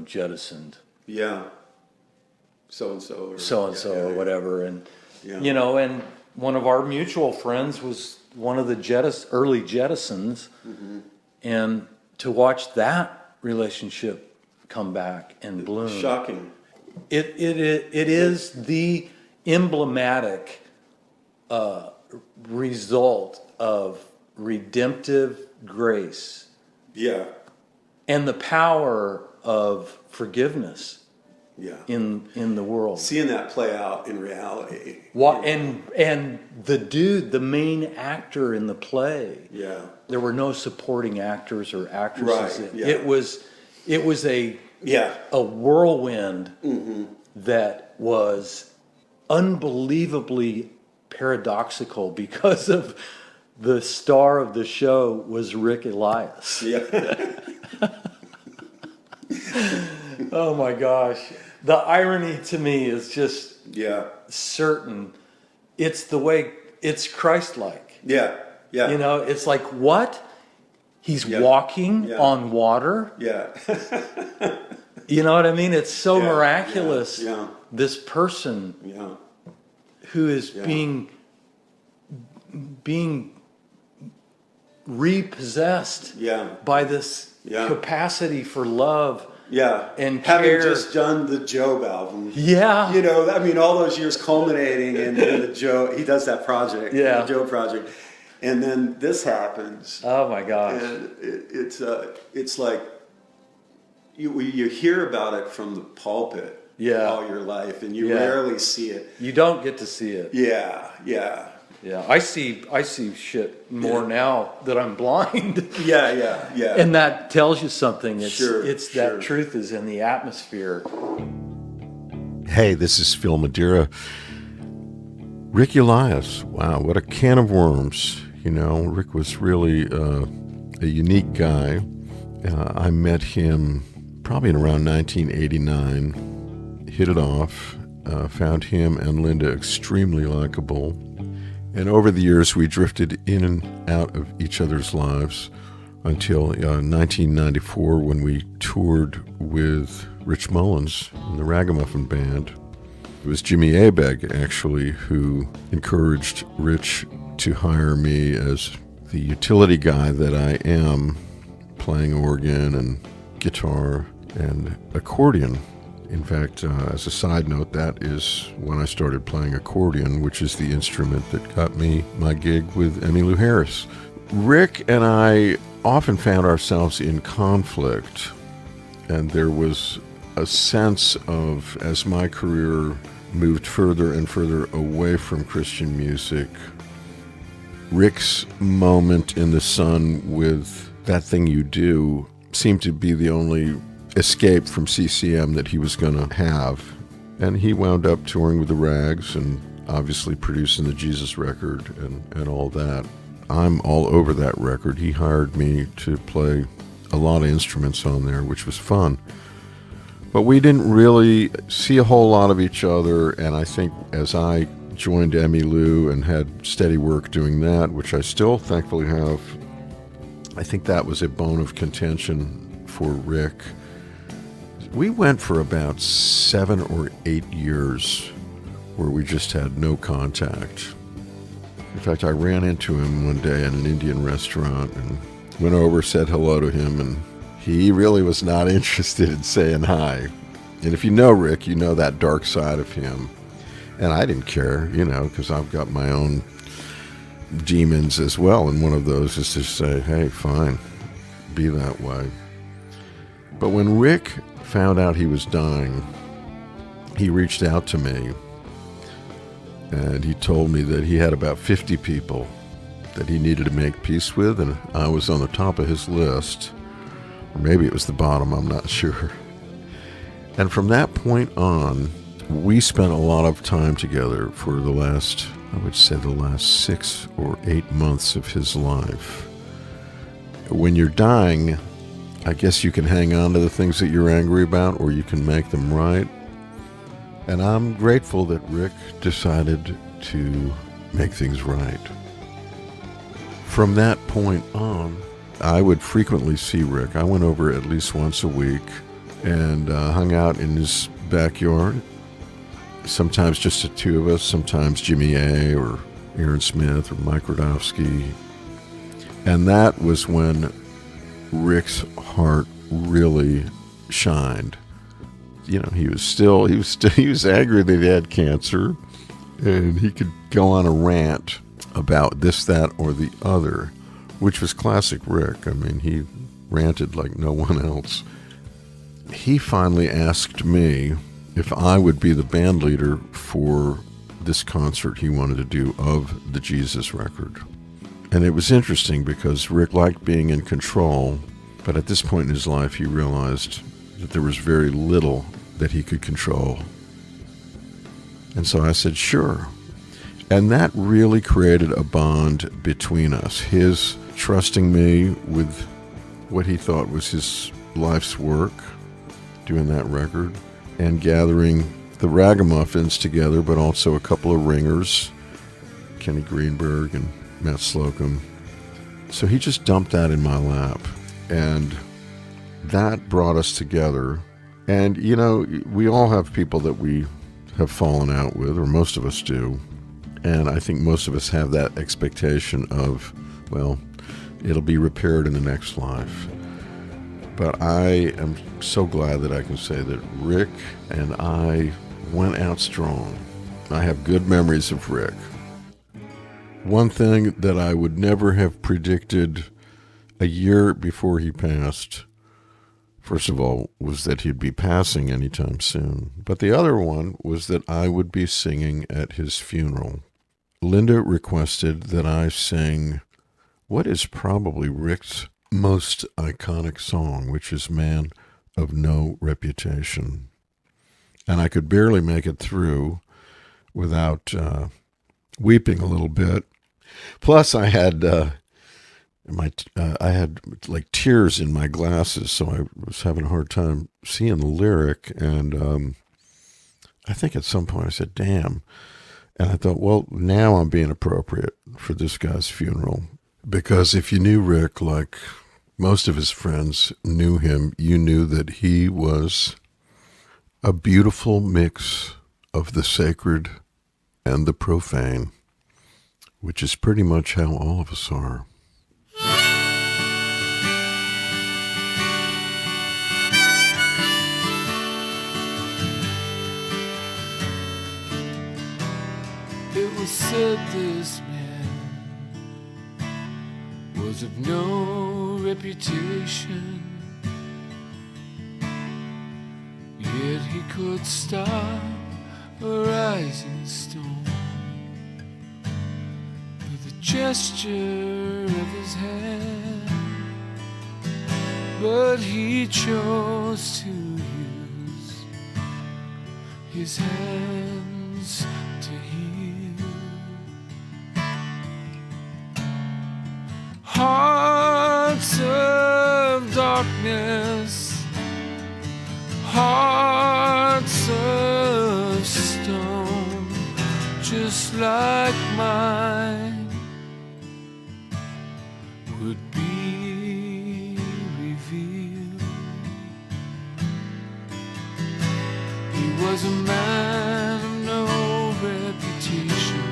jettisoned Yeah. So-and-so. or whatever. And, Yeah. and one of our mutual friends was one of the early Jettisons. Mm-hmm. And to watch that relationship come back and bloom. Shocking. It is the emblematic result of redemptive grace. Yeah. And the power of forgiveness. Yeah. In the world. Seeing that play out in reality. And the main actor in the play. Yeah. There were no supporting actors or actresses. Right, yeah. It was a whirlwind that was unbelievably paradoxical because of the star of the show was Rick Elias. Yeah. Oh my gosh. The irony to me is just certain. It's the way, it's Christ-like. Yeah, yeah. It's like, what? He's walking on water? Yeah. You know what I mean? It's so miraculous. Yeah. This person who is being repossessed by this capacity for love. Yeah, and having care. just done the Job album. Yeah, all those years culminating in the Job. He does that project, the Job project, and then this happens. Oh my gosh! And it's like you hear about it from the pulpit all your life, and you rarely see it. You don't get to see it. Yeah, yeah. Yeah, I see shit more now that I'm blind. Yeah. And that tells you something. It's Sure. that truth is in the atmosphere. Hey, this is Phil Madeira. Rick Elias. Wow, what a can of worms. Rick was really a unique guy. I met him probably in around 1989. Hit it off. Found him and Linda extremely likable. And over the years, we drifted in and out of each other's lives until 1994 when we toured with Rich Mullins and the Ragamuffin Band. It was Jimmy Abegg, actually, who encouraged Rich to hire me as the utility guy that I am, playing organ and guitar and accordion. In fact, as a side note, that is when I started playing accordion, which is the instrument that got me my gig with Emmylou Harris. Rick and I often found ourselves in conflict, and there was a sense of, as my career moved further and further away from Christian music, Rick's moment in the sun with That Thing You Do seemed to be the only escape from CCM that he was going to have. And he wound up touring with the Rags and obviously producing the Jesus record and all that. I'm all over that record. He hired me to play a lot of instruments on there, which was fun. But we didn't really see a whole lot of each other, and I think as I joined Emmylou and had steady work doing that, which I still thankfully have, I think that was a bone of contention for Rick. We went for about 7 or 8 years where we just had no contact. In fact, I ran into him one day at an Indian restaurant and went over, said hello to him, and he really was not interested in saying hi. And if you know Rick, you know that dark side of him. And I didn't care, you know, because I've got my own demons as well. And one of those is to say, hey, fine, be that way. But when Rick found out he was dying, he reached out to me. And he told me that he had about 50 people that he needed to make peace with. And I was on the top of his list. Or maybe it was the bottom, I'm not sure. And from that point on, we spent a lot of time together for the last 6 or 8 months of his life. When you're dying, I guess you can hang on to the things that you're angry about, or you can make them right. And I'm grateful that Rick decided to make things right. From that point on, I would frequently see Rick. I went over at least once a week and hung out in his backyard. Sometimes just the two of us, sometimes Jimmy A. or Aaron Smith or Mike Rodofsky. And that was when Rick's heart really shined. You know, he was angry that he had cancer, and he could go on a rant about this, that, or the other, which was classic Rick. I mean, he ranted like no one else. He finally asked me if I would be the band leader for this concert he wanted to do of the Jesus record. And it was interesting because Rick liked being in control, but at this point in his life he realized that there was very little that he could control. And so I said, sure. And that really created a bond between us. His trusting me with what he thought was his life's work, doing that record, and gathering the Ragamuffins together, but also a couple of ringers, Kenny Greenberg and Matt Slocum. So he just dumped that in my lap, and that brought us together. And, you know, we all have people that we have fallen out with, or most of us do. And I think most of us have that expectation of, well, it'll be repaired in the next life. But I am so glad that I can say that Rick and I went out strong. I have good memories of Rick. One thing that I would never have predicted a year before he passed, first of all, was that he'd be passing anytime soon. But the other one was that I would be singing at his funeral. Linda requested that I sing what is probably Rick's most iconic song, which is Man of No Reputation. And I could barely make it through without weeping a little bit. Plus, I had like tears in my glasses, so I was having a hard time seeing the lyric. And I think at some point I said, damn. And I thought, well, now I'm being appropriate for this guy's funeral. Because if you knew Rick like most of his friends knew him, you knew that he was a beautiful mix of the sacred and the profane, which is pretty much how all of us are. said this man was of no reputation, yet he could stop a rising storm with a gesture of his hand. But he chose to use his hands to heal hearts of darkness, hearts of stone, just like mine, would be revealed. He was a man of no reputation,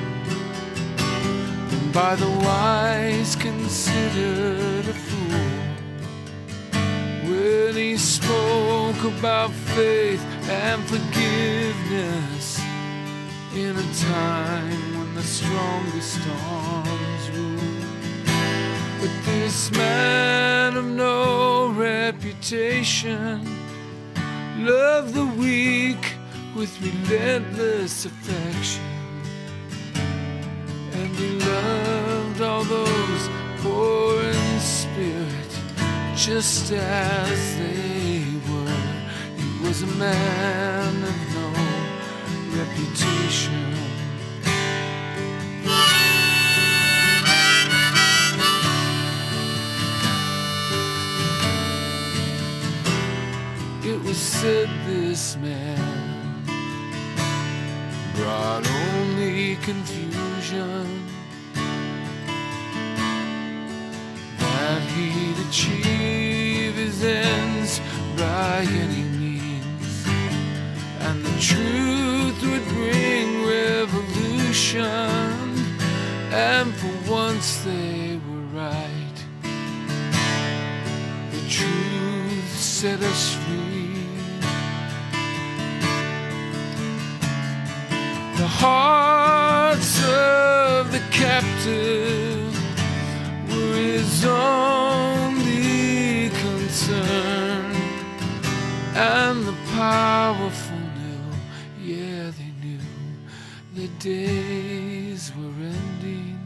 and by the wise considered a fool when he spoke about faith and forgiveness in a time when the strongest storms rule. But this man of no reputation loved the weak with relentless affection, and he loved all those poor in spirit just as they were. He was a man of no reputation. It was said this man brought only confusion, that he'd achieve his ends by any means, and the truth would bring revolution, and for once they were right. The truth set us free. The hearts of the captive were his only concern, and the powerful knew, yeah, they knew the days were ending.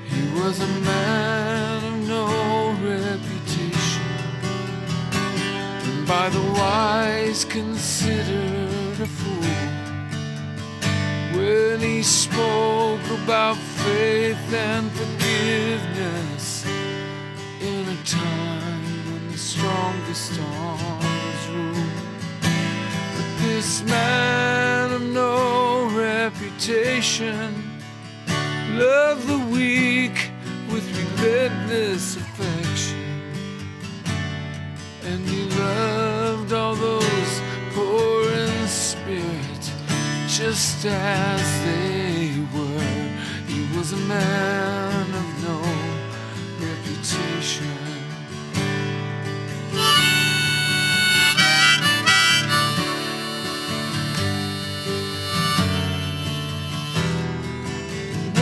He was a man of no reputation, and by the wise considered a fool when he spoke about faith and forgiveness in a time when the strongest storms rule. But this man of no reputation loved the weak with relentless affection, and he loved all those poor in spirit just as they were. He was a man of no reputation.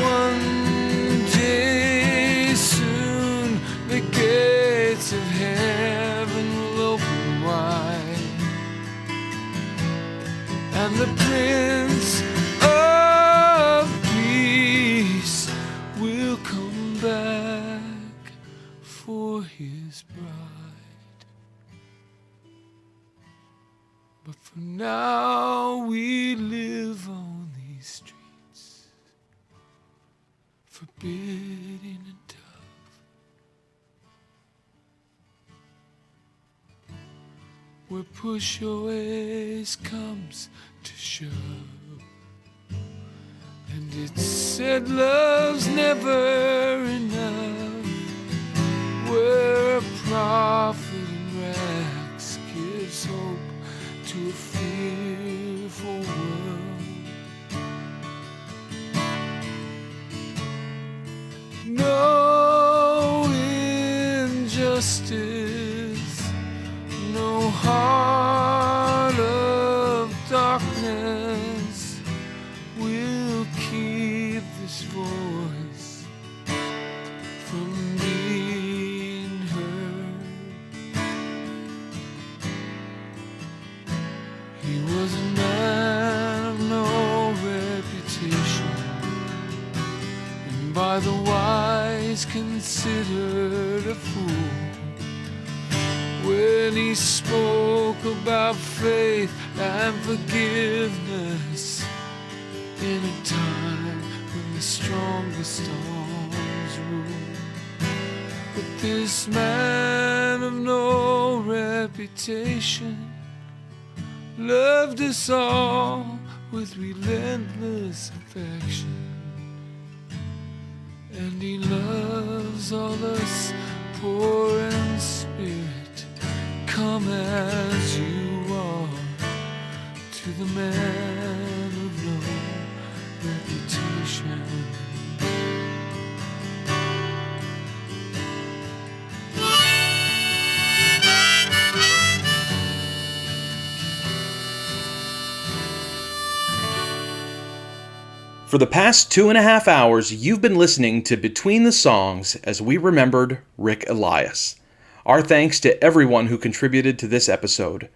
One day soon the gates of heaven will open wide, and the Prince of Peace will come back for his bride. But for now we live on these streets, forbidding and tough, where push always comes to shove, and it's said love's never enough, where a prophet in rags gives hope to a fearful world. No injustice, no heart of darkness from being heard. He was a man of no reputation, and by the wise considered a fool. When he spoke about faith and forgiveness in a time when the strongest arms rule. But this man of no reputation loved us all with relentless affection, and he loves all us poor in spirit. Come as you are, to the man of no reputation. For the past 2.5 hours, you've been listening to Between the Songs as we remembered Rick Elias. Our thanks to everyone who contributed to this episode.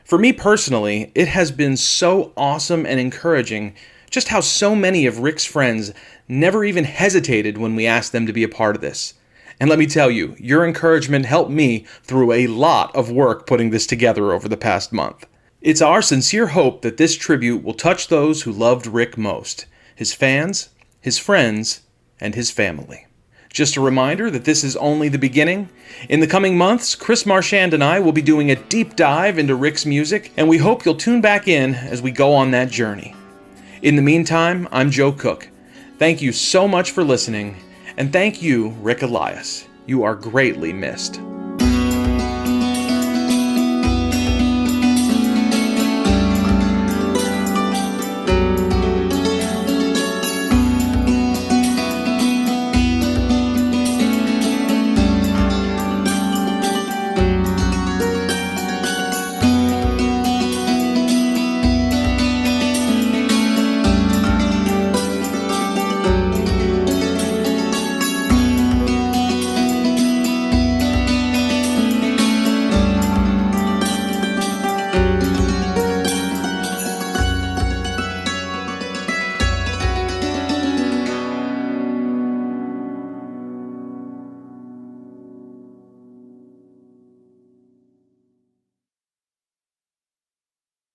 For me personally, it has been so awesome and encouraging just how so many of Rick's friends never even hesitated when we asked them to be a part of this. And let me tell you, your encouragement helped me through a lot of work putting this together over the past month. It's our sincere hope that this tribute will touch those who loved Rick most, his fans, his friends, and his family. Just a reminder that this is only the beginning. In the coming months, Chris Marchand and I will be doing a deep dive into Rick's music, and we hope you'll tune back in as we go on that journey. In the meantime, I'm Joe Cook. Thank you so much for listening, and thank you, Rick Elias. You are greatly missed.